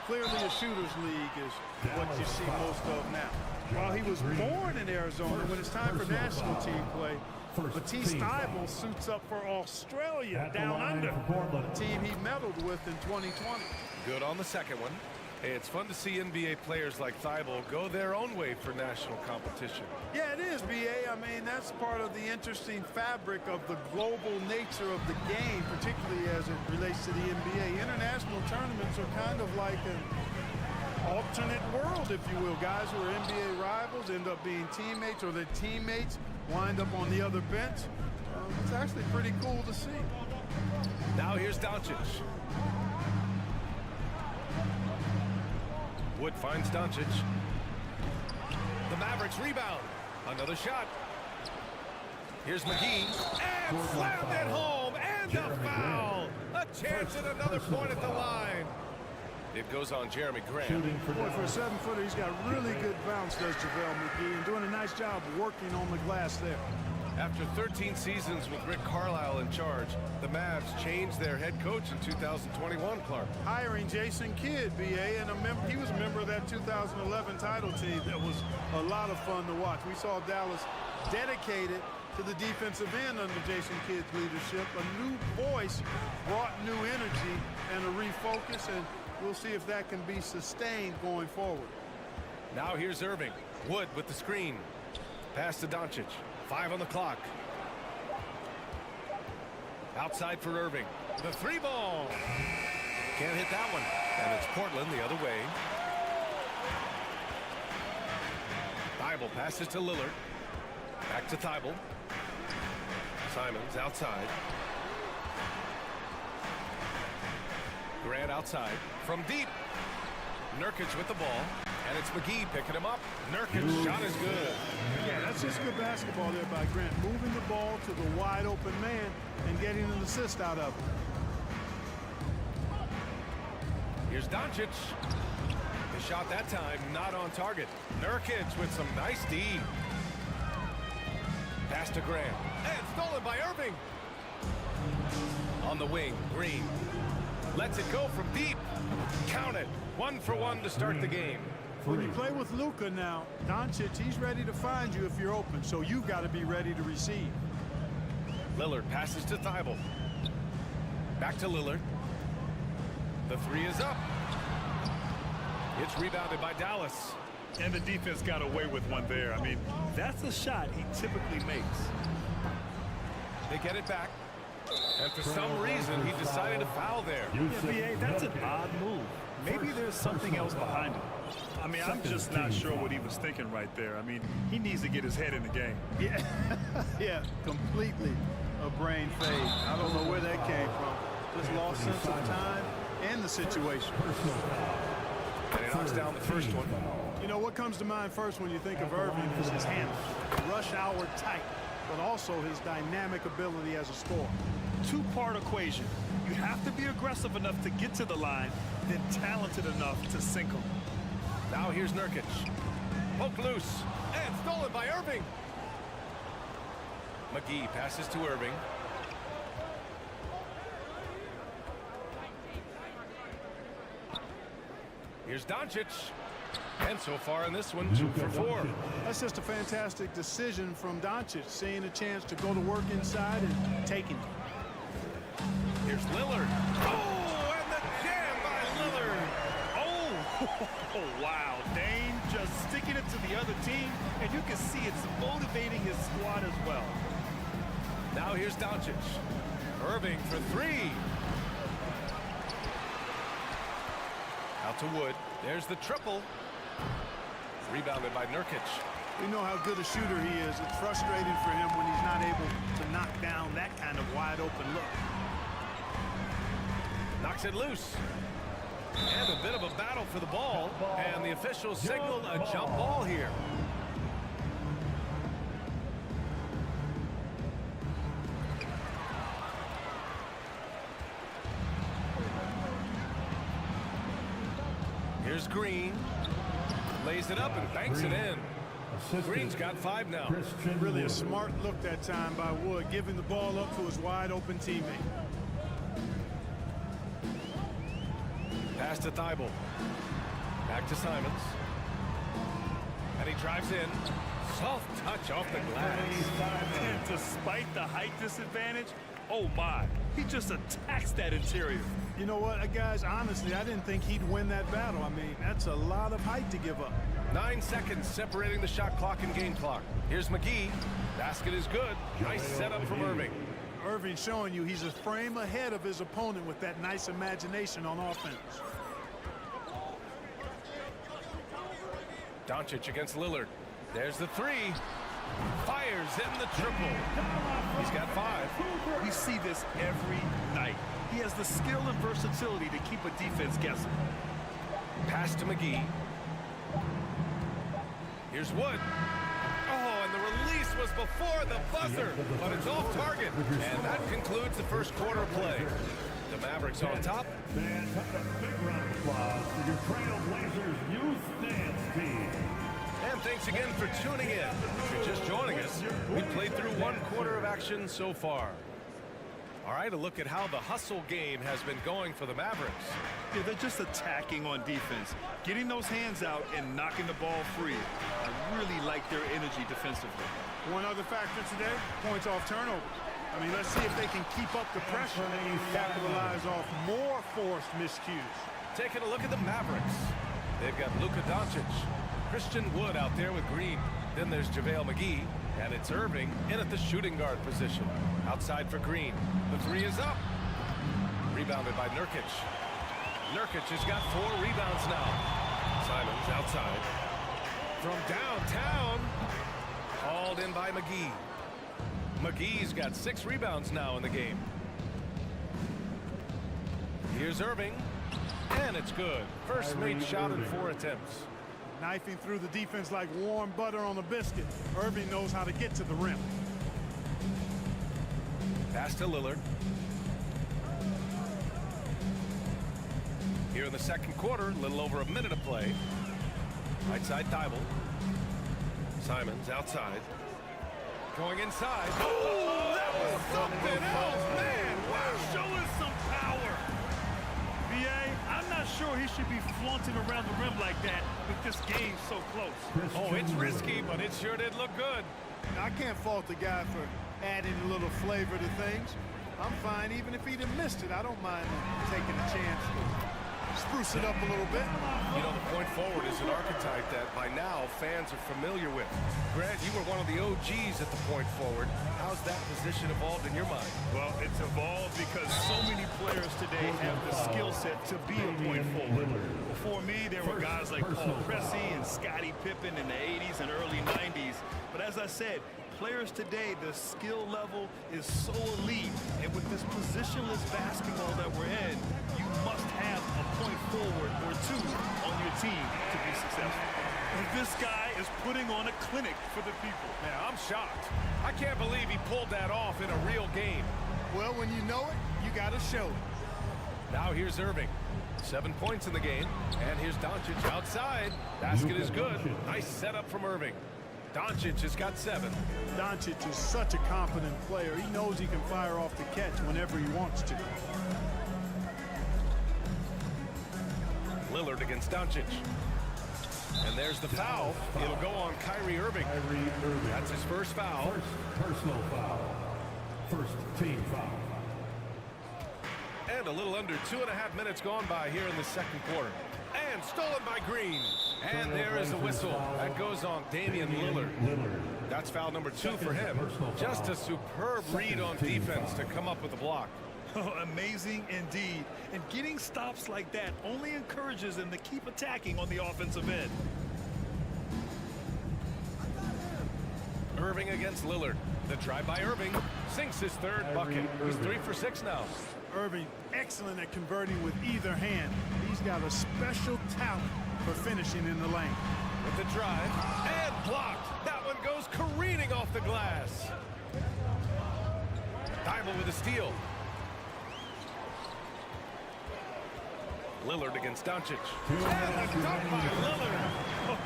clearly a shooters league is what you see most of now. While he was born in Arizona, when it's time for national team play, Matisse Thybulle suits up for Australia down under, the team he medaled with in 2020.
Good on the second one. Hey, it's fun to see NBA players like Thybulle go their own way for national competition.
Yeah, it is, B.A. I mean, that's part of the interesting fabric of the global nature of the game, particularly as it relates to the NBA. International tournaments are kind of like an alternate world, if you will. Guys who are NBA rivals end up being teammates, or their teammates wind up on the other bench. It's actually pretty cool to see.
Now here's Doncic. Wood finds Doncic. The Mavericks rebound. Another shot. Here's McGee. And slammed it home. And a foul. A chance at another point at the line. It goes on Jeremy Grant.
Boy, for a 7-footer, he's got really good bounce, does JaVale McGee, and doing a nice job working on the glass there.
After 13 seasons with Rick Carlisle in charge, the Mavs changed their head coach in 2021, Clark.
Hiring Jason Kidd, B.A., and he was a member of that 2011 title team. That was a lot of fun to watch. We saw Dallas dedicated to the defensive end under Jason Kidd's leadership. A new voice brought new energy and a refocus, and we'll see if that can be sustained going forward.
Now here's Irving. Wood with the screen. Pass to Doncic. 5 on the clock. Outside for Irving. The 3-ball. Can't hit that one. And it's Portland the other way. Thybulle passes to Lillard. Back to Thybulle. Simons outside. Grant outside. From deep. Nurkic with the ball. And it's McGee picking him up. Nurkic's shot is good.
Yeah, that's just good basketball there by Grant. Moving the ball to the wide open man and getting an assist out of it.
Here's Doncic. The shot that time not on target. Nurkic with some nice D. Pass to Grant. And stolen by Irving. On the wing, Green. Lets it go from deep. Count it. 1 for 1 to start the game.
When you play with Luka now, Doncic, he's ready to find you if you're open, so you've got to be ready to receive.
Lillard passes to Thybulle. Back to Lillard. The 3 is up. It's rebounded by Dallas.
And the defense got away with one there. I mean, that's a shot he typically makes.
They get it back. And for some reason, he decided to foul there.
Yeah, B.A., that's an odd move. Maybe there's something else behind it. I mean, I'm just not sure what he was thinking right there. I mean, he needs to get his head in the game.
Yeah, yeah, completely a brain fade. I don't know where that came from. Just lost sense of time and the situation.
And he knocks down the first one.
You know, what comes to mind first when you think of Irving is his handle. Rush hour tight, but also his dynamic ability as a scorer.
Two-part equation. You have to be aggressive enough to get to the line, then talented enough to sink them.
Now here's Nurkic. Poke loose. And stolen by Irving. McGee passes to Irving. Here's Doncic. And so far in this one, 2 for 4.
That's just a fantastic decision from Doncic, seeing a chance to go to work inside and taking it.
Here's Lillard. Oh, and the jam by Lillard.
Oh, wow. Dame just sticking it to the other team, and you can see it's motivating his squad as well.
Now here's Doncic. Irving for 3. Out to Wood. There's the triple. Rebounded by Nurkic.
We know how good a shooter he is. It's frustrating for him when he's not able to knock down that kind of wide open look.
Knocks it loose. And a bit of a battle for the ball. And the officials signal a jump ball here. Here's Green. Lays it up and banks it in. Green's got 5 now.
Really a smart look that time by Wood, giving the ball up to his wide open teammate.
Pass to Thibault. Back to Simons. And he drives in. Soft touch off the glass.
And despite the height disadvantage, oh my, he just attacks that interior.
You know what, guys, honestly, I didn't think he'd win that battle. I mean, that's a lot of height to give up.
9 seconds separating the shot clock and game clock. Here's McGee. Basket is good. Nice setup from Irving.
Irving showing you he's a frame ahead of his opponent with that nice imagination on offense.
Doncic against Lillard. There's the 3. Fires in the triple. He's got 5.
We see this every night. He has the skill and versatility to keep a defense guessing.
Pass to McGee. Here's Wood. Oh, and the release was before the buzzer, but it's off target. And that concludes the first quarter play. The Mavericks on top.
Fans, a big round of applause for your Trailblazers youth dance team.
And thanks again for tuning in. If you're just joining us, we played through 1 quarter of action so far. All right, a look at how the hustle game has been going for the Mavericks.
Yeah, they're just attacking on defense, getting those hands out and knocking the ball free. I really like their energy defensively.
One other factor today, points off turnovers. I mean, let's see if they can keep up the pressure and capitalize off more forced miscues.
Taking a look at the Mavericks. They've got Luka Doncic, Christian Wood out there with Green. Then there's JaVale McGee, and it's Irving in at the shooting guard position. Outside for Green. The 3 is up. Rebounded by Nurkic. Nurkic has got 4 rebounds now. Simons outside. From downtown. Hauled in by McGee. McGee's got 6 rebounds now in the game. Here's Irving. And it's good. First made shot in 4 attempts.
Knifing through the defense like warm butter on a biscuit. Irving knows how to get to the rim.
Pass to Lillard. Here in the second quarter, a little over a minute of play. Right side Thibault. Simons outside. Going inside. Oh, that was something else, man. Wow.
Showing some power. VA, I'm not sure he should be flaunting around the rim like that with this game so close.
Oh, it's risky, but it sure did look good.
I can't fault the guy for adding a little flavor to things. I'm fine even if he'd have missed it. I don't mind taking a chance to spruce it up a little bit.
You know, the point forward is an archetype that by now fans are familiar with. Grant, you were one of the OGs at the point forward. How's that position evolved in your mind?
Well, it's evolved because so many players today have the skill set to be a point forward. Before me, there were guys like Paul Pressey and Scottie Pippen in the 80s and early 90s. But as I said, players today, the skill level is so elite. And with this positionless basketball that we're in, you must have a point forward or 2 on your team to be successful. And this guy is putting on a clinic for the people.
Man, I'm shocked. I can't believe he pulled that off in a real game.
Well, when you know it, you got to show it.
Now here's Irving. 7 points in the game. And here's Doncic outside. Basket is good. Nice setup from Irving. Doncic has got 7.
Doncic is such a confident player. He knows he can fire off the catch whenever he wants to.
Lillard against Doncic. And there's the foul. It'll go on Kyrie Irving. That's his first foul.
First personal foul. First team foul.
And a little under 2.5 minutes gone by here in the second quarter. And stolen by Green. And there is a whistle. That goes on Damian Lillard. That's foul number 2 for him. Just a superb read on defense to come up with the block.
Oh, amazing indeed. And getting stops like that only encourages them to keep attacking on the offensive end.
Irving against Lillard. The drive by Irving sinks his third bucket. He's 3 for 6 now.
Irving, excellent at converting with either hand. He's got a special talent for finishing in the lane.
With the drive, and blocked. That one goes careening off the glass. Thibault with a steal. Lillard against Doncic. And a dunk by Lillard.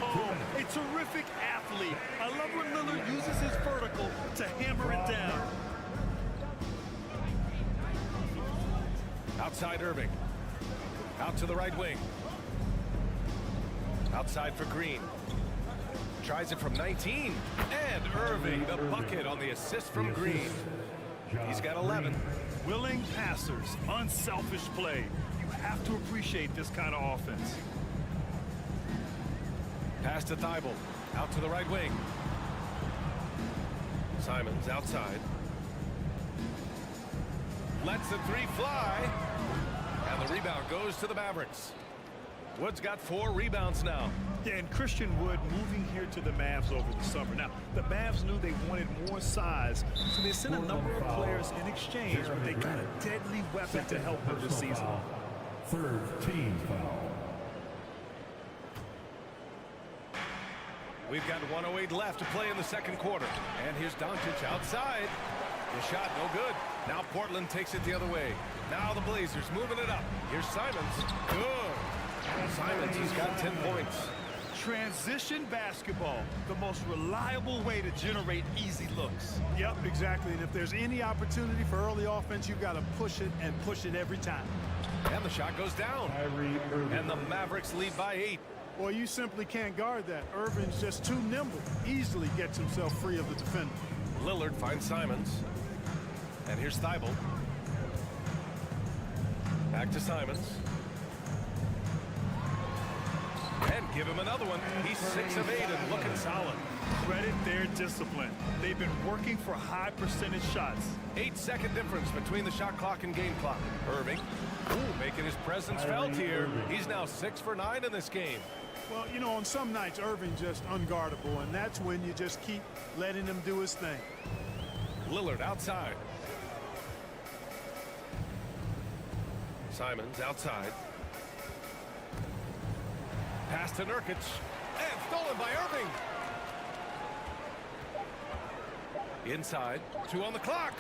Oh, a terrific athlete. I love when Lillard uses his vertical to hammer it down.
Outside Irving. Out to the right wing. Outside for Green. Tries it from 19. And Irving, the bucket on the assist from Green. He's got 11.
Willing passers, unselfish play. You have to appreciate this kind of offense.
Pass to Thibault. Out to the right wing. Simons outside. Lets the three fly. And the rebound goes to the Mavericks. Wood's got 4 rebounds now.
Yeah, and Christian Wood moving here to the Mavs over the summer. Now, the Mavs knew they wanted more size, so they sent a number of players in exchange, but they got a deadly weapon to help them this season.
Third team foul.
We've got 1:08 left to play in the second quarter. And here's Doncic outside. The shot no good. Now Portland takes it the other way. Now the Blazers moving it up. Here's Simons. Good. Simons, he's got 10 points.
Transition basketball, the most reliable way to generate easy looks.
Yep, exactly. And if there's any opportunity for early offense, you've got to push it and push it every time.
And the shot goes down. And the Mavericks lead by 8.
Well, you simply can't guard that. Irving's just too nimble. Easily gets himself free of the defender.
Lillard finds Simons. And here's Thibault. Back to Simons. And give him another one. He's 6 of 8 and looking solid.
Credit their discipline. They've been working for high percentage shots.
8-second difference between the shot clock and game clock. Irving, making his presence felt here. He's now 6 for 9 in this game.
Well, you know, on some nights, Irving's just unguardable, and that's when you just keep letting him do his thing.
Lillard outside. Simons outside. Pass to Nurkic. And stolen by Irving. Inside. 2 on the clock.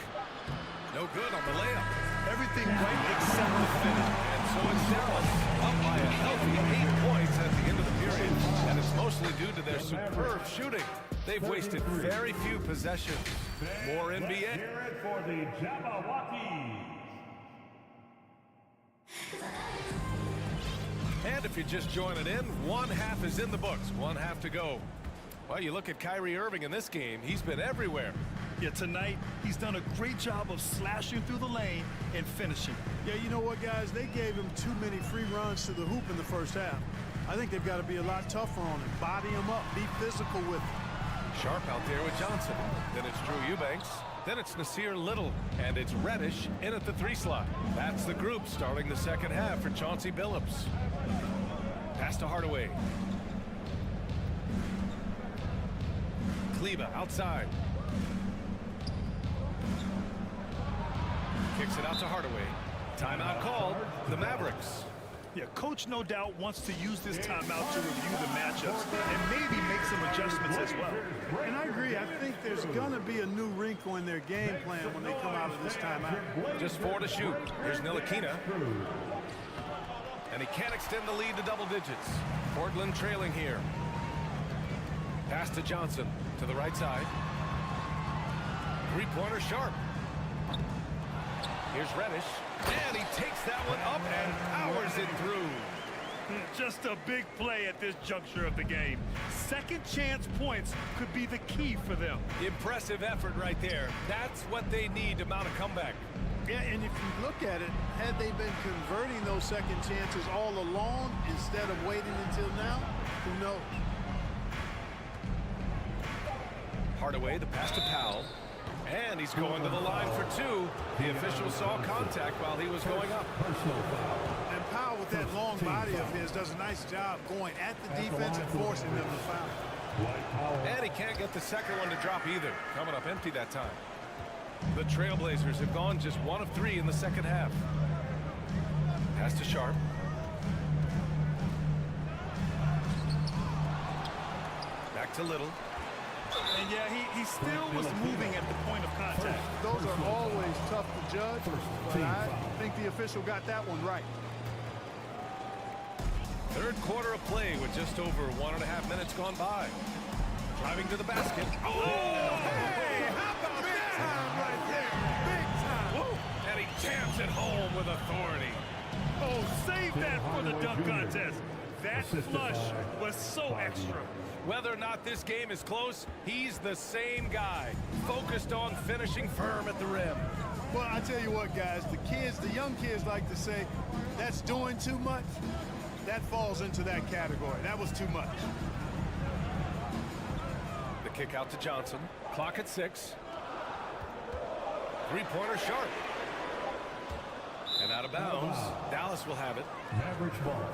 No good on the layup.
Everything right except the finish.
And so it's Dallas up by a healthy 8 points at the end of the period. And it's mostly due to their superb shooting. They've wasted very few possessions. More NBA.
For the Jabberwockies.
And if you're just joining in, 1/2 is in the books. 1/2 to go. Well, you look at Kyrie Irving in this game. He's been everywhere.
Yeah, tonight, he's done a great job of slashing through the lane and finishing.
Yeah, you know what, guys? They gave him too many free runs to the hoop in the first half. I think they've got to be a lot tougher on him. Body him up. Be physical with him.
Sharp out there with Johnson. Then it's Drew Eubanks. Then it's Nasir Little. And it's Reddish in at the 3 slot. That's the group starting the second half for Chauncey Billups. Pass to Hardaway. Kleber outside. Kicks it out to Hardaway. Timeout called. The Mavericks.
Yeah, coach no doubt wants to use this timeout to review the matchups and maybe make some adjustments as well.
And I agree. I think there's going to be a new wrinkle in their game plan when they come out of this timeout.
Just 4 to shoot. Here's Ntilikina. And he can't extend the lead to double digits. Portland trailing here. Pass to Johnson to the right side. 3-pointer Sharp. Here's Reddish. And he takes that one up and powers it through.
Just a big play at this juncture of the game. Second chance points could be the key for them.
Impressive effort right there. That's what they need to mount a comeback.
Yeah, and if you look at it, had they been converting those second chances all along instead of waiting until now, who knows?
Hardaway, the pass to Powell. And he's going to the line for 2. The official saw contact while he was going up.
And Powell, with that long body of his, does a nice job going at the defense and forcing them to foul.
And he can't get the second one to drop either. Coming up empty that time. The Trailblazers have gone just 1 of 3 in the second half. Pass to Sharp. Back to Little.
And yeah, he still was moving at the point of contact.
Those are always tough to judge, but I think the official got that one right.
Third quarter of play with just over 1.5 minutes gone by. Driving to the basket. Oh, hey, how about big time right there? Big time. Woo. And he jams it home with authority.
Oh, save that for the dunk contest. That flush was so extra.
Whether or not this game is close, he's the same guy, focused on finishing firm at the rim.
Well, I tell you what, guys, the young kids like to say, that's doing too much. That falls into that category. That was too much.
The kick out to Johnson. Clock at 6. Three-pointer Sharp. And out of bounds. Dallas will have it.
Mavericks ball.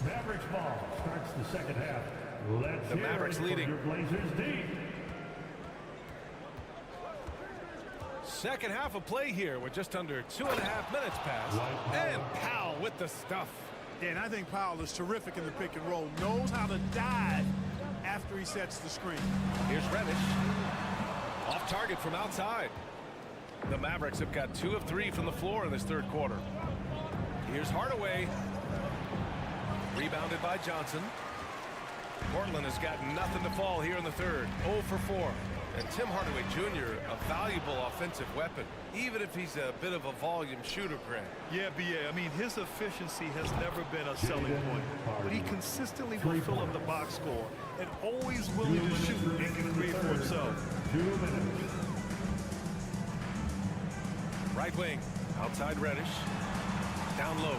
Mavericks ball starts the second half. Let's
the Mavericks leading.
Your Blazers D.
Second half of play here with just under 2.5 minutes passed. And Powell with the stuff.
Yeah, and I think Powell is terrific in the pick and roll. Knows how to dive after he sets the screen.
Here's Reddish. Off target from outside. The Mavericks have got 2 of 3 from the floor in this third quarter. Here's Hardaway. Rebounded by Johnson. Portland has got nothing to fall here in the third. 0 for 4. And Tim Hardaway Jr., a valuable offensive weapon, even if he's a bit of a volume shooter, Grant.
Yeah, B.A. I mean, his efficiency has never been a selling point. But he consistently will fill up the box score and always willing to shoot and can create for himself.
2 minutes.
Right wing, outside Reddish. Down low.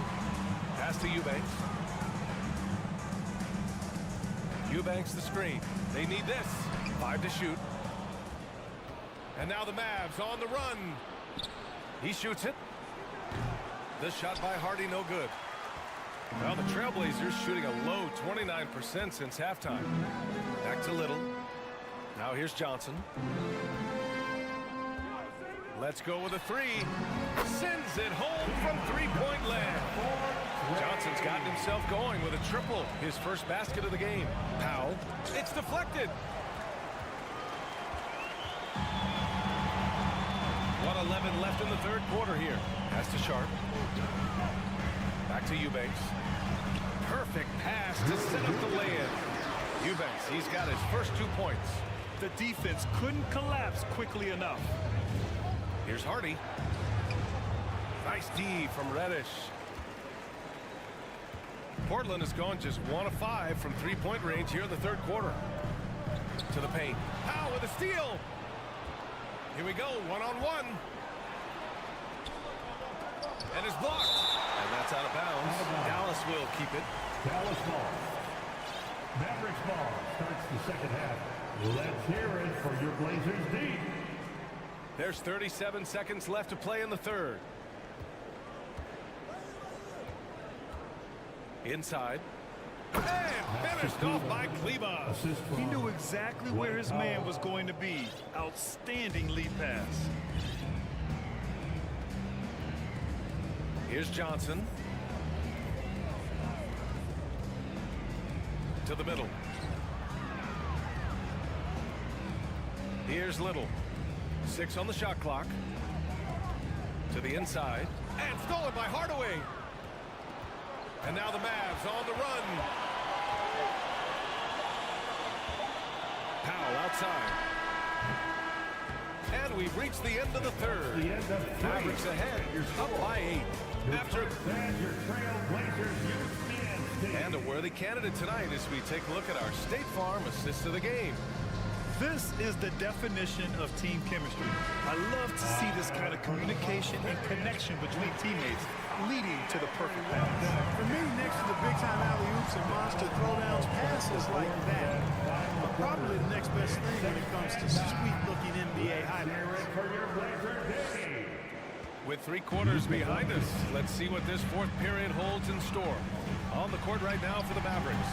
Pass to Eubanks. Eubanks the screen. They need this. 5 to shoot. And now the Mavs on the run. He shoots it. The shot by Hardy, no good. Well, the Trailblazers shooting a low 29% since halftime. Back to Little. Now here's Johnson. Let's go with a 3. Sends it home from three-point land. Johnson's gotten himself going with a triple. His first basket of the game. Powell. It's deflected. 1:11 left in the third quarter here. Pass to Sharp. Back to Eubanks. Perfect pass to set up the lay-in. Eubanks, he's got his first 2 points.
The defense couldn't collapse quickly enough.
Here's Hardy. Nice D from Reddish. Portland has gone just 1 of 5 from three-point range here in the third quarter. To the paint. Powell with a steal. Here we go, 1-on-1. And it's blocked. And that's out of bounds. Dallas will keep it.
Dallas ball. Mavericks ball starts the second half. Let's hear it for your Blazers D.
There's 37 seconds left to play in the third. Inside. And finished off by Kleba.
He knew exactly where his man was going to be. Outstanding lead pass.
Here's Johnson. To the middle. Here's Little. 6 on the shot clock. To the inside. And stolen by Hardaway. And now the Mavs on the run. Powell outside. And we've reached the end of the third. Mavericks ahead, up by 8. After
your Trailblazers
and a worthy candidate tonight as we take a look at our State Farm assist of the game.
This is the definition of team chemistry. I love to see this kind of communication and connection between teammates leading to the perfect pass.
For me, next to the big-time alley-oops and monster throwdowns, passes like that are probably the next best thing when it comes to sweet-looking NBA highlights.
With 3 quarters behind us, let's see what this fourth period holds in store. On the court right now for the Mavericks,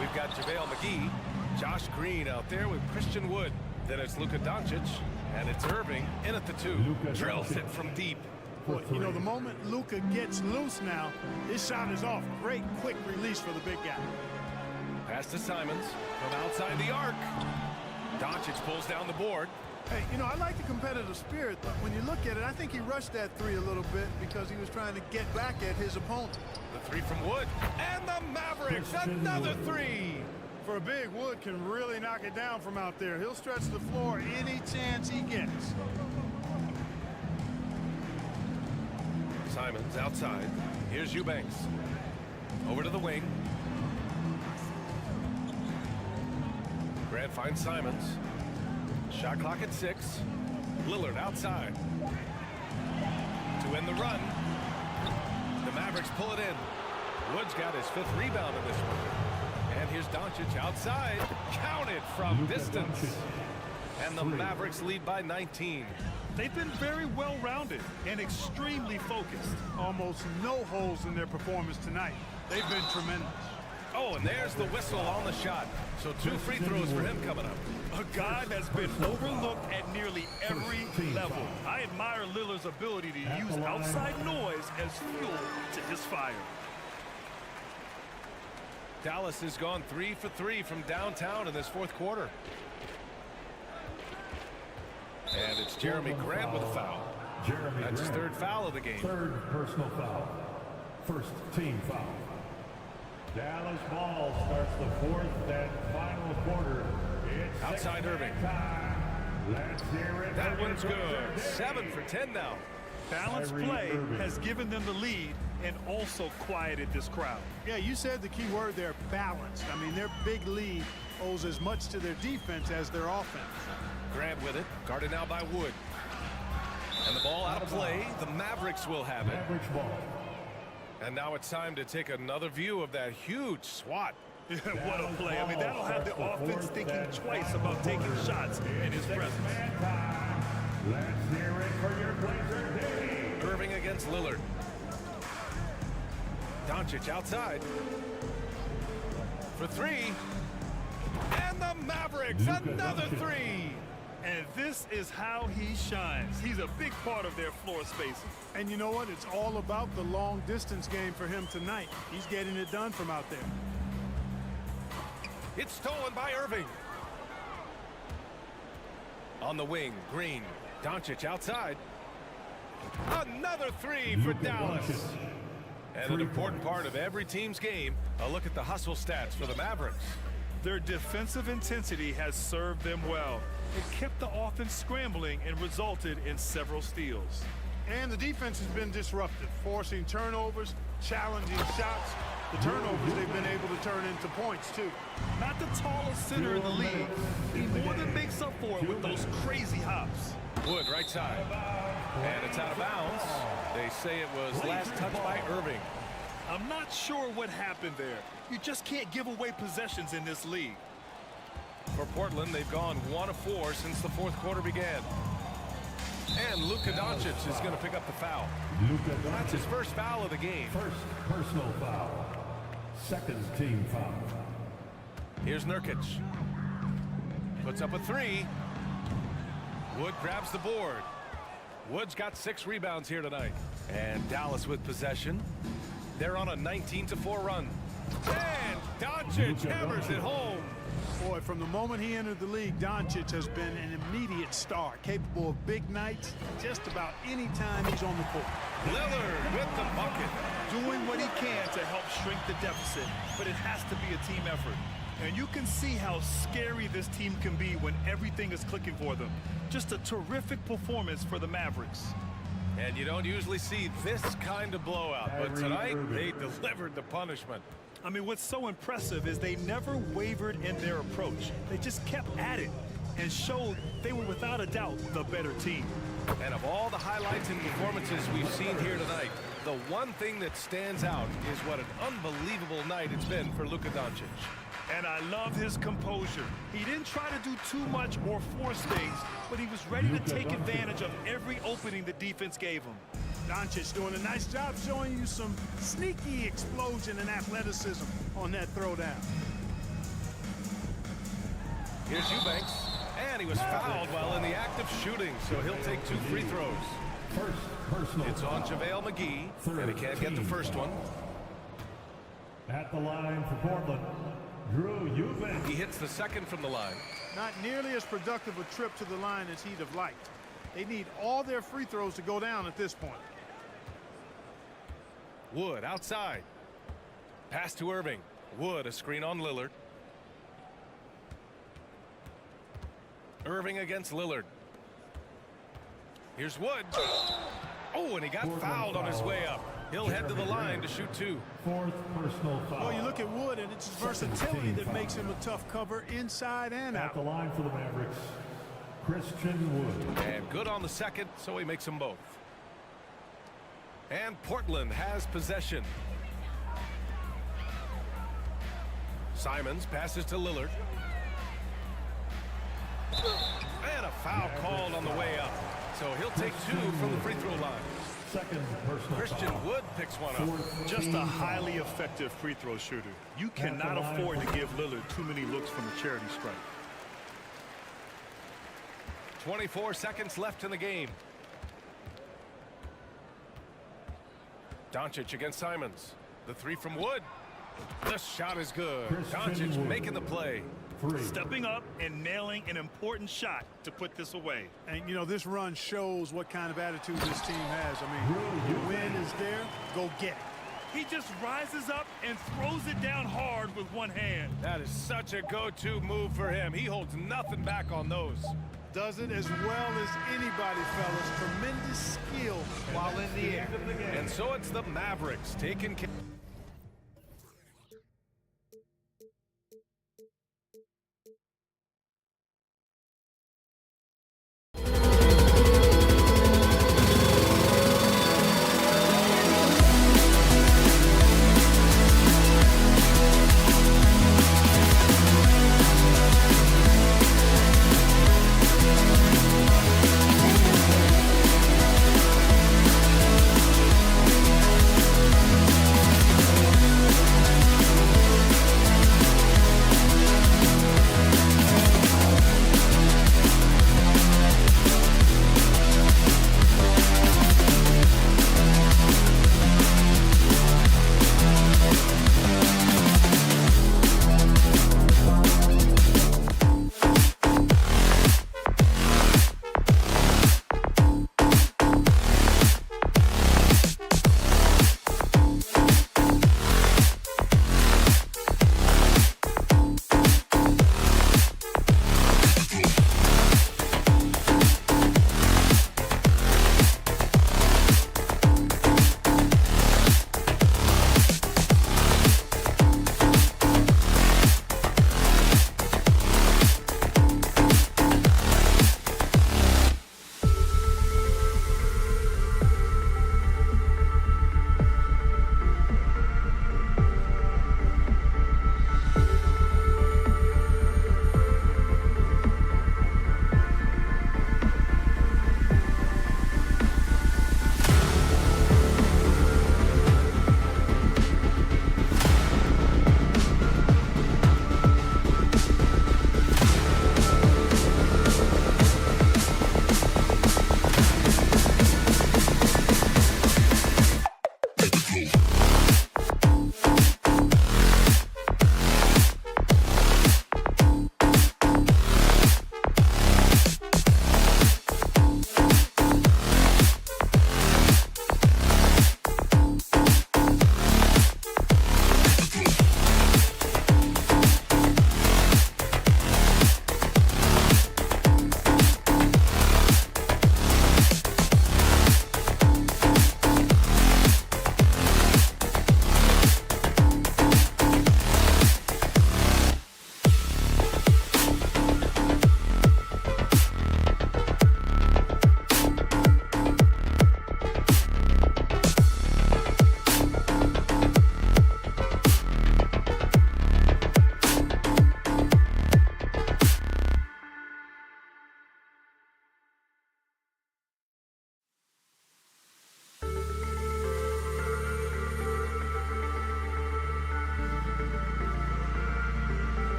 we've got JaVale McGee, Josh Green out there with Christian Wood. Then it's Luka Doncic, and it's Irving in at the 2. Drills it from deep.
Well, you know, the moment Luka gets loose now, his shot is off. Great quick release for the big guy.
Pass to Simons from outside the arc. Doncic pulls down the board.
Hey, you know, I like the competitive spirit, but when you look at it, I think he rushed that 3 a little bit because he was trying to get back at his opponent.
The 3 from Wood. And the Mavericks, another 3.
For a big, Wood can really knock it down from out there. He'll stretch the floor any chance he gets.
Simons outside. Here's Eubanks. Over to the wing. Grant finds Simons. Shot clock at 6. Lillard outside. To end the run. The Mavericks pull it in. Wood's got his 5th rebound in this one. And here's Doncic outside. Counted from distance. And the Mavericks lead by 19.
They've been very well-rounded and extremely focused.
Almost no holes in their performance tonight. They've been tremendous.
Oh, and there's the whistle on the shot. So 2 free throws for him coming up.
A guy that's been overlooked at nearly every level. I admire Lillard's ability to use outside noise as fuel to his fire.
Dallas has gone 3 for 3 from downtown in this 4th quarter. And it's Jeremy Grant with a foul. That's his 3rd foul of the game.
3rd personal foul. 1st team foul. Dallas ball starts the 4th and final quarter. It's
outside Irving.
Let's hear it.
That one's good. 7 for 10 now.
Balanced play has given them the lead and also quieted this crowd.
Yeah, you said the key word there, balanced. I mean, their big lead owes as much to their defense as their offense.
Grant with it, guarded now by Wood. And the ball out of play. The Mavericks will have it.
Mavericks ball.
And now it's time to take another view of that huge swat.
What a play. I mean, that'll have the offense thinking twice about taking shots in his presence.
Let's hear it for your Blazers.
Irving against Lillard. Doncic outside. For 3. And the Mavericks, another 3.
And this is how he shines. He's a big part of their floor spacing.
And you know what? It's all about the long distance game for him tonight. He's getting it done from out there.
It's stolen by Irving. On the wing, Green. Doncic outside. Another 3 for Dallas. And an important part of every team's game, a look at the hustle stats for the Mavericks.
Their defensive intensity has served them well. It kept the offense scrambling and resulted in several steals.
And the defense has been disruptive, forcing turnovers, challenging shots. The turnovers they've been able to turn into points, too.
Not the tallest center in the league. He more than makes up for it with those crazy hops.
Wood, right side. And it's out of bounds. They say it was last touched by Irving.
I'm not sure what happened there. You just can't give away possessions in this league.
For Portland, they've gone 1 of 4 since the 4th quarter began. And Luka Doncic is going to pick up the foul. That's his 1st foul of the game.
1st personal foul. 2nd team foul.
Here's Nurkic. Puts up a 3. Wood grabs the board. Wood's got 6 rebounds here tonight. And Dallas with possession. They're on a 19-4 run. And Doncic hammers it home.
Boy, from the moment he entered the league, Doncic has been an immediate star, capable of big nights just about any time he's on the court.
Lillard with the bucket.
Doing what he can to help shrink the deficit, but it has to be a team effort. And you can see how scary this team can be when everything is clicking for them. Just a terrific performance for the Mavericks.
And you don't usually see this kind of blowout, but tonight they delivered the punishment.
I mean, what's so impressive is they never wavered in their approach. They just kept at it and showed they were without a doubt the better team.
And of all the highlights and performances we've seen here tonight, the one thing that stands out is what an unbelievable night it's been for Luka Doncic.
And I love his composure. He didn't try to do too much or force things, but he was ready to take advantage of every opening the defense gave him.
Doncic doing a nice job showing you some sneaky explosion and athleticism on that throwdown.
Here's Eubanks. And he was fouled while in the act of shooting, so he'll take 2 free throws.
First personal.
It's on JaVale McGee, and he can't get the first one.
At the line for Portland, Drew Eubanks.
He hits the second from the line.
Not nearly as productive a trip to the line as he'd have liked. They need all their free throws to go down at this point.
Wood outside. Pass to Irving. Wood, a screen on Lillard. Irving against Lillard. Here's Wood. Oh, and he got fouled on his way up. He'll head to the line to shoot 2.
Fourth personal foul.
Well, you look at Wood, and it's his versatility that makes him a tough cover inside and
At
out.
the line for the Mavericks, Christian Wood.
And good on the second, so he makes them both. And Portland has possession. Simons passes to Lillard. And a foul called on the way up. So he'll take 2 from the free throw line.
Second personal
Christian
foul.
Wood picks one up.
Just a highly effective free throw shooter. You cannot afford to give Lillard too many looks from the charity stripe.
24 seconds left in the game. Doncic against Simons. The 3 from Wood. The shot is good. Doncic making the play.
Stepping up and nailing an important shot to put this away.
And, you know, this run shows what kind of attitude this team has. I mean, the win is there. Go get it.
He just rises up and throws it down hard with one hand.
That is such a go-to move for him. He holds nothing back on those.
Does it as well as anybody, fellas. Tremendous skill while in the air.
And so it's the Mavericks taking care.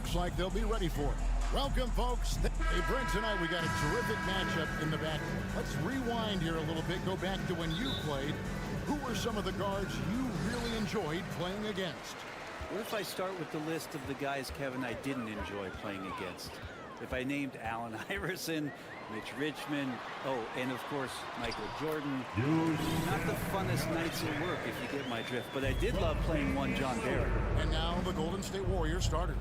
looks like they'll be ready for it. Welcome, folks. Hey, Brent, tonight we got a terrific matchup in the back. Let's rewind here a little bit. Go back to when you played. Who were some of the guards you really enjoyed playing against?
What if I start with the list of the guys, Kevin, I didn't enjoy playing against? If I named Allen Iverson, Mitch Richmond, and of course, Michael Jordan. Not the funnest nights at work, if you get my drift, but I did love playing one John Barry.
And now the Golden State Warriors starters.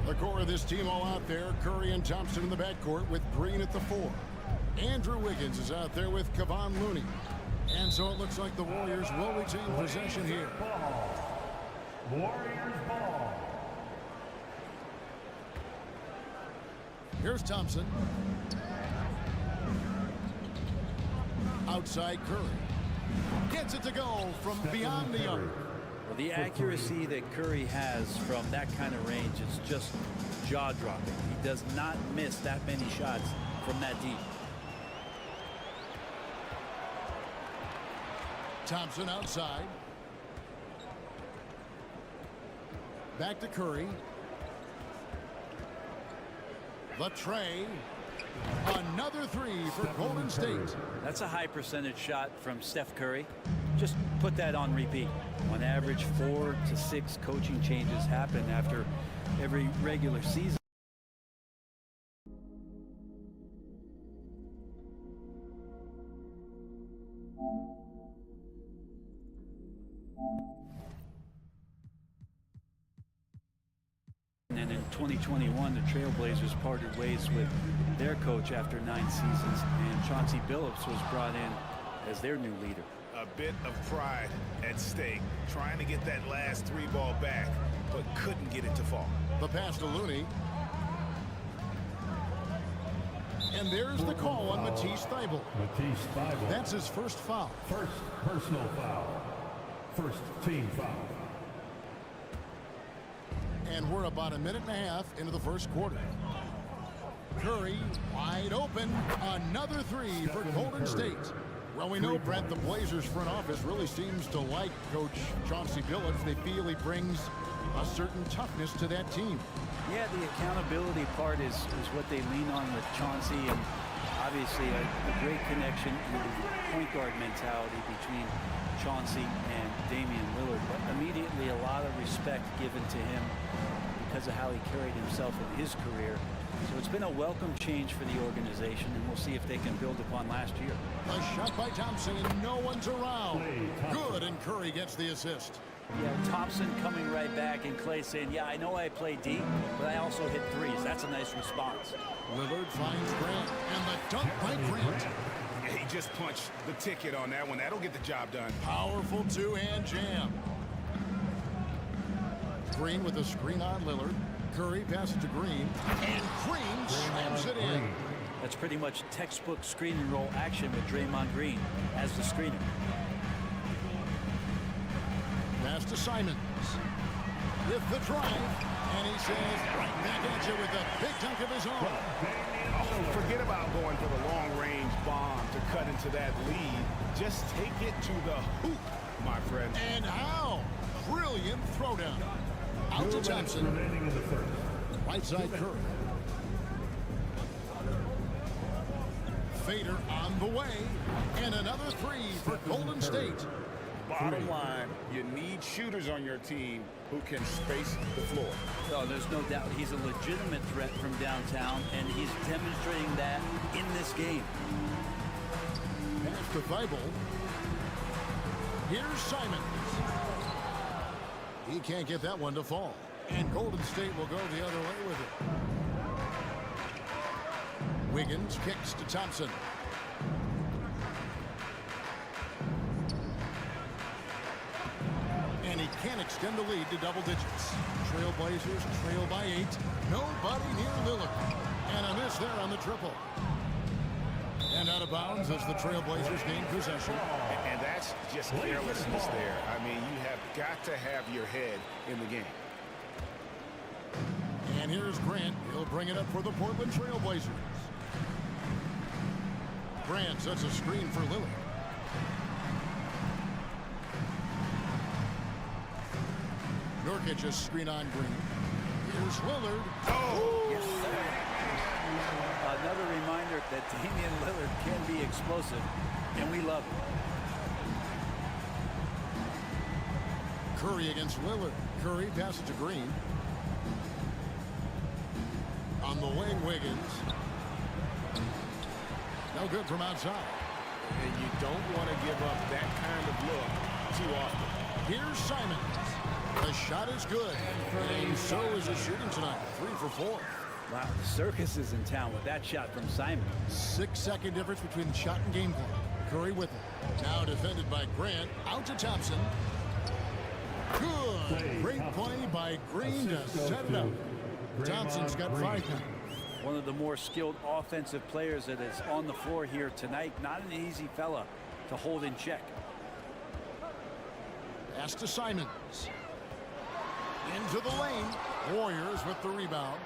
The core of this team all out there, Curry and Thompson in the backcourt with Green at the 4. Andrew Wiggins is out there with Kevon Looney. And so it looks like the Warriors will retain possession here.
Warriors ball.
Here's Thompson. Outside Curry. Gets it to go from beyond the arc.
Well, the accuracy that Curry has from that kind of range is just jaw-dropping. He does not miss that many shots from that deep.
Thompson outside. Back to Curry. The tray. Another 3 for Golden State.
That's a high percentage shot from Steph Curry. Just put that on repeat. On average, 4 to 6 coaching changes happen after every regular season. And in 2021, the Trailblazers parted ways with their coach after 9 seasons, and Chauncey Billups was brought in as their new leader.
A bit of pride at stake, trying to get that last 3 ball back, but couldn't get it to fall.
The pass to Looney. And there's the call on Matisse Thybulle.
Matisse Thybulle.
That's his first foul.
First personal foul. First team foul.
And we're about a minute and a half into the first quarter. Curry wide open. Another 3 for Golden State. Well, we know, Brent, the Blazers front office really seems to like Coach Chauncey Billups. They feel he brings a certain toughness to that team.
Yeah, the accountability part is what they lean on with Chauncey, and obviously a great connection with the point guard mentality between Chauncey and Damian Lillard. But immediately a lot of respect given to him because of how he carried himself in his career. So it's been a welcome change for the organization, and we'll see if they can build upon last year.
A shot by Thompson, and no one's around. Good, and Curry gets the assist.
Yeah, Thompson coming right back, and Clay saying, yeah, I know I play deep, but I also hit 3s. That's a nice response.
Lillard finds Grant, and the dunk by Grant.
Yeah, he just punched the ticket on that one. That'll get the job done.
Powerful 2-hand jam. Green with a screen on Lillard. Curry passes to Green, and Green slams it in.
That's pretty much textbook screen and roll action with Draymond Green as the screener.
Pass to Simons with the drive, and he says right back at you with a big dunk of his own.
Oh, forget about going for the long-range bomb to cut into that lead. Just take it to the hoop, my friend.
And how? Brilliant throwdown. Out to Thompson.
Remaining in the first.
Right side Curry. Fader on the way. And another 3 for Golden State.
Bottom line, you need shooters on your team who can space the floor.
Oh, there's no doubt he's a legitimate threat from downtown, and he's demonstrating that in this game.
Pass to Thybulle. Here's Simons. He can't get that one to fall. And Golden State will go the other way with it. Wiggins kicks to Thompson. And he can't extend the lead to double digits. Trailblazers trail by 8. Nobody near Lillard. And a miss there on the triple. And out of bounds as the Trailblazers gain possession.
And that's just carelessness there. I mean, you have got to have your head in the game.
And here's Grant. He'll bring it up for the Portland Trailblazers. Grant sets a screen for Lillard. Nurkic just screen on Green. Here's Lillard.
Oh! Yes, sir. Another reminder that Damian Lillard can be explosive, and we love it.
Curry against Lillard. Curry passes to Green. On the wing, Wiggins. No good from outside.
And you don't want to give up that kind of look too often.
Here's Simons. The shot is good. And so is his shooting tonight. 3 for 4.
Wow, the circus is in town with that shot from Simon.
6-second difference between the shot and game clock. Curry with it. Now defended by Grant. Out to Thompson. Good. Great play by Green to set it up. Thompson's got 5 now.
One of the more skilled offensive players that is on the floor here tonight. Not an easy fella to hold in check.
Pass to Simons. Into the lane. Warriors with the rebound.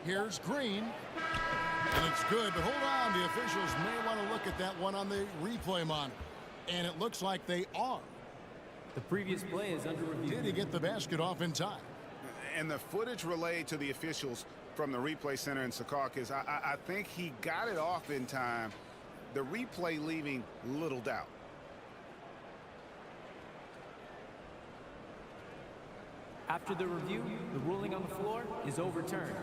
Here's Green. And it's good, but hold on. The officials may want to look at that one on the replay monitor. And it looks like they are.
The previous play is under review.
Did he get the basket off in time?
And the footage relayed to the officials from the replay center in Secaucus, I think he got it off in time. The replay leaving little doubt.
After the review, the ruling on the floor is overturned.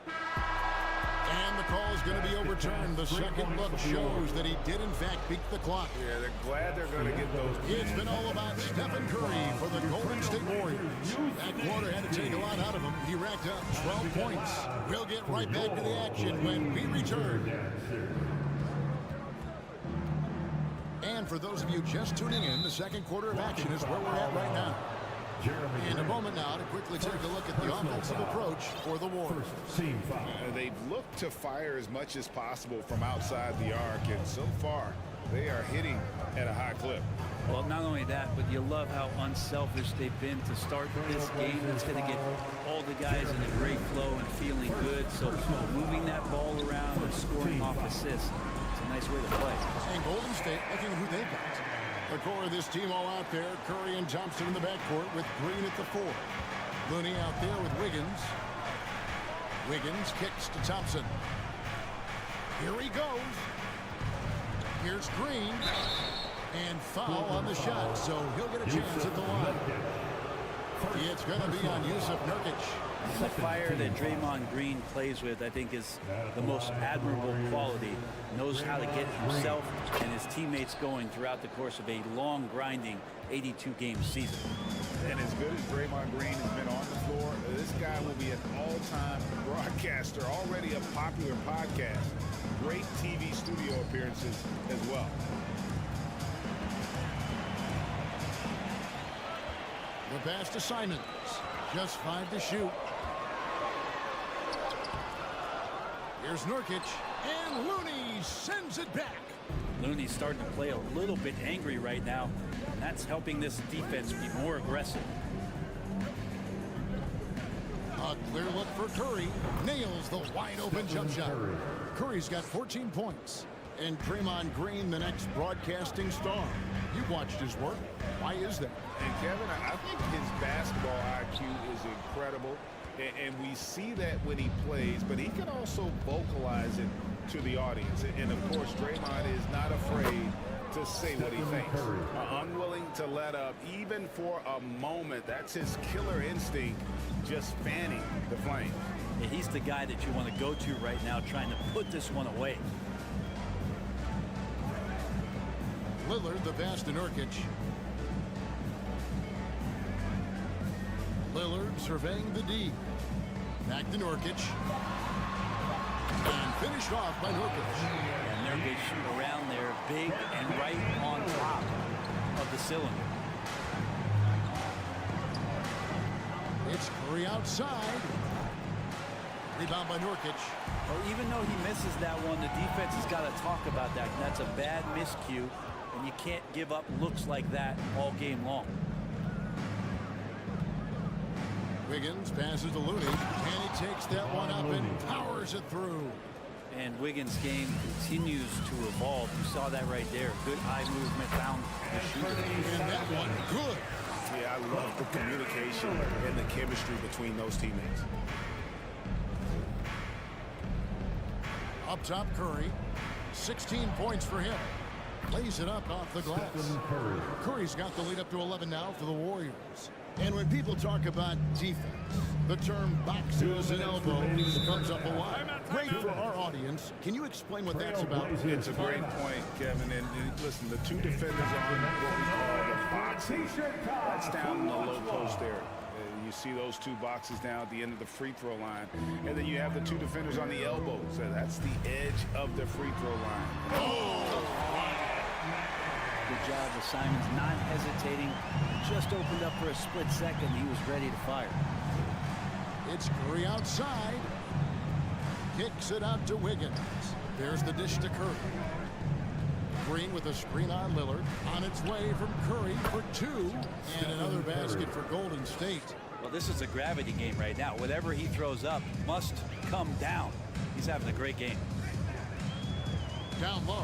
And the call is going to be overturned. The second look shows that he did, in fact, beat the clock.
Yeah, they're glad they're going to get those.
It's been all about Stephen Curry for the Golden State Warriors. That quarter had to take a lot out of him. He racked up 12 points. We'll get right back to the action when we return. And for those of you just tuning in, the second quarter of action is where we're at right now. In a moment now to quickly take a look at the offensive approach for the Warriors.
They've looked to fire as much as possible from outside the arc, and so far they are hitting at a high clip.
Well, not only that, but you love how unselfish they've been to start this game. It's going to get all the guys in a great flow and feeling good. So moving that ball around and scoring off assists, it's a nice way to play.
And Golden State looking at who they've got. The core of this team all out there. Curry and Thompson in the backcourt with Green at the 4. Looney out there with Wiggins. Wiggins kicks to Thompson. Here he goes. Here's Green. And foul on the shot, so he'll get a chance at the line. It's going to be on Yusuf Nurkic.
The fire that Draymond Green plays with, I think, is the most admirable quality. Knows how to get himself and his teammates going throughout the course of a long, grinding 82-game season.
And as good as Draymond Green has been on the floor, this guy will be an all-time broadcaster, already a popular podcast. Great TV studio appearances as well.
The pass to Simons. Just 5 to shoot. Here's Nurkic. And Looney sends it back.
Looney's starting to play a little bit angry right now, and that's helping this defense be more aggressive.
A clear look for Curry. Nails the wide-open jump shot. Curry's got 14 points. And Draymond Green, the next broadcasting star. You've watched his work. Why is that?
And Kevin, I think his basketball IQ is incredible. And we see that when he plays, but he can also vocalize it to the audience. And of course, Draymond is not afraid to say what he thinks. Unwilling to let up, even for a moment. That's his killer instinct, just fanning the flame.
Yeah, he's the guy that you want to go to right now, trying to put this one away.
Lillard, the pass to Nurkic. Lillard surveying the D. Back to Nurkic. And finished off by Nurkic.
And Nurkic around there, big and right on top of the cylinder.
It's Curry outside. Rebound by Nurkic.
Well, even though he misses that one, the defense has got to talk about that. That's a bad miscue, and you can't give up looks like that all game long.
Wiggins passes to Looney, and he takes that one up and powers it through.
And Wiggins' game continues to evolve. You saw that right there. Good eye movement, found the shooter.
And that one good.
Yeah, I love communication and the chemistry between those teammates.
Up top, Curry. 16 points for him. Lays it up off the glass. Curry's got the lead up to 11 now for the Warriors. And when people talk about defense, the term boxes and elbows comes up a lot. Great for our audience. Can you explain what that's about?
It's a great point, Kevin. And listen, the two defenders on what we call the boxes, that's down in the low post area. You see those two boxes down at the end of the free throw line. And then you have the two defenders on the elbows. So that's the edge of the free throw line.
Good job of Simons not hesitating. Just opened up for a split second. He was ready to fire.
It's Curry outside. Kicks it out to Wiggins. There's the dish to Curry. Green with a screen on Lillard. On its way from Curry for two. And another basket for Golden State.
Well, this is a gravity game right now. Whatever he throws up must come down. He's having a great game.
Down low.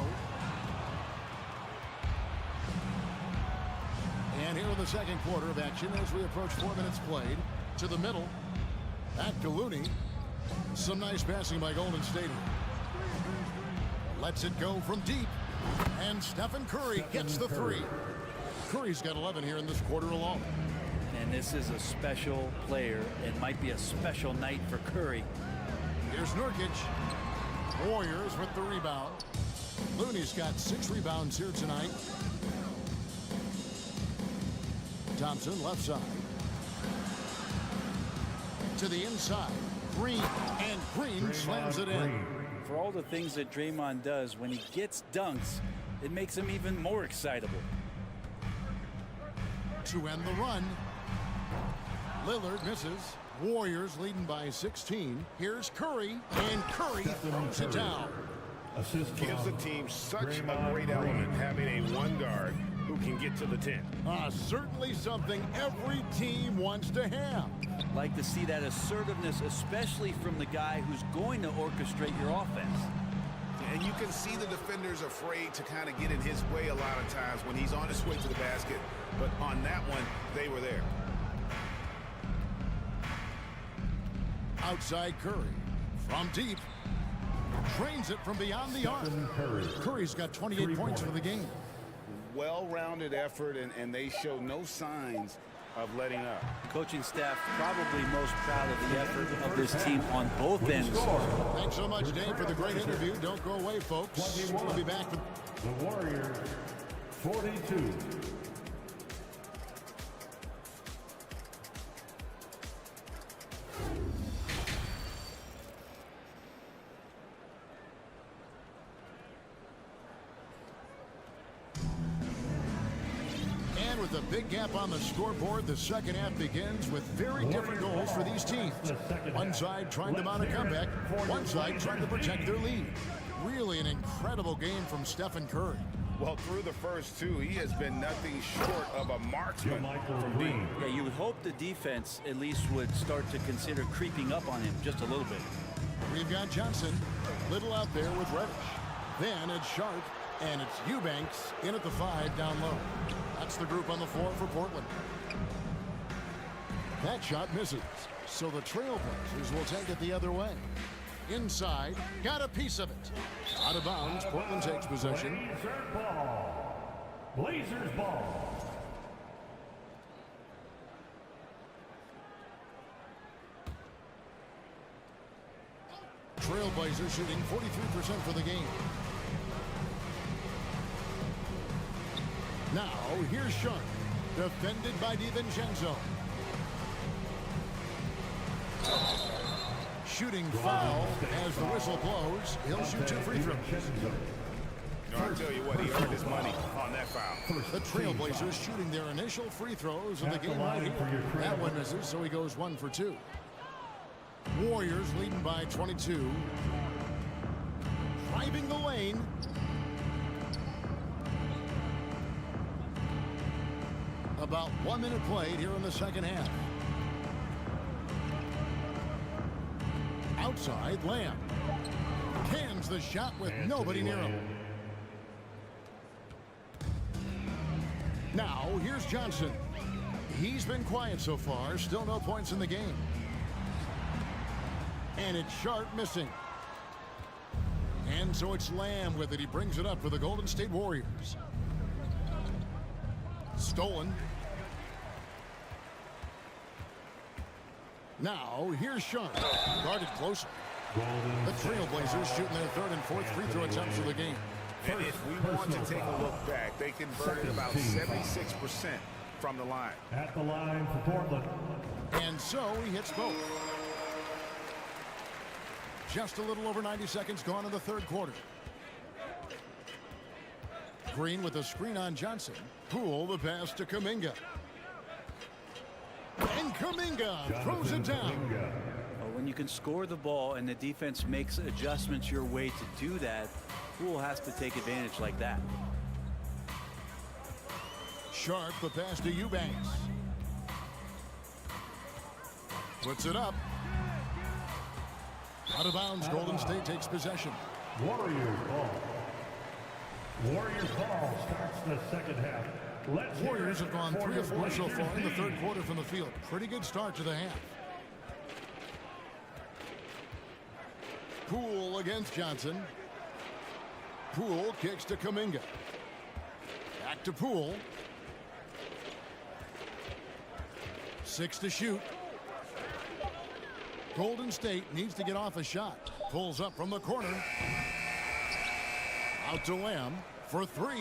And here in the second quarter of action as we approach 4 minutes played. To the middle. Back to Looney. Some nice passing by Golden State. Lets it go from deep. And Stephen Curry gets the three. Curry's got 11 here in this quarter alone.
And this is a special player. It might be a special night for Curry.
Here's Nurkic. Warriors with the rebound. Looney's got 6 rebounds here tonight. Thompson left side. To the inside. Green. And Green slams it in.
For all the things that Draymond does, when he gets dunks, it makes him even more excitable.
To end the run. Lillard misses. Warriors leading by 16. Here's Curry. And Curry throws it down.
Gives the team such a great element having a one guard who can get to the 10.
Certainly something every team wants to have.
Like to see that assertiveness, especially from the guy who's going to orchestrate your offense.
And you can see the defenders afraid to kind of get in his way a lot of times when he's on his way to the basket. But on that one, they were there.
Outside Curry. From deep. Drains it from beyond the arc. Curry's got 28 points for the game.
Well-rounded effort, and they show no signs of letting up.
Coaching staff probably most proud of the effort of this team on both ends.
Thanks so much, Dave, for the great interview. Don't go away, folks. We'll be back with
the Warriors 42.
With a big gap on the scoreboard, the second half begins with very different goals for these teams. One side trying to mount a comeback, one side trying to protect their lead. Really an incredible game from Stephen Curry.
Well, through the first two, he has been nothing short of a marksman from deep.
Yeah, you would hope the defense at least would start to consider creeping up on him just a little bit.
We've got Johnson, Little out there with Reddish. Then it's Sharp, and it's Eubanks in at the 5 down low. That's the group on the floor for Portland. That shot misses, so the Trailblazers will take it the other way. Inside, got a piece of it. Out of bounds, Portland takes possession.
Blazers ball.
Trailblazers shooting 43% for the game. Now, here's Sharp, defended by DiVincenzo. Shooting foul as the whistle blows. He'll shoot 2 free throws.
No, I'll tell you what, he earned his money on that foul.
The Trailblazers shooting their initial free throws of the game right here. That one misses, so he goes 1 for 2. Warriors leading by 22. Driving the lane. About 1 minute played here in the second half. Outside, Lamb cans the shot with nobody near him. Now, here's Johnson. He's been quiet so far. Still no points in the game. And it's Sharp missing. And so it's Lamb with it. He brings it up for the Golden State Warriors. Stolen. Now, here's Sharp. Guarded closer. The Trailblazers shooting their third and fourth free throw attempts of the game.
And if we want to take a look back, they converted about 76% from the line.
At the line for Portland.
And so he hits both. Just a little over 90 seconds gone in the third quarter. Green with a screen on Johnson. Poole the pass to Kuminga. And Kuminga throws it down.
When you can score the ball and the defense makes adjustments your way to do that, Poole has to take advantage like that.
Sharp the pass to Eubanks. Puts it up. Out of bounds, Golden State takes possession.
Warriors ball. Warriors ball starts the second half.
Warriors have gone 3 of 4 so far in the third quarter from the field. Pretty good start to the half. Poole against Johnson. Poole kicks to Kuminga. Back to Poole. 6 to shoot. Golden State needs to get off a shot. Pulls up from the corner. Out to Lamb for 3.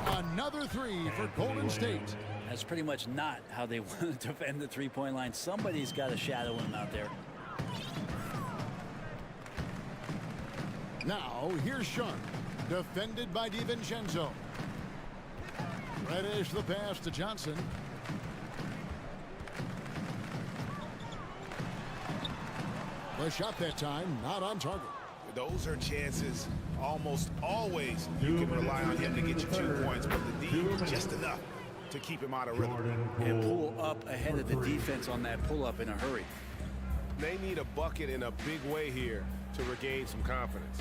Another 3 for Golden State.
That's pretty much not how they want to defend the three-point line. Somebody's got to shadow him out there.
Now, here's Sharp. Defended by DiVincenzo. Reddish the pass to Johnson. The shot that time, not on target.
Those are chances almost always you can rely on him to get you 2 points, but the D just enough to keep him out of rhythm.
And pull up ahead of the defense on that pull-up in a hurry.
They need a bucket in a big way here to regain some confidence.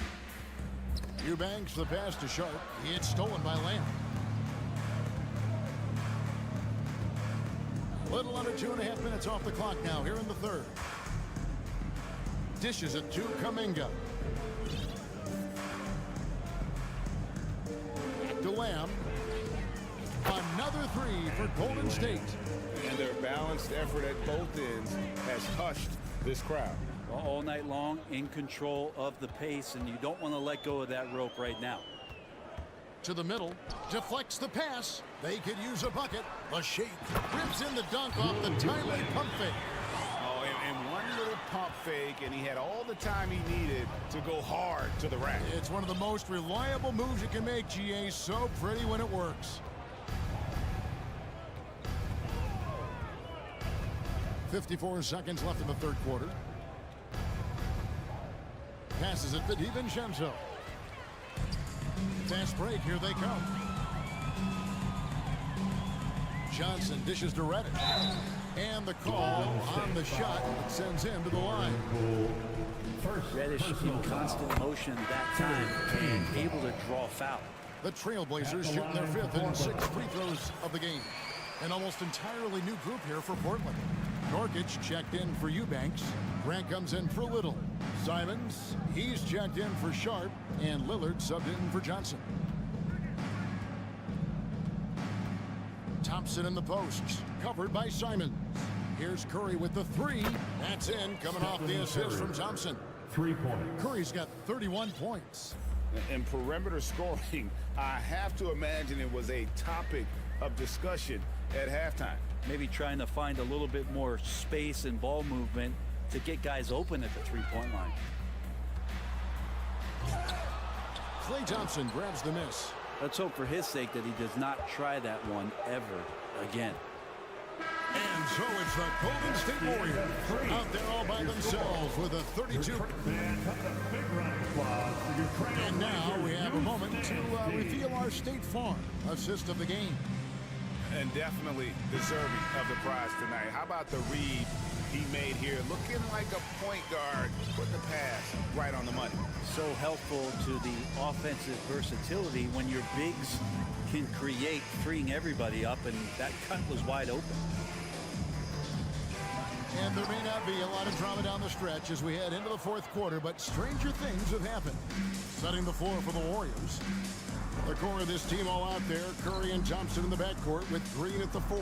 Eubanks the pass to Sharp. It's stolen by Lamb. Little under 2.5 minutes off the clock now here in the third. Dishes it to Kuminga. Back to Lamb. Another 3 for Golden State.
And their balanced effort at both ends has hushed this crowd.
All night long, in control of the pace, and you don't want to let go of that rope right now.
To the middle, deflects the pass. They could use a bucket. The shake rips in the dunk off the timely pump fake.
Oh, and one little pump fake, and he had all the time he needed to go hard to the rack.
It's one of the most reliable moves you can make, GA. So pretty when it works. 54 seconds left in the third quarter. Passes it to DiVincenzo. Fast break, here they come. Johnson dishes to Reddish. And the call on the shot sends him to the line.
Reddish in constant motion that time, able to draw foul.
The Trailblazers shooting their 5th and 6th free throws of the game. An almost entirely new group here for Portland. Norkic checked in for Eubanks. Grant comes in for Little. Simons, he's checked in for Sharp. And Lillard subbed in for Johnson. Thompson in the posts, covered by Simons. Here's Curry with the 3. That's in, coming off the assist from Thompson.
3 points.
Curry's got 31 points.
And perimeter scoring, I have to imagine it was a topic of discussion at halftime.
Maybe trying to find a little bit more space and ball movement to get guys open at the three-point line.
Klay Thompson grabs the miss.
Let's hope for his sake that he does not try that one ever again.
And so it's the Golden State Warriors out there all by themselves with a 32. And now we have a moment to reveal our State Farm assist of the game.
And definitely deserving of the prize tonight. How about the read he made here? Looking like a point guard, putting the pass right on the money.
So helpful to the offensive versatility when your bigs can create, freeing everybody up, and that cut was wide open.
And there may not be a lot of drama down the stretch as we head into the fourth quarter, but stranger things have happened. Setting the floor for the Warriors. The core of this team all out there. Curry and Thompson in the backcourt with Green at the 4.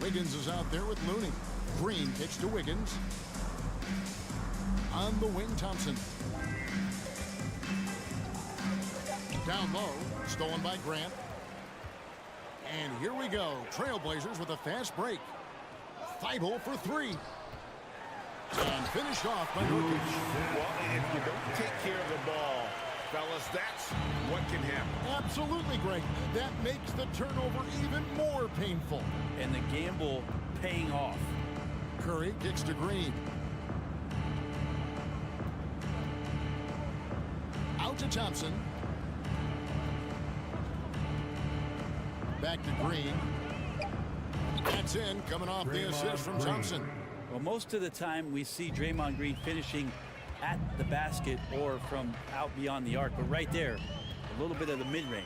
Wiggins is out there with Looney. Green kicks to Wiggins. On the wing, Thompson. Down low, stolen by Grant. And here we go. Trailblazers with a fast break. Thibault for 3. And finished off by Nurkic.
Well, if you don't take care of the ball, fellas, that's what can happen.
Absolutely, Greg. That makes the turnover even more painful.
And the gamble paying off.
Curry kicks to Green. Out to Thompson. Back to Green. That's in, coming off the assist from Thompson.
Well, most of the time we see Draymond Green finishing at the basket or from out beyond the arc, but right there, a little bit of the mid-range.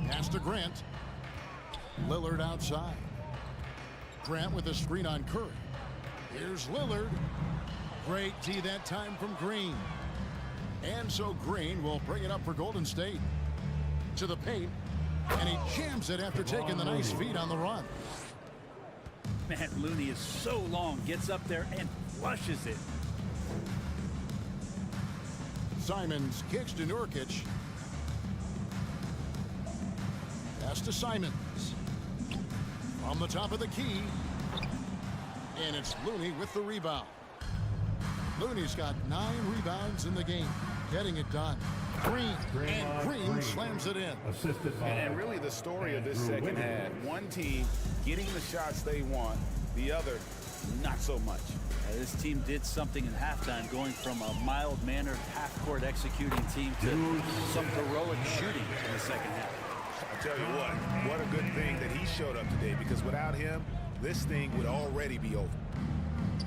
Pass to Grant. Lillard outside. Grant with a screen on Curry. Here's Lillard. Great D that time from Green. And so Green will bring it up for Golden State. To the paint. And he jams it after taking the nice feed on the run.
Man, Looney is so long, gets up there and flushes it.
Simons kicks to Nurkic. Pass to Simons. On the top of the key. And it's Looney with the rebound. Looney's got 9 rebounds in the game. Getting it done. Green. And Green slams it in.
And really the story of this second half. One team getting the shots they want. The other, not so much.
This team did something in halftime, going from a mild-mannered half-court executing team to some heroic shooting in the second half.
I tell you what a good thing that he showed up today, because without him, this thing would already be over.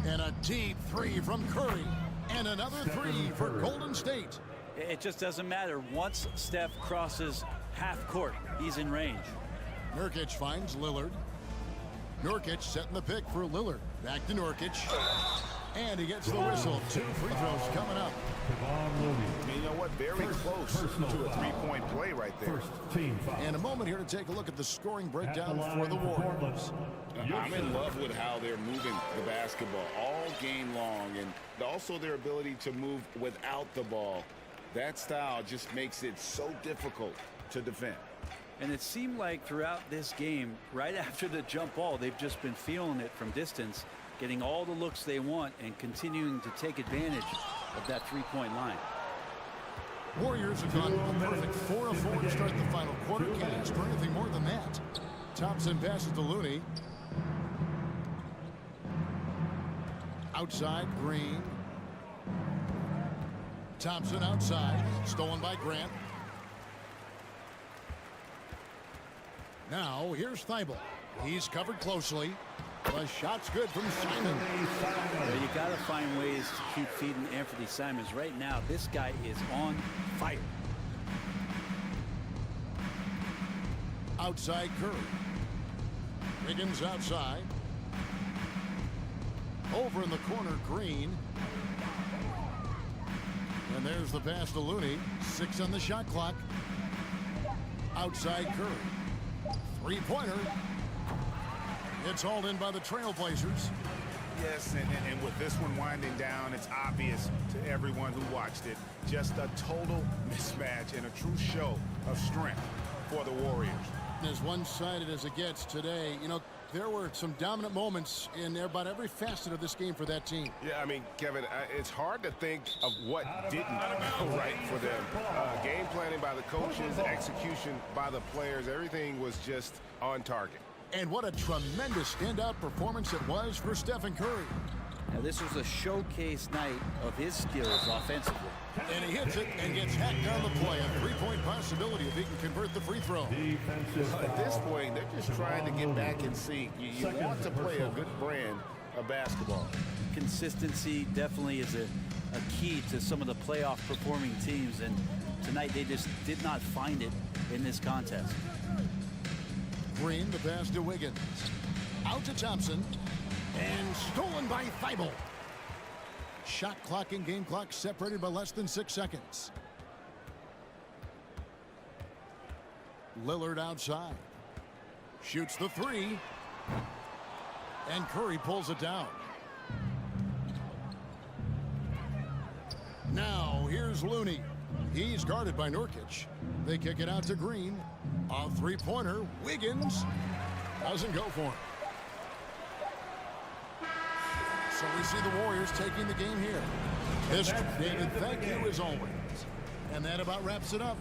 And a deep 3 from Curry. And another 3 for Golden State.
It just doesn't matter. Once Steph crosses half court, he's in range.
Nurkic finds Lillard. Nurkic setting the pick for Lillard. Back to Nurkic. And he gets the whistle. 2 free throws coming up.
You know what? Very close to a three-point play right there.
And a moment here to take a look at the scoring breakdown for the Warriors.
I'm in love with how they're moving the basketball all game long, and also their ability to move without the ball. That style just makes it so difficult to defend.
And it seemed like throughout this game, right after the jump ball, they've just been feeling it from distance, getting all the looks they want and continuing to take advantage of that three-point line.
Warriors have gone a perfect 4 of 4 to start the final quarter. Can't ask for anything more than that. Thompson passes to Looney. Outside, Green. Thompson outside, stolen by Grant. Now, here's Thibault. He's covered closely. The shot's good from Simons.
Well, you got to find ways to keep feeding Anthony Simons. Right now, this guy is on fire.
Outside, Curry. Wiggins outside. Over in the corner, Green. And there's the pass to Looney. 6 on the shot clock. Outside Curry. Three-pointer. It's hauled in by the Trailblazers.
Yes, and with this one winding down, it's obvious to everyone who watched it. Just a total mismatch and a true show of strength for the Warriors.
As one-sided as it gets today, you know, there were some dominant moments in about every facet of this game for that team.
Yeah, I mean, Kevin, it's hard to think of what didn't go right for them. Game planning by the coaches, execution by the players, everything was just on target.
And what a tremendous standout performance it was for Stephen Curry.
Now, this was a showcase night of his skills offensively.
And he hits it and gets hacked on the play. A three-point possibility if he can convert the free throw.
At this point, they're just trying to get back in sync. You want to play a good brand of basketball.
Consistency definitely is a key to some of the playoff performing teams, and tonight they just did not find it in this contest.
Green, the pass to Wiggins. Out to Thompson. And stolen by Thibault. Shot clock and game clock separated by less than 6 seconds. Lillard outside. Shoots the three. And Curry pulls it down. Now here's Looney. He's guarded by Nurkic. They kick it out to Green. A three-pointer. Wiggins doesn't go for him. So we see the Warriors taking the game here. David, thank you as always. And that about wraps it up.